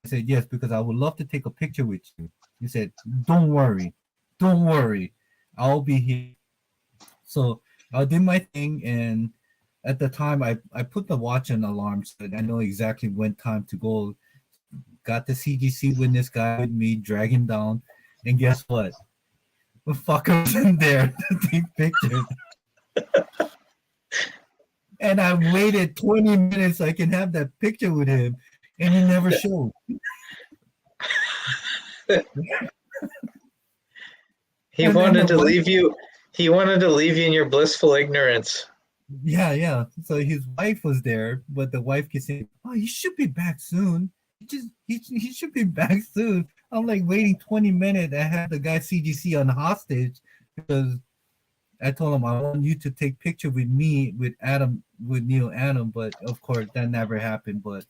said, yes, because I would love to take a picture with you. He said, don't worry. Don't worry. I'll be here. So I did my thing. And at the time, I put the watch on alarm so that I know exactly when time to go. Got the CGC witness guy with me, drag him down. And guess what? The fucker was in there to take pictures. And I waited 20 minutes so I can have that picture with him, and he never showed. He wanted to leave you. He wanted to leave you in your blissful ignorance. Yeah. So his wife was there, but the wife kept saying, "Oh, he should be back soon. He should be back soon." I'm like waiting 20 minutes. I had the guy CGC on hostage because I told him I want you to take picture with me, with Neil Adam, but of course that never happened. But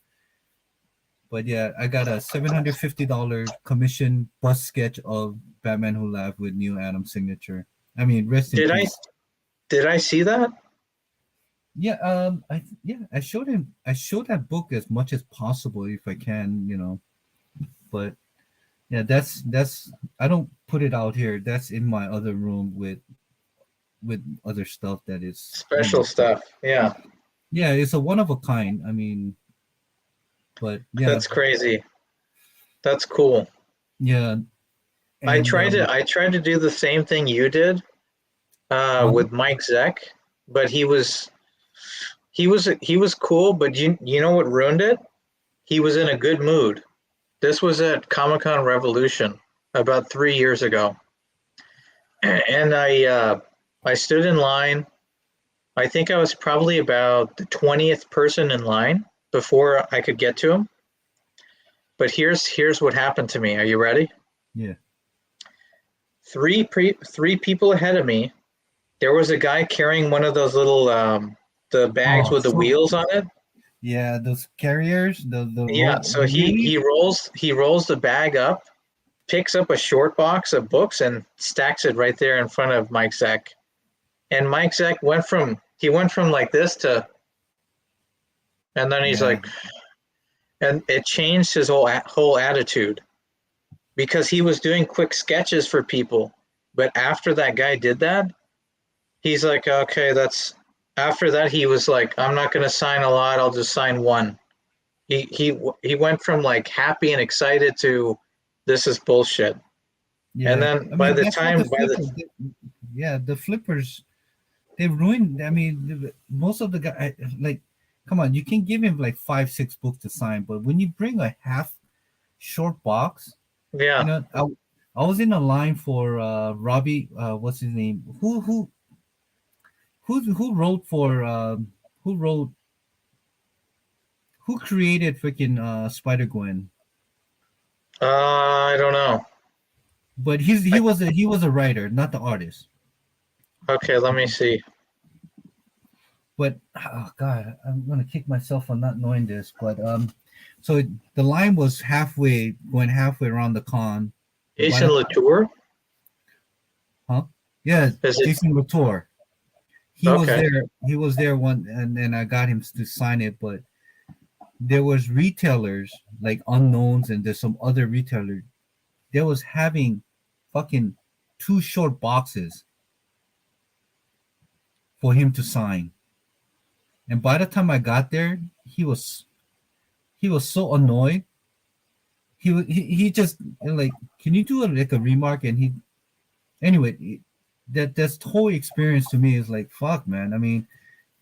yeah, I got a $750 commission bust sketch of Batman Who Laughed with Neil Adams signature. I mean, rest in peace. Did I see that? Yeah, I showed him. I showed that book as much as possible if I can, But yeah, that's I don't put it out here. That's in my other room with other stuff that is special stuff. Yeah. Yeah, it's a one of a kind. I mean, but yeah, that's crazy. That's cool. Yeah. And, I tried to do the same thing you did with Mike Zeck, but he was cool, but you know what ruined it? He was in a good mood. This was at Comic-Con Revolution about 3 years ago. And I stood in line. I think I was probably about the 20th person in line before I could get to him. But here's what happened to me. Are you ready? Yeah. Three people ahead of me, there was a guy carrying one of those little the bags with the wheels on it. Yeah, those carriers. So he rolls the bag up, picks up a short box of books and stacks it right there in front of Mike Zeck. And Mike Zeck went from like this to, and then he's like, and it changed his whole attitude, because he was doing quick sketches for people. But after that guy did that, he's like, okay, after that he was like, I'm not going to sign a lot. I'll just sign one. He went from like happy and excited to this is bullshit. Yeah. And then the flippers, they ruined. I mean, most of the guys, like, come on, you can give him like 5-6 books to sign, but when you bring a half short box, yeah, I was in a line for Robbie. What's his name? Who wrote for who created freaking Spider-Gwen? I don't know. But he was a writer, not the artist. Okay, let me see. But oh god, I'm gonna kick myself for not knowing this. But so the line was going halfway around the con. Jason Latour? Huh? Yeah, Jason Latour. He was there one, and then I got him to sign it. But there was retailers like Unknowns, and there's some other retailer. There was having fucking 2 short boxes for him to sign. And by the time I got there, he was so annoyed. He just like, can you do a remark? And that whole experience to me is like, fuck, man. I mean,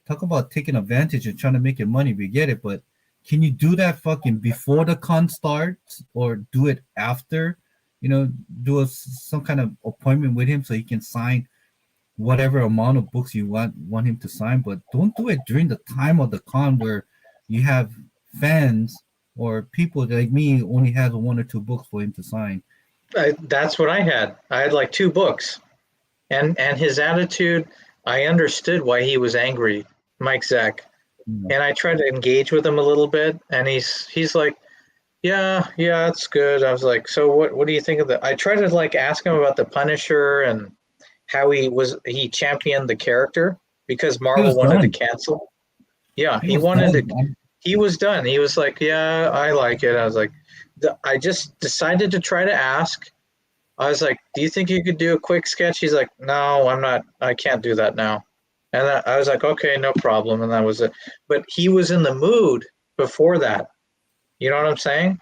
talk about taking advantage and trying to make your money. We get it, but can you do that fucking before the con starts, or do it after? Do some kind of appointment with him so he can sign whatever amount of books you want him to sign, but don't do it during the time of the con where you have fans or people like me only has 1 or 2 books for him to sign. That's what I had. I had like 2 books, and his attitude, I understood why he was angry, Mike Zeck. Mm-hmm. And I tried to engage with him a little bit, and he's like, yeah, it's good. I was like, so what do you think of that? I tried to like ask him about the Punisher and how he championed the character, because Marvel wanted to cancel. Yeah, he was done. He was like, yeah, I like it. I was like, I just decided to try to ask. I was like, "Do you think you could do a quick sketch?" He's like, "No, I'm not. I can't do that now." And I was like, "Okay, no problem." And that was it. But he was in the mood before that. You know what I'm saying?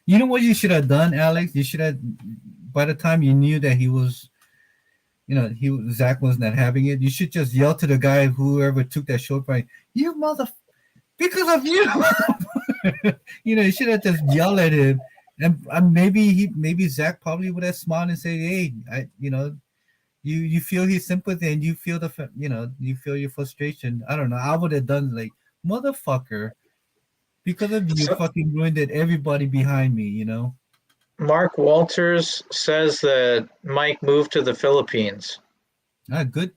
You know what you should have done, Alex? You should have, by the time you knew that he was, Zach was not having it, you should just yell to the guy, whoever took that short fight, you mother, because of you. You should have just yelled at him. And maybe Zach probably would have smiled and said, hey, you feel his sympathy and you feel you feel your frustration. I don't know. I would have done like, motherfucker, because of you, So fucking ruined it. Everybody behind me. Mark Walters says that Mike moved to the Philippines. Good.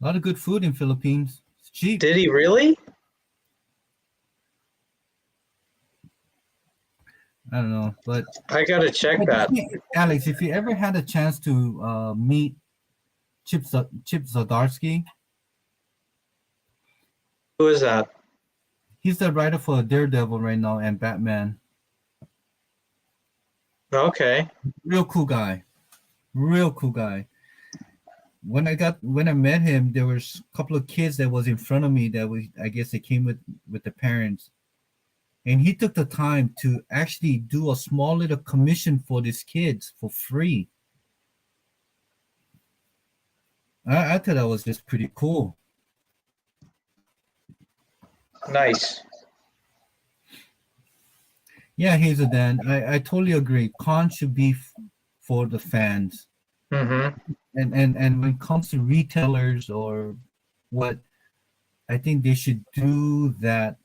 A lot of good food in Philippines. It's cheap. Did he really? I don't know, but I gotta check that. Alex, if you ever had a chance to meet Chip Zdarsky, Who is that? he's the writer for Daredevil right now and Batman. Okay. Real cool guy. Real cool guy. When I met him, there was a couple of kids that was in front of me I guess they came with the parents. And he took the time to actually do a small little commission for these kids for free. I thought that was just pretty cool. Nice. Yeah, Hazel Dan, I totally agree. Con should be for the fans. Mm-hmm. And when it comes to retailers or what, I think they should do that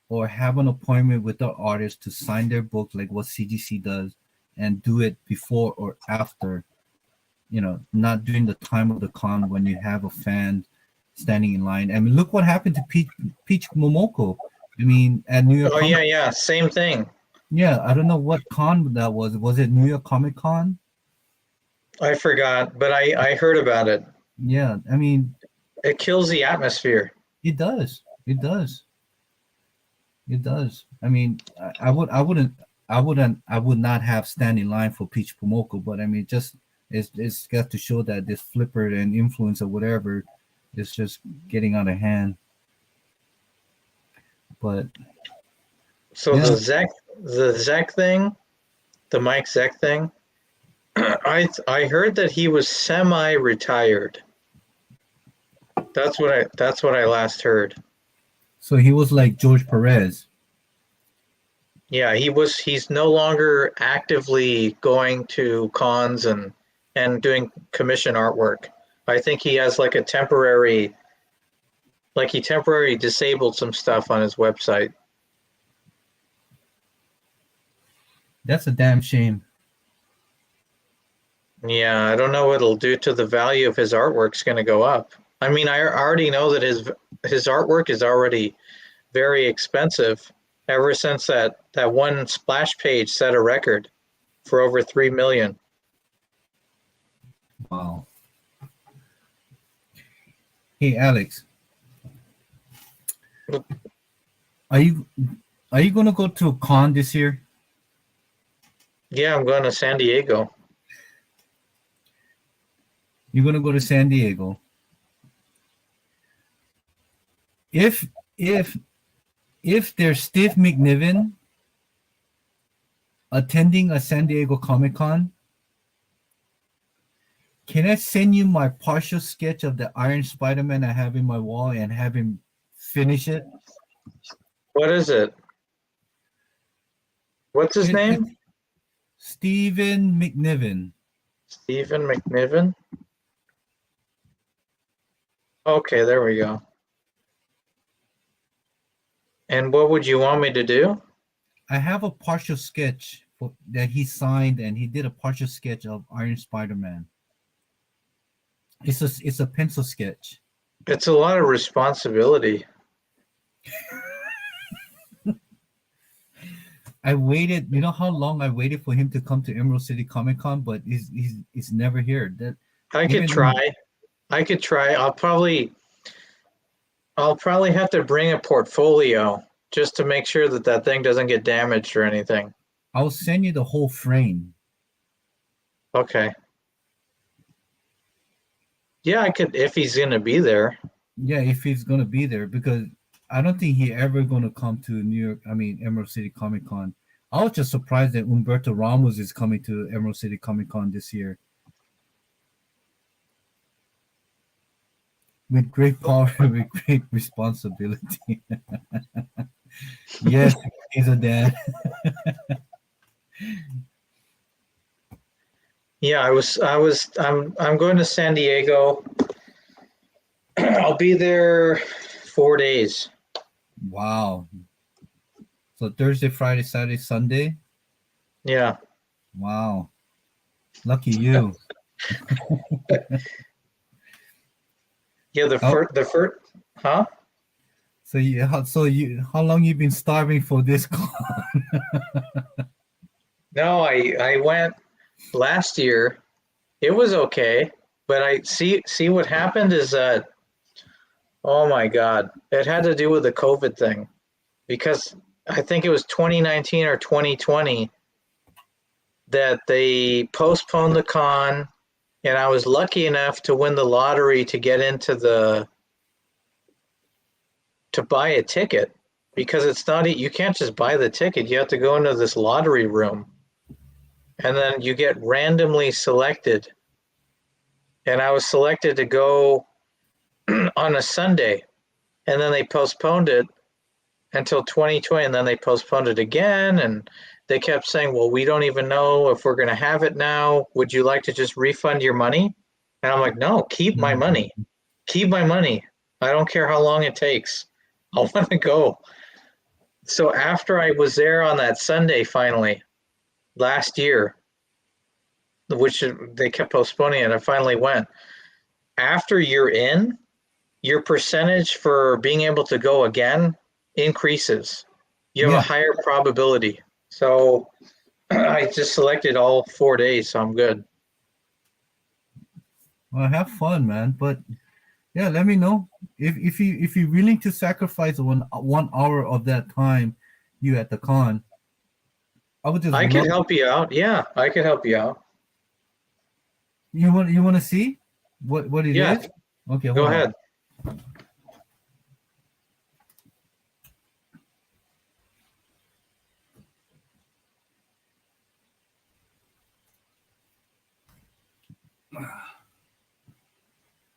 or have an appointment with the artist to sign their book like what CGC does and do it before or after, not during the time of the con when you have a fan standing in line. I mean, look what happened to Peach Momoko. I mean, at New York. Oh, yeah. Same thing. Yeah, I don't know what con that was. Was it New York Comic Con? I forgot, but I heard about it. Yeah, I mean, it kills the atmosphere. It does. It does. It does. I mean, I would not have stand in line for Peach Momoko, but I mean, it's got to show that this flipper and influence or whatever is just getting out of hand. But so yeah. the Zek thing, the Mike Zek thing, I heard that he was semi-retired. That's what I last heard. So he was like George Perez. Yeah, he's no longer actively going to cons and doing commission artwork. I think he has like he temporarily disabled some stuff on his website. That's a damn shame. Yeah, I don't know what it'll do to the value of his artwork's going to go up. I mean, I already know that his artwork is already very expensive ever since that one splash page set a record for over 3 million. Wow. Hey, Alex. Are you going to go to a con this year? Yeah, I'm going to San Diego. You're going to go to San Diego. If there's Steve McNiven attending a San Diego Comic-Con, can I send you my partial sketch of the Iron Spider-Man I have in my wall and have him finish it? What is it? What's his name? Stephen McNiven. Stephen McNiven? Okay, there we go. And what would you want me to do? I have a partial sketch that he signed, and he did a partial sketch of Iron Spider-Man. It's a pencil sketch. It's a lot of responsibility. I waited. You know how long I waited for him to come to Emerald City Comic Con, but he's never here. I could try. I'll probably have to bring a portfolio just to make sure that that thing doesn't get damaged or anything. I'll send you the whole frame. Okay. Yeah, I could if he's gonna be there. Yeah, if he's gonna be there, because I don't think he ever gonna come to New York. I mean, Emerald City Comic Con. I was just surprised that Humberto Ramos is coming to Emerald City Comic Con this year. With great power, with great responsibility. Yes, he's a dad. Yeah, I'm going to San Diego. I'll be there 4 days. Wow. So Thursday, Friday, Saturday, Sunday. Yeah. Wow. Lucky you. Yeah, the first, huh? How long you been starving for this con? No, I went last year. It was okay, but I see what happened is that, oh my God, it had to do with the COVID thing, because I think it was 2019 or 2020 that they postponed the con, and I was lucky enough to win the lottery to get into to buy a ticket, because it's not, you can't just buy the ticket. You have to go into this lottery room, and then you get randomly selected. And I was selected to go on a Sunday, and then they postponed it until 2020, and then they postponed it again, and they kept saying, well, we don't even know if we're going to have it now. Would you like to just refund your money? And I'm like, no, keep my money. Keep my money. I don't care how long it takes. I want to go. So after I was there on that Sunday, finally, last year, which they kept postponing it, I finally went. After you're in, your percentage for being able to go again increases. You have a higher probability. So I just selected all 4 days, so I'm good. Well, have fun, man. But yeah, let me know if you're willing to sacrifice 1 hour of that time you at the con. I could help you out. Yeah, I could help you out. You want to see what it is? Okay, go ahead.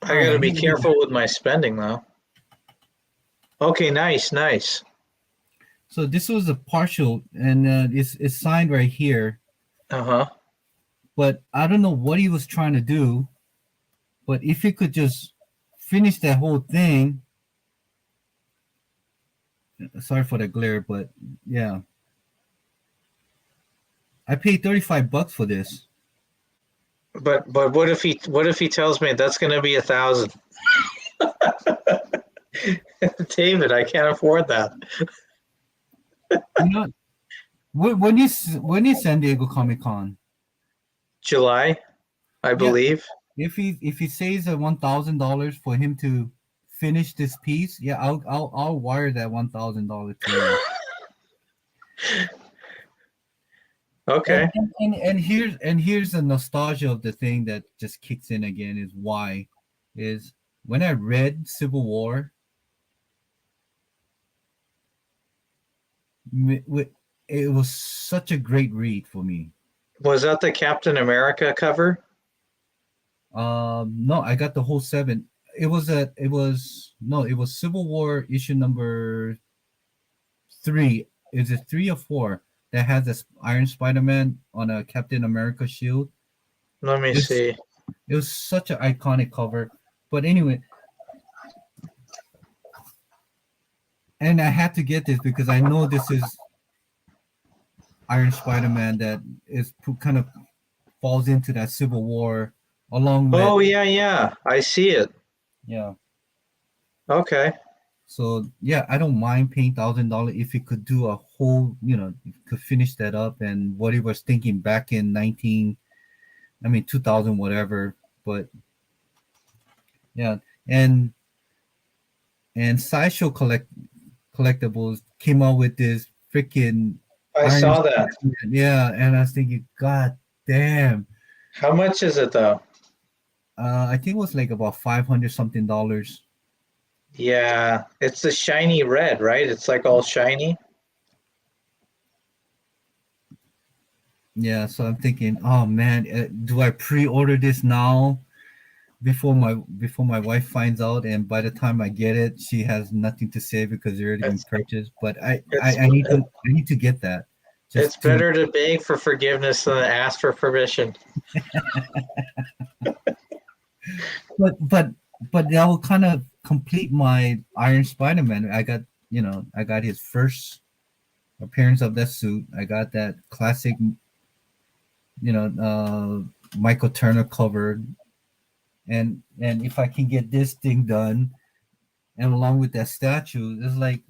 I got to be careful with my spending, though. Okay, nice. So this was a partial, and it's signed right here. Uh-huh. But I don't know what he was trying to do. But if he could just finish that whole thing. Sorry for the glare, but yeah. I paid $35 for this. But what if he tells me that's going to be 1,000? David, I can't afford that. You know, when is San Diego Comic Con? July, I believe. If he says $1,000 for him to finish this piece, yeah, I'll wire that $1,000 to you. Okay. And here's the nostalgia of the thing that just kicks in again is when I read Civil War, it was such a great read for me. Was that the Captain America cover? No, I got the whole 7. It was Civil War issue number 3. Is it 3 or 4 that has this Iron Spider-Man on a Captain America shield? Let me see. It was such an iconic cover. But anyway, and I had to get this because I know this is Iron Spider-Man that is kind of falls into that Civil War along with. Oh yeah, I see it. Yeah. Okay. So yeah, I don't mind paying $1,000 if he could do a whole, could finish that up and what he was thinking back in 2000 whatever. But yeah, and Sideshow Collectibles came out with this freaking I Iron saw that. Spider-Man. Yeah, and I was thinking, God damn. How much is it though? I think it was like about 500 something dollars. Yeah, it's the shiny red, right? It's like all shiny. Yeah, so I'm thinking, oh man, do I pre-order this now before my wife finds out, and by the time I get it, she has nothing to say because it's already been It's purchased. But I, I, it's I need to get that it's just to. better to beg for forgiveness than to ask for permission. But that will kind of complete my Iron Spider-Man. I got his first appearance of that suit. I got that classic, Michael Turner cover, and if I can get this thing done, and along with that statue, it's like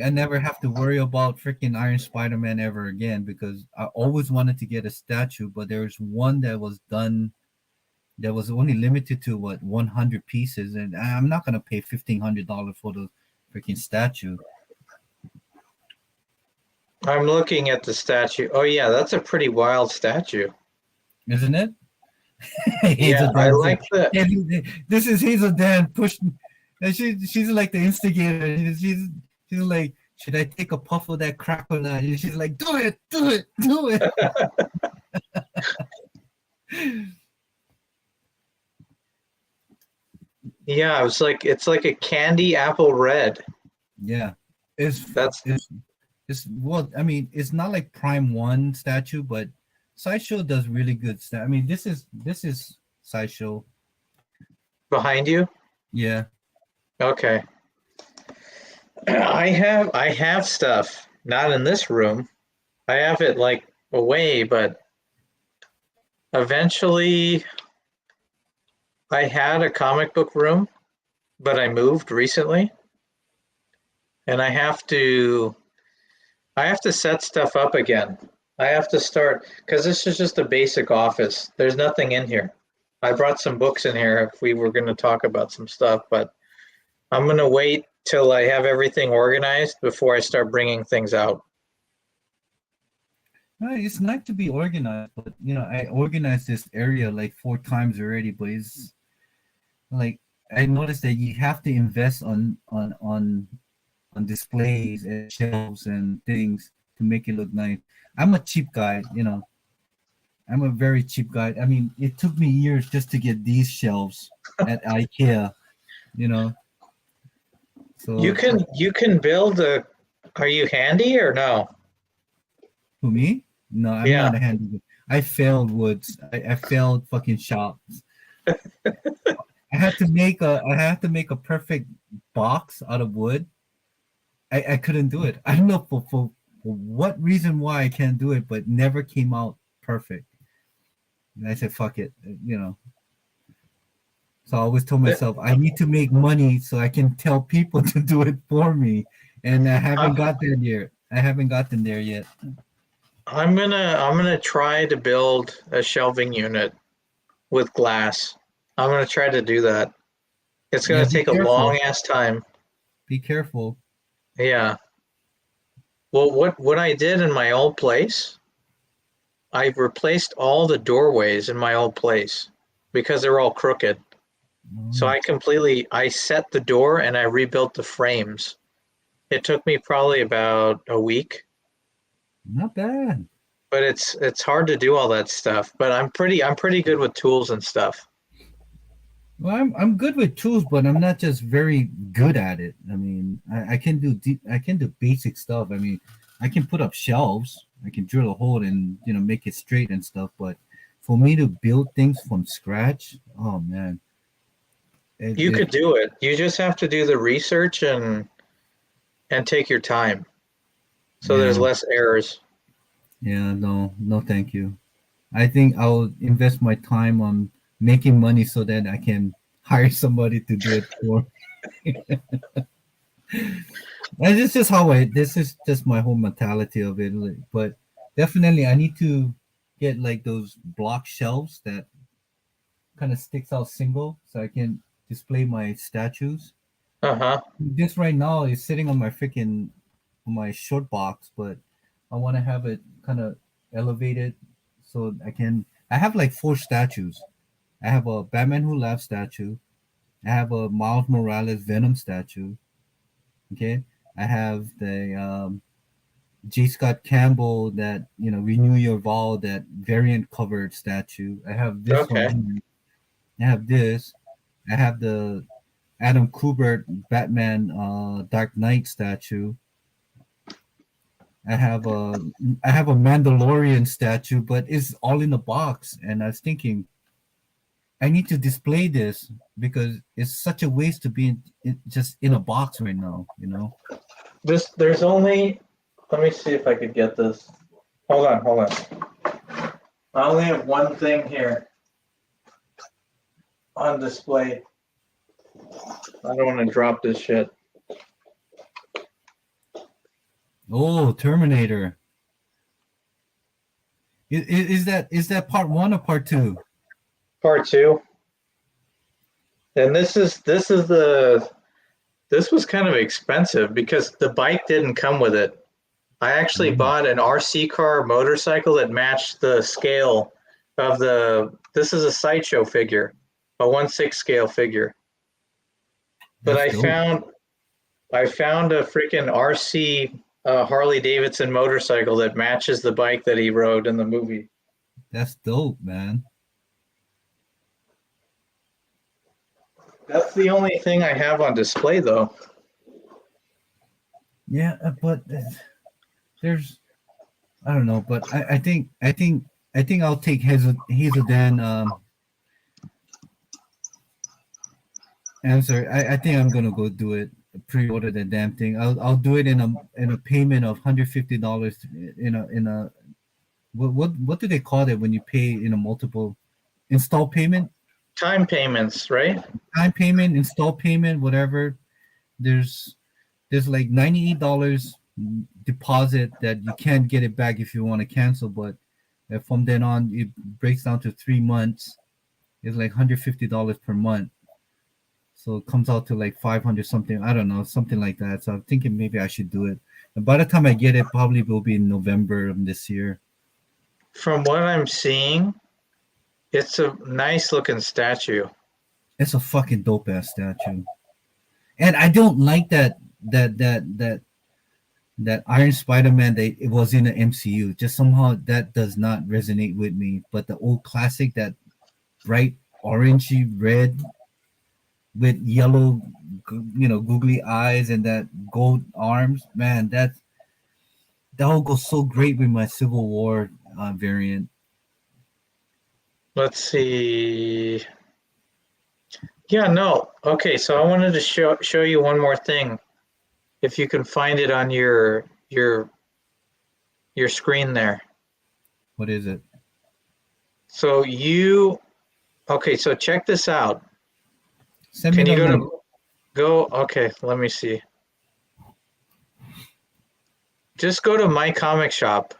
I never have to worry about freaking Iron Spider-Man ever again because I always wanted to get a statue, but there's one that was done that was only limited to 100 pieces, and I'm not gonna pay $1,500 for the freaking statue, I'm looking at the statue. Oh yeah, that's a pretty wild statue. isn't it? Yeah, Hazel I Dan like the this is Hazel Dan pushing, and she's like the instigator. She's like, should I take a puff of that crack or not? And she's like, do it, do it, do it. yeah, it's like a candy apple red. Yeah, it's That's it's well, I mean, it's not like Prime One statue, but Sideshow does really good stuff. I mean, this is Sideshow. behind you. Yeah, Okay. I have stuff not in this room. I have it like away, but eventually I had a comic book room, but I moved recently and I have to set stuff up again. I have to start because this is just a basic office. There's nothing in here. I brought some books in here if we were going to talk about some stuff, but I'm going to wait till I have everything organized before I start bringing things out. It's nice to be organized, but I organized this area like 4 times already, but it's like I noticed that you have to invest on displays and shelves and things to make it look nice. I'm a cheap guy. I'm a very cheap guy. I mean, it took me years just to get these shelves at IKEA, you know. You So can build a. Are you handy or no? to me, no, I'm Yeah. not a handy. I failed woods. I failed fucking shops. I had to make a perfect box out of wood. I couldn't do it. I don't know for what reason why I can't do it, but never came out perfect. And I said, fuck it. So I always told myself I need to make money so I can tell people to do it for me. And I haven't got there yet. I haven't gotten there yet. I'm gonna try to build a shelving unit with glass. I'm gonna try to do that. It's Yeah, gonna be take a careful. long ass time. Be careful. Yeah. Well, what I did in my old place, I replaced all the doorways in my old place because they were all crooked. So Oh, I set the door and I rebuilt the frames. It took me probably about a week, not bad. but it's hard to do all that stuff. But I'm pretty good with tools and stuff. Well, I'm good with tools, but I'm not just very good at it. I mean, I can do basic stuff. I mean, I can put up shelves. I can drill a hole and make it straight and stuff. But for me to build things from scratch, oh man, it, You it could do it. You just have to do the research and take your time. So there's yeah, less errors. yeah, no, thank you. I think I'll invest my time on making money so that I can hire somebody to do it for. And this is how I. This is just my whole mentality of it. But definitely, I need to get like those block shelves that kind of sticks out single, so I can display my statues. Uh-huh. This right now is sitting on my short box, but I want to have it kind of elevated so I have like four statues. I have a Batman Who Laughs statue. I have a Miles Morales Venom statue. Okay. I have the J. Scott Campbell, that Renew Your Vow, that variant covered statue. I have this one Okay. here. I have this. I have the Adam Kubert Batman Dark Knight statue. I have a Mandalorian statue, but it's all in a box. And I was thinking I need to display this because it's such a waste to be just in a box right now. There's only, let me see if I could get this. Hold on. I only have one thing here on display. I don't want to drop this shit. Oh, Terminator. Is that part one or part two? Part two. And this was kind of expensive because the bike didn't come with it. I actually bought an RC car motorcycle that matched the scale of this is a Sideshow figure, a 1/6 scale figure. But That's dope. I found a freaking RC Harley Davidson motorcycle that matches the bike that he rode in the movie. That's dope, man. That's the only thing I have on display, though. Yeah, but there's I don't know, but I think I'll take Hazel Dan answer. I think I'm gonna go do it. Pre-order the damn thing. I'll do it in a payment of $150 in a what do they call it when you pay in a multiple install payment? Time payments, right? Time payment, install payment, whatever. There's like $98 deposit that you can't get it back if you want to cancel, but from then on it breaks down to 3 months. It's like $150 per month, so it comes out to like 500 something. I don't know, something like that. So I'm thinking maybe I should do it, and by the time I get it, probably will be in November of this year. From what I'm seeing, it's a nice looking statue. It's a fucking dope ass statue, and I don't like that Iron Spider-Man that it was in the MCU. Just somehow that does not resonate with me. But the old classic, that bright orangey red with yellow, googly eyes and that gold arms, man, that will go so great with my Civil War variant. Let's see. Yeah, no. Okay, so I wanted to show you one more thing. If you can find it on your screen there. What is it? So so check this out. Send me Can you the go link. okay, let me see. Just go to My Comic Shop.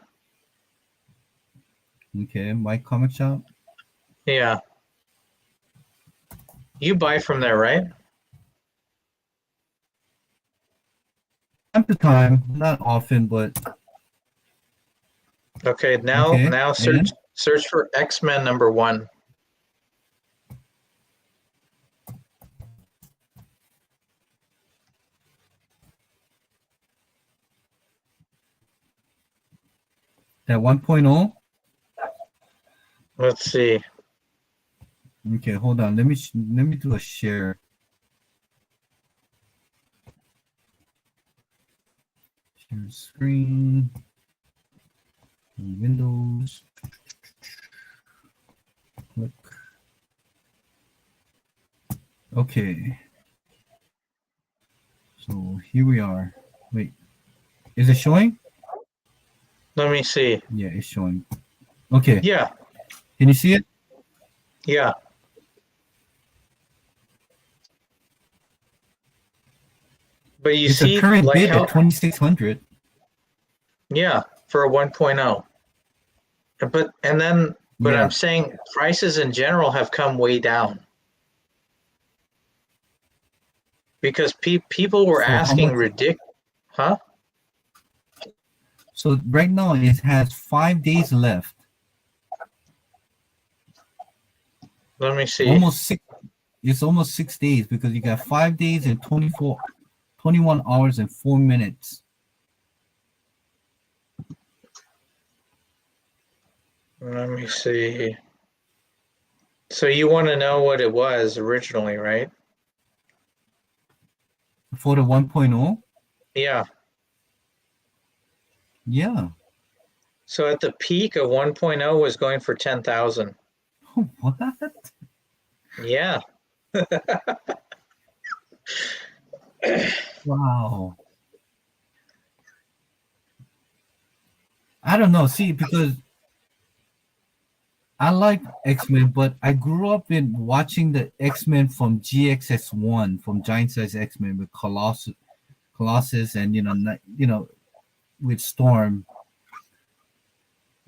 Okay, My Comic Shop. Yeah. You buy from there, right? Time to time, not often, but Okay, now search for X-Men #1. that 1.0. Let's see. Okay, hold on. Let me do a share. Share screen. Windows. Click. Okay. So here we are. Wait, is it showing? Let me see. Yeah, it's showing. Okay. Yeah. Can you see it? Yeah. But you It's see, a current like bid how, at 2,600. yeah, for a 1.0. But Yeah. I'm saying prices in general have come way down. because people were So how asking much? huh? So right now it has 5 days left. Let me see. Almost six. It's almost 6 days because you got 5 days and 21 hours and 4 minutes. Let me see. So you want to know what it was originally, right? For the 1.0? Yeah. Yeah. So at the peak of 1.0 was going for 10,000. What? Yeah. Wow. I don't know. See, because I like X-Men, but I grew up in watching the X-Men from GXS1, from Giant Size X-Men with Colossus, and with Storm.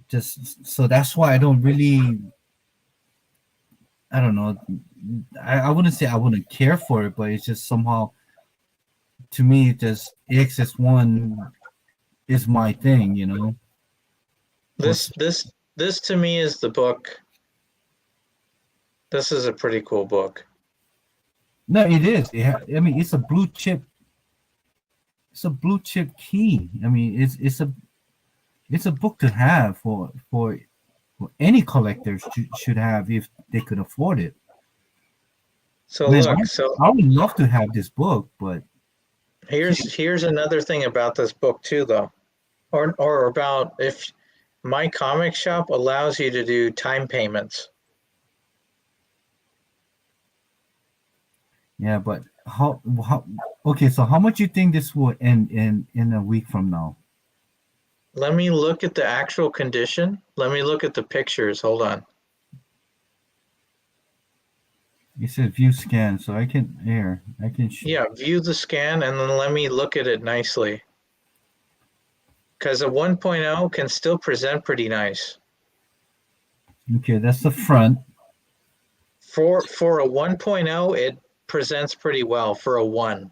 Just so that's why I don't really. I don't know. I wouldn't say I wouldn't care for it, but it's just somehow to me, just AXS1 is my thing. This this this to me is the book. This is a pretty cool book. No, it is. I mean, it's a blue chip. It's a blue chip key. I mean, it's a book to have for any collectors should have if they could afford it. So Man, look, so I would love to have this book, but here's another thing about this book too, though, or about if my comic shop allows you to do time payments. yeah, but how okay, so how much you think this will end in a week from now? Let me look at the actual condition. Let me look at the pictures. Hold on. It says view scan, so I can Yeah, view the scan and then let me look at it nicely. Because a 1.0 can still present pretty nice. okay, that's the front. For a 1.0, it presents pretty well for a 1.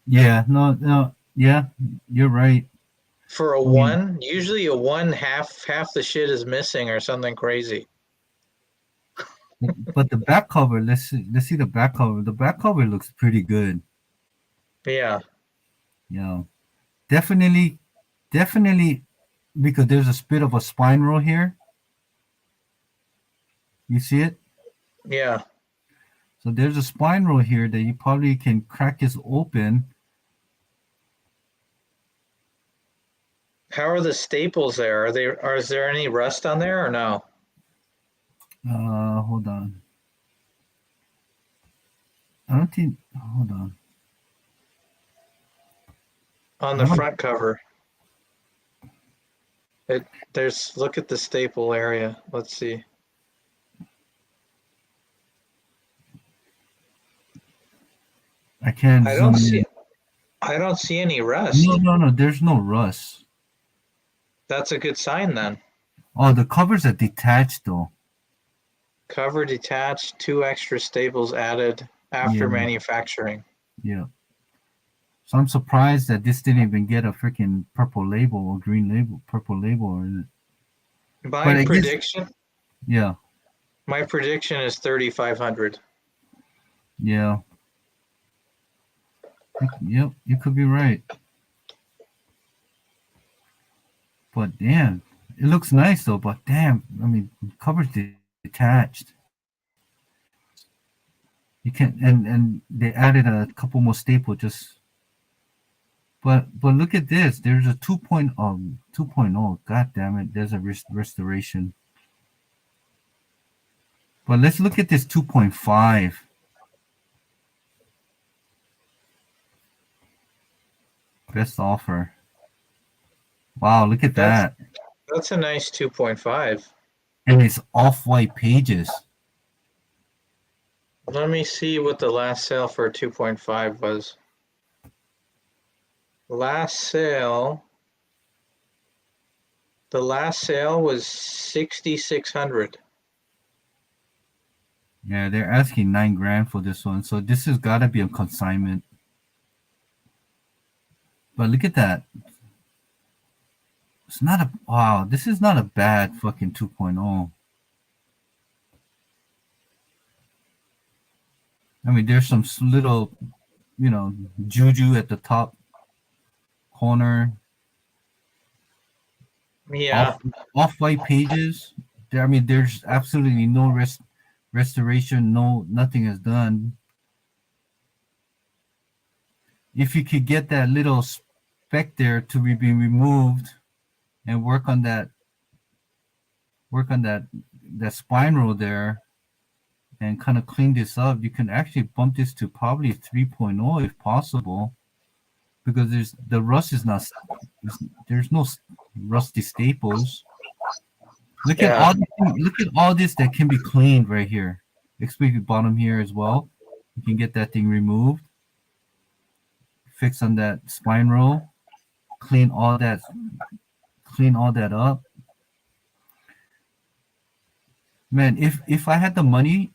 Yeah, no, yeah, you're right. For a I mean, 1, usually a 1 half the shit is missing or something crazy. but the back cover, let's see the back cover. The back cover looks pretty good. Yeah. You know, definitely because there's a bit of a spine roll here. You see it? Yeah. So there's a spine roll here that you probably can crack this open. How are the staples there? Is there any rust on there or no? Hold on. I don't think. Hold on. On I the don't. front cover. Look at the staple area. Let's see. I can't I don't zoom see in. I don't see any No, rust. no, no. There's no rust. That's a good sign then. Oh, the covers are detached though. Cover detached, 2 extra staples added Yeah, after manufacturing. yeah. So I'm surprised that this didn't even get a freaking purple label or green label, purple label on it. My But I guess, prediction, yeah, my prediction is 3,500. yeah, yep, you could be right. But damn, it looks nice though. But damn, I mean, covers detached. You can and they added a couple more staples just. But look at this. There's a 2.0. God damn it. There's a restoration. But let's look at this 2.5. Best offer. Wow, look at That's that. that's a nice 2.5. And it's off-white pages. Let me see what the last sale for 2.5 was. Last sale, the last sale was 6,600. Yeah, they're asking 9 grand for this one, so this has got to be a consignment. But look at that. It's not a wow. This is not a bad fucking 2.0. I mean, there's some little, juju at the top corner. Yeah. Off white pages. There, I mean, there's absolutely no restoration. No, nothing is done. If you could get that little speck there to be removed and work on that spine roll there and kind of clean this up, you can actually bump this to probably 3.0 if possible, because the rust is not there's no rusty staples. Look at Yeah. all this that can be cleaned right here, especially bottom here as well. You can get that thing removed, fix on that spine roll, clean all that up. Man, if I had the money,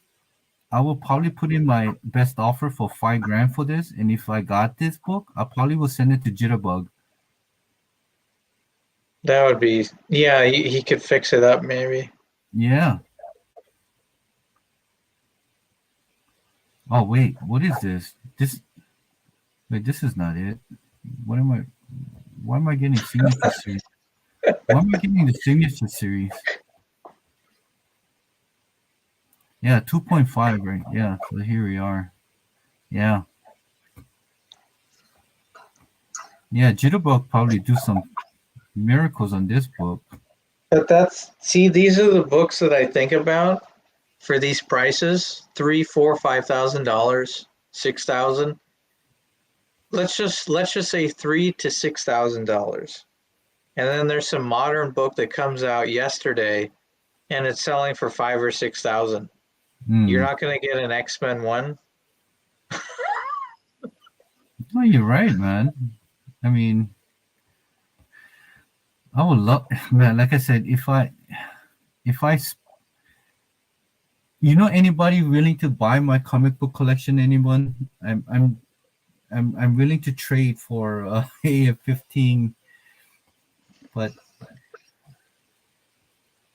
I will probably put in my best offer for 5 grand for this. And if I got this book, I probably will send it to Jitterbug. That would be, yeah, he could fix it up maybe. Yeah. Oh wait, what is this? This is not it. Why am I getting signature series? Why am I getting the signature series? Yeah, 2.5, right? Yeah, so here we are. Yeah. Yeah, Jitterbug probably do some miracles on this book. But these are the books that I think about for these prices: $3,000, $4,000, $5,000, $6,000. Let's just say $3,000 to $6,000. And then there's some modern book that comes out yesterday, and it's selling for $5,000 or $6,000. You're not going to get an X-Men 1. No, you're right, man. I mean, I would love, man. Like I said, if I, anybody willing to buy my comic book collection? Anyone? I'm willing to trade for AF-15, but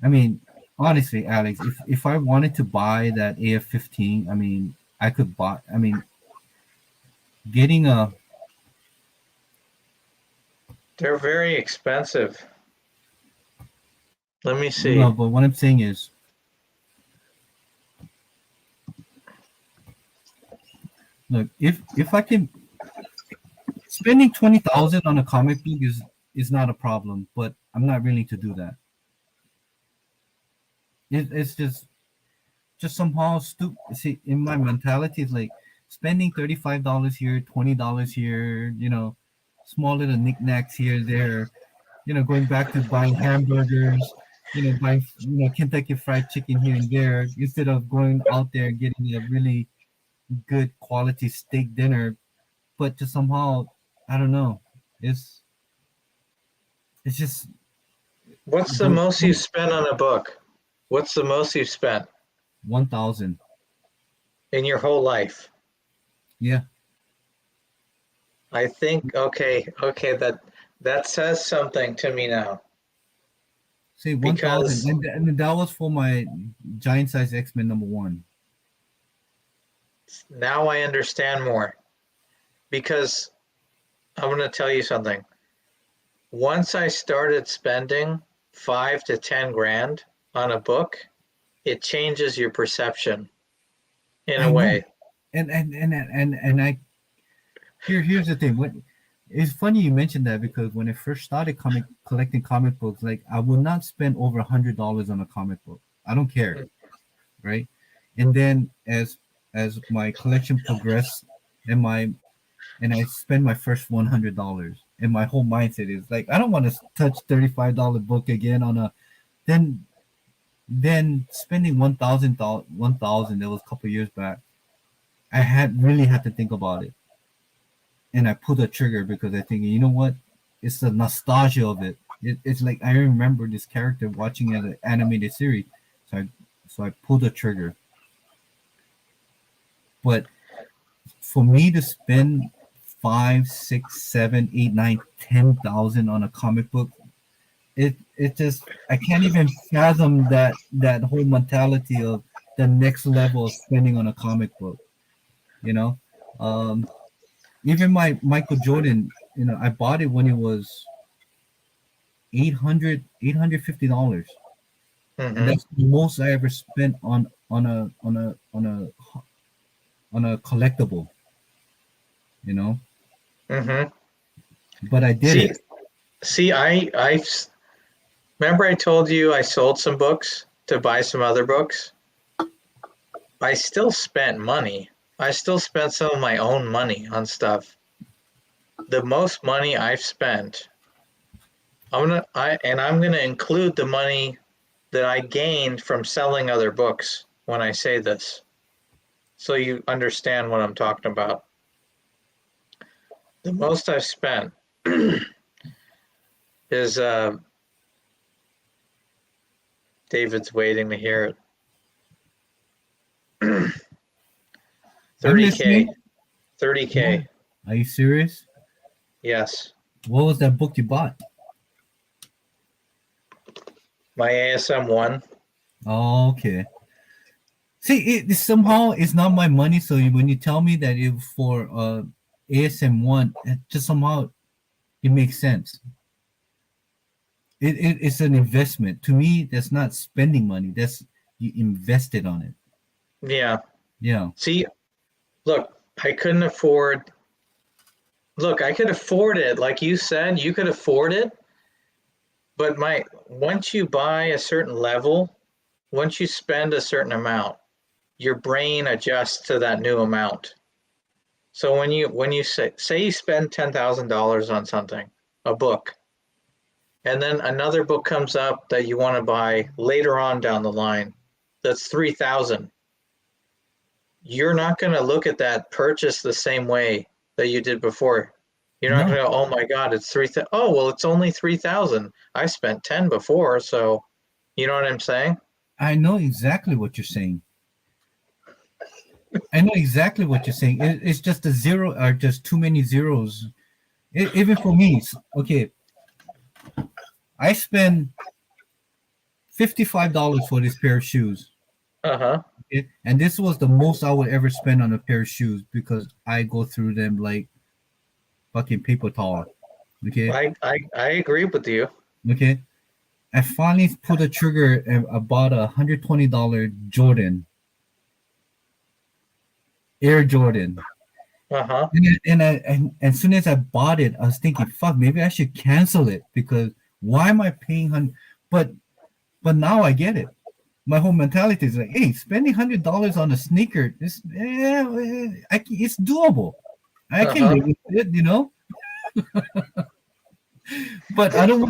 I mean, honestly, Alex, if I wanted to buy that AF-15, I mean, I could buy. I mean, getting a They're very expensive. Let me see. no, but what I'm saying is, look, if I can, spending 20,000 on a comic book is not a problem, but I'm not willing to do that. It's just somehow stupid. See, in my mentality, it's like spending $35 here, $20 here, small little knickknacks here, there, going back to buying hamburgers, buying, Kentucky Fried Chicken here and there, instead of going out there and getting a really good quality steak dinner. But to somehow, I don't know, it's just What's the most you've spent on a book? What's the most you've spent 1,000. in your whole life? Yeah. I think, okay, that says something to me now. Say 1,000, and that was for my giant size X-Men #1. Now I understand more, because I'm going to tell you something. Once I started spending 5 to 10 grand on a book, it changes your perception in a way. And I here's the thing. It's funny you mentioned that, because when I first started collecting comic books, like, I would not spend over $100 on a comic book. I don't care, right? And then as my collection progressed, and I spend my first $100, and my whole mindset is like, I don't want to touch $35 book again on a then spending 1,000 that was a couple years back. I really had to think about it, and I pulled the trigger, because I think, you know what, it's the nostalgia of it. It's like I remember this character watching an animated series, so I pulled the trigger. But for me to spend 5, 6, 7, 8, 9, 10,000 on a comic book, it just I can't even fathom that whole mentality of the next level of spending on a comic book. You know, um, even my Michael Jordan, I bought it when it was 850 dollars, and Mm-hmm. that's the most I ever spent on a collectible. You know, Mm-hmm. but I did See, it. see, remember I told you I sold some books to buy some other books. I still spent money. I still spent some of my own money on stuff. The most money I've spent, I'm gonna include the money that I gained from selling other books when I say this, so you understand what I'm talking about. The most I've spent is David's waiting to hear it. I'm 30K. listening. 30K. Are you serious? Yes. What was that book you bought? My ASM one. Oh, okay. See, it somehow it's not my money. So when you tell me that it for ASM one, it just somehow it makes sense. It's an investment to me. That's not spending money. That's you invested on it. Yeah. Yeah. See, look, I couldn't afford. Look, I could afford it. Like you said, you could afford it. But once you buy a certain level, once you spend a certain amount, your brain adjusts to that new amount. So when you say you spend $10,000 on something, a book, and then another book comes up that you want to buy later on down the line, that's 3,000. You're not going to look at that purchase the same way that you did before. You're not No, going to go, oh my God, it's 3,000. Oh, well, it's only 3,000. I spent 10 before. So, you know what I'm saying? I know exactly what you're saying. I know exactly what you're saying. It's just a zero or just too many zeros. Even for me, okay, I spend $55 for this pair of shoes. Uh huh. And this was the most I would ever spend on a pair of shoes because I go through them like fucking paper towel. Okay. I agree with you. Okay. I finally put a trigger and I bought a $120 Jordan, Air Jordan. Uh huh. And as soon as I bought it, I was thinking, fuck, maybe I should cancel it because why am I paying but now I get it. My whole mentality is like, hey, spending $100 on a sneaker it's doable. I Uh can huh. live with it. But I don't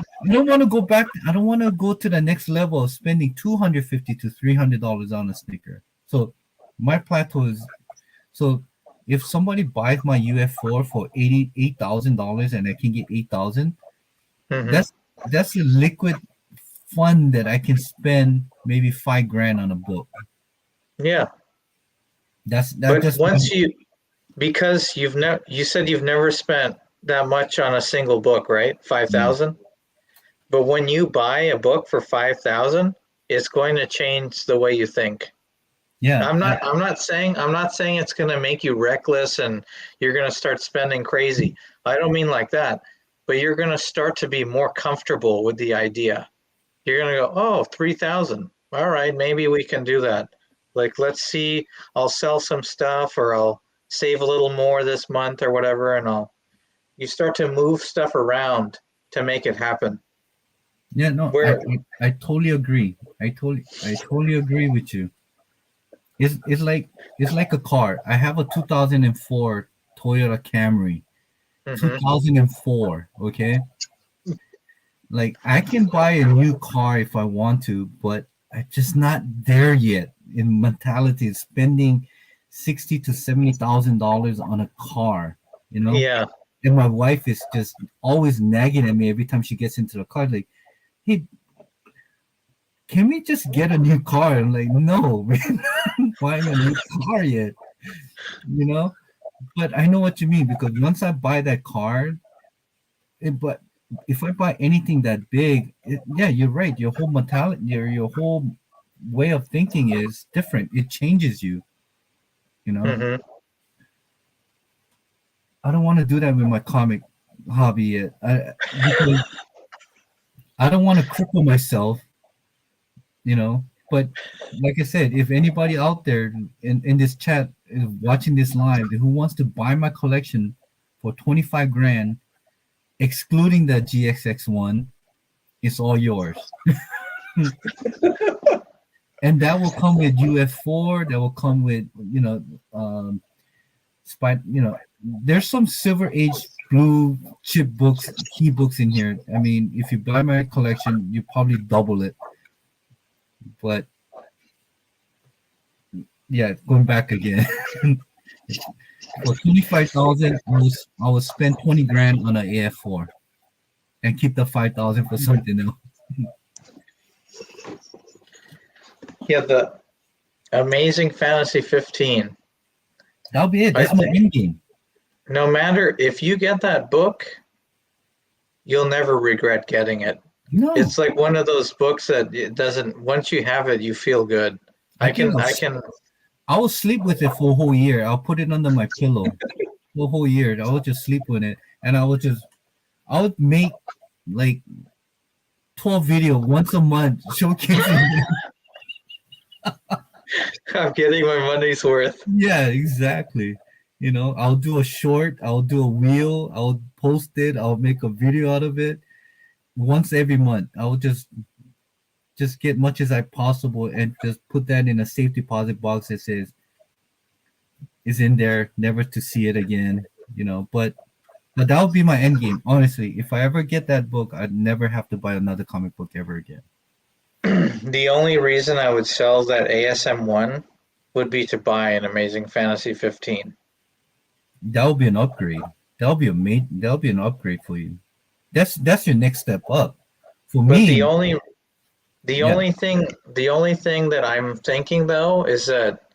want to go back. I don't want to go to the next level of spending $250 to $300 on a sneaker. So my plateau is so if somebody buys my UF4 for $88,000 and I can get 8,000, Mm-hmm. that's a liquid fund that I can spend maybe 5 grand on a book. Yeah. That's But just my, because you said you've never spent that much on a single book, right? yeah. 5,000. But when you buy a book for 5,000, it's going to change the way you think. Yeah, I'm not saying it's going to make you reckless and you're going to start spending crazy. I don't mean like that. But you're going to start to be more comfortable with the idea. You're going to go, "Oh, 3,000. All right, maybe we can do that. Like let's see, I'll sell some stuff or I'll save a little more this month or whatever and you start to move stuff around to make it happen." yeah, no, Where I totally agree. I totally agree with you. It's like a car. I have a 2004 Toyota Camry. mhm, 2004, okay? Like I can buy a new car if I want to, but I'm just not there yet in mentality spending 60 to $70,000 on a car, you know? yeah, And my wife is just always nagging at me every time she gets into the car, like, hey, can we just get a new car? I'm like, no, man, I'm not buying a new car yet. you know. But I know what you mean because once I buy that card, but if I buy anything that big, yeah, you're right. Your whole mentality, your whole way of thinking is different. It changes you. You know, Hmm. I don't want to do that with my comic hobby yet. Because I don't want to cripple myself. You know, but like I said, if anybody out there in this chat is watching this live who wants to buy my collection for 25 grand, excluding the GXX one, it's all yours. And that will come with UF4. That will come with there's some Silver Age blue chip books, key books in here. I mean, if you buy my collection, you probably double it. But yeah, going back again. For 25,000, I will spend 20 grand on an AF4 and keep the 5,000 for something else. Yeah, the Amazing Fantasy 15. That'll be it. I That's my think end game. no matter if you get that book, you'll never regret getting it. No, It's like one of those books that it doesn't. Once you have it, you feel good. I I think can. I can. I will sleep with it for a whole year. I'll put it under my pillow for a whole year. I will just sleep with it, and I would make like 12 video once a month showcasing it. I'm getting my money's worth. Yeah, exactly. You know, I'll do a short, I'll do a wheel, I'll post it, I'll make a video out of it once every month. I'll just get much as I possible and just put that in a safe deposit box that says is in there, never to see it again. You know, but that would be my end game. Honestly, if I ever get that book, I'd never have to buy another comic book ever again. The only reason I would sell that ASM1 would be to buy an Amazing Fantasy 15. That would be an upgrade. That'll be an upgrade for you. That's your next step up. For But me, the yeah. only thing that I'm thinking though is that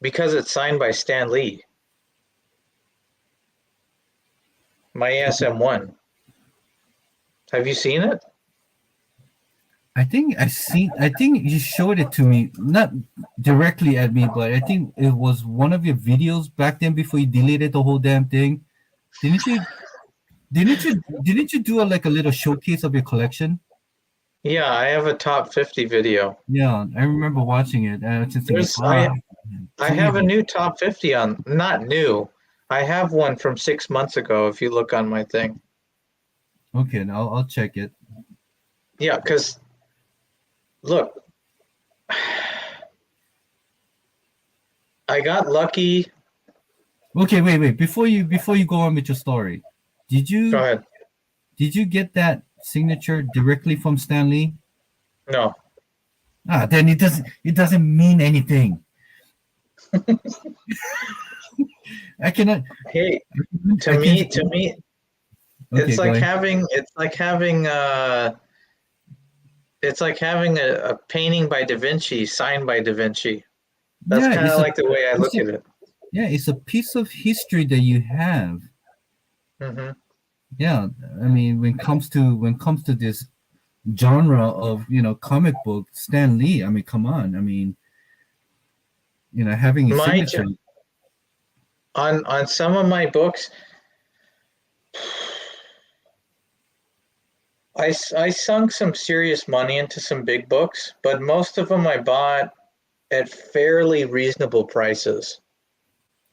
because it's signed by Stan Lee, my ASM1. Have you seen it? I think you showed it to me, not directly at me, but I think it was one of your videos back then before you deleted the whole damn thing. Didn't you didn't you do like a little showcase of your collection? Yeah, I have a top 50 video. Yeah, I remember watching it. And I was just thinking, There's ah, I have a Jesus. new top 50 on, not new. I have one from 6 months ago if you look on my thing. Okay, now I'll check it. Yeah, because look, I got lucky. Okay, wait. Before you go on with your story, did Go you ahead. did you get that signature directly from Stanley? No. Ah, then it doesn't mean anything. I cannot. Hey, I can. to me, Okay, go ahead. it's like having a painting by Da Vinci signed by Da Vinci. That's Yeah, kind of like the way I look at it. it's a piece of history that you have. Hmm. Yeah, I mean, when it comes to this genre of comic book, Stan Lee. I mean, come on. I mean, having his My signature. on some of my books, I sunk some serious money into some big books, but most of them I bought at fairly reasonable prices.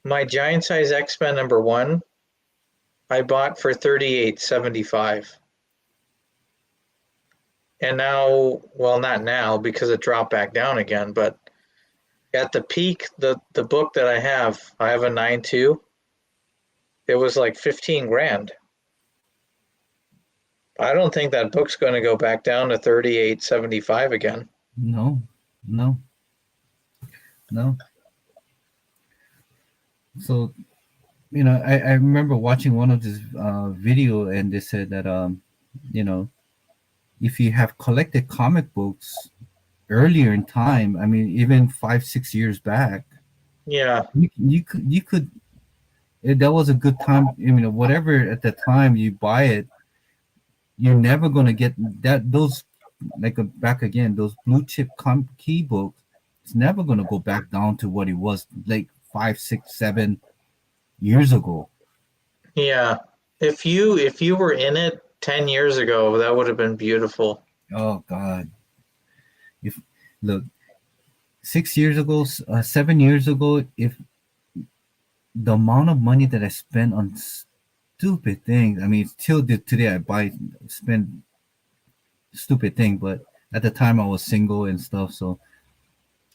My Giant Size X-Men #1, I bought for $38.75. And now, well, not now because it dropped back down again, but at the peak, the book that I have a 9.2. It was like 15 grand. I don't think that book's going to go back down to 38.75 again. No, no, no. So, I remember watching one of this video, and they said that you know, if you have collected comic books earlier in time, I mean, even 5, 6 years back, Yeah. You could that was a good time. I mean, whatever at the time you buy it, you're never gonna get that those like back again those blue chip key books. It's never gonna go back down to what it was like 5, 6, 7 years ago. Yeah. If you were in it 10 years ago, that would have been beautiful. Oh God! If look 6 years ago, 7 years ago, if the amount of money that I spent on stupid things, I mean, till today I spend stupid thing, but at the time I was single and stuff, so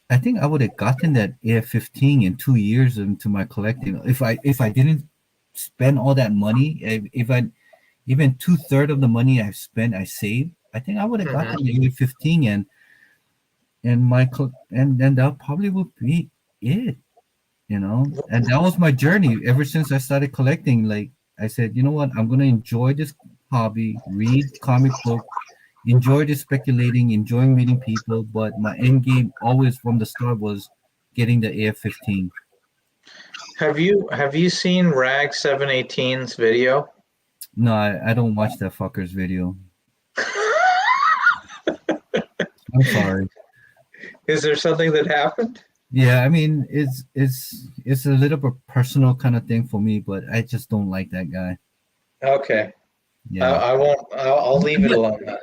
I think I would have gotten that AF-15 in 2 years into my collecting if I didn't spend all that money. If I even two-thirds of the money I've spent I saved, I think I would have Mhm. gotten the AF-15 and and then that probably would be it, and that was my journey ever since I started collecting. Like I said, you know what, I'm gonna enjoy this hobby, read comic book, enjoy the speculating, enjoying meeting people, but my end game always from the start was getting the AF-15. Have you seen Rag 718's video? No, I don't watch that fucker's video. I'm sorry. Is there something that happened? Yeah, I mean it's a little bit personal kind of thing for me, but I just don't like that guy. Okay. Yeah, I won't. I'll leave it but alone then.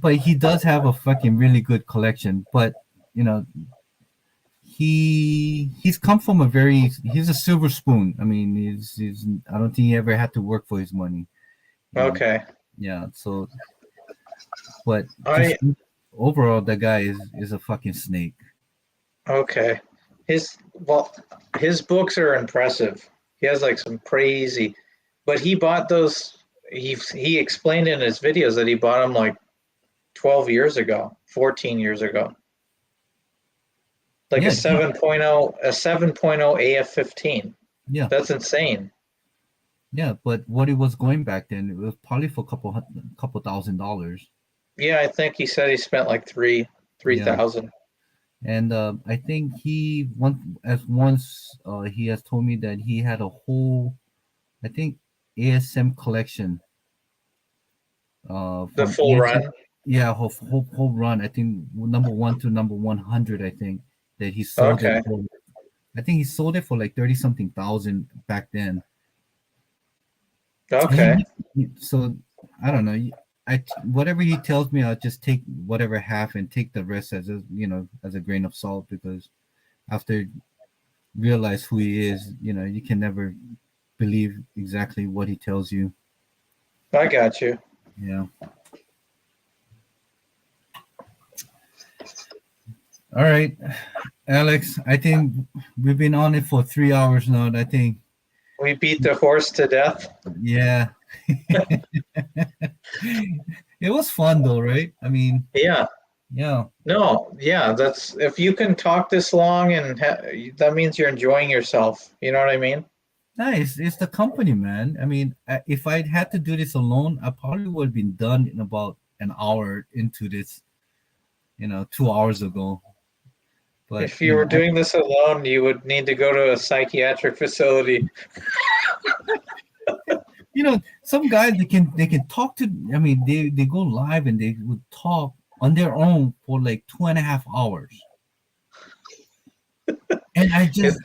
but he does have a fucking really good collection. But you know, he's come from he's a silver spoon. I mean, he's I don't think he ever had to work for his money. You know, Okay. yeah. So, but just I overall, the guy is a fucking snake. okay. His books are impressive. He has like some crazy, but he bought those. He explained in his videos that he bought them like 12 years ago, 14 years ago. Like a Yeah, 7.0 AF-15. yeah, That's insane. yeah. But what it was going back then, it was probably for a couple $1,000. Yeah, I think he said he spent like three Yeah, thousand. and I think once he has told me that he had a whole, I think, ASM collection The from full ASM. run. Yeah, whole run. I think number one to number 100. I think that he sold it Okay. for. I think he sold it for like 30 something thousand back then. Okay. So I don't know. Whatever he tells me, I'll just take whatever half and take the rest as a grain of salt, because after realize who he is, you can never believe exactly what he tells you. I got you. Yeah. All right, Alex. I think we've been on it for 3 hours now. I think. We beat the horse to death. Yeah. It was fun though, right? I mean, Yeah. yeah. No. Yeah. That's if you can talk this long and that means you're enjoying yourself. You know what I mean? Nice. It's the company, man. I mean, if I'd had to do this alone, I probably would have been done in about an hour into this, 2 hours ago. But If you were doing this alone, you would need to go to a psychiatric facility. some guys they can talk to. I mean, they go live and they would talk on their own for like 2.5 hours, and I just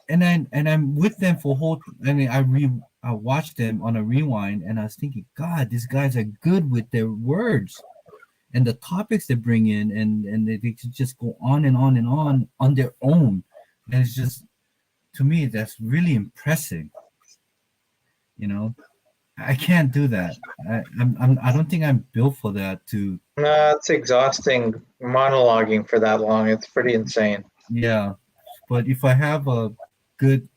and I'm with them for whole. I mean, I watched them on a rewind, and I was thinking, God, these guys are good with their words and the topics they bring in, and they could just go on and on and on their own, and it's just, to me, that's really impressive. I can't do that. I don't think I'm built for that. No, it's exhausting monologuing for that long. It's pretty insane. Yeah, but if I have a good,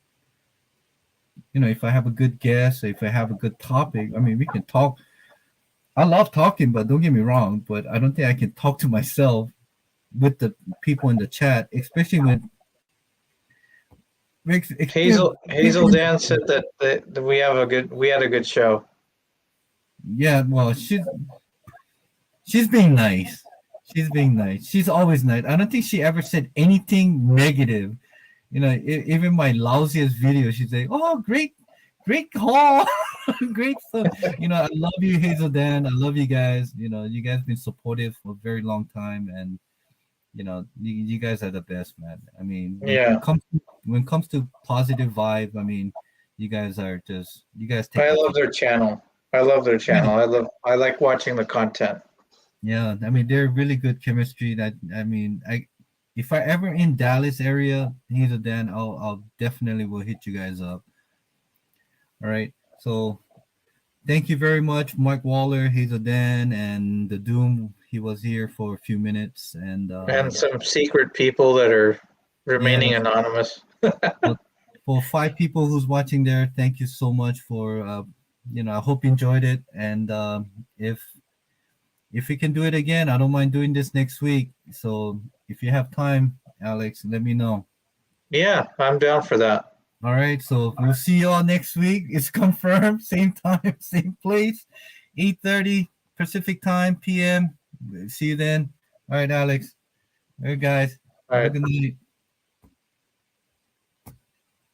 if I have a good guest, if I have a good topic, I mean, we can talk. I love talking, but don't get me wrong, but I don't think I can talk to myself with the people in the chat, especially when Hazel Dan said that we had a good show. Yeah, well, she's being nice. She's being nice. She's always nice. I don't think she ever said anything negative Even my lousiest video, she'd say, "Oh, great call, great stuff." I love you, Hazel Dan. I love you guys. You guys been supportive for a very long time, and you guys are the best, man. I mean, Yeah, when it comes to positive vibe, I mean, you guys take I the love cake. their channel. I love their Yeah, channel. I like watching the content. yeah. I mean, they're really good chemistry. That I mean, if I ever in Dallas area, Hazel Dan, I'll definitely will hit you guys up. All right. So thank you very much, Mike Waller, Hazel Dan, and the Doom. He was here for a few minutes, and And some secret people that are yeah. remaining anonymous. But for 5 people who's watching there, thank you so much for I hope you enjoyed it, and if we can do it again, I don't mind doing this next week. So if you have time, Alex, let me know. Yeah, I'm down for that. All right, so we'll see you all next week. It's confirmed, same time, same place, 8:30 Pacific time PM. See you then. All right, Alex. All right, guys. All Have a right. good night.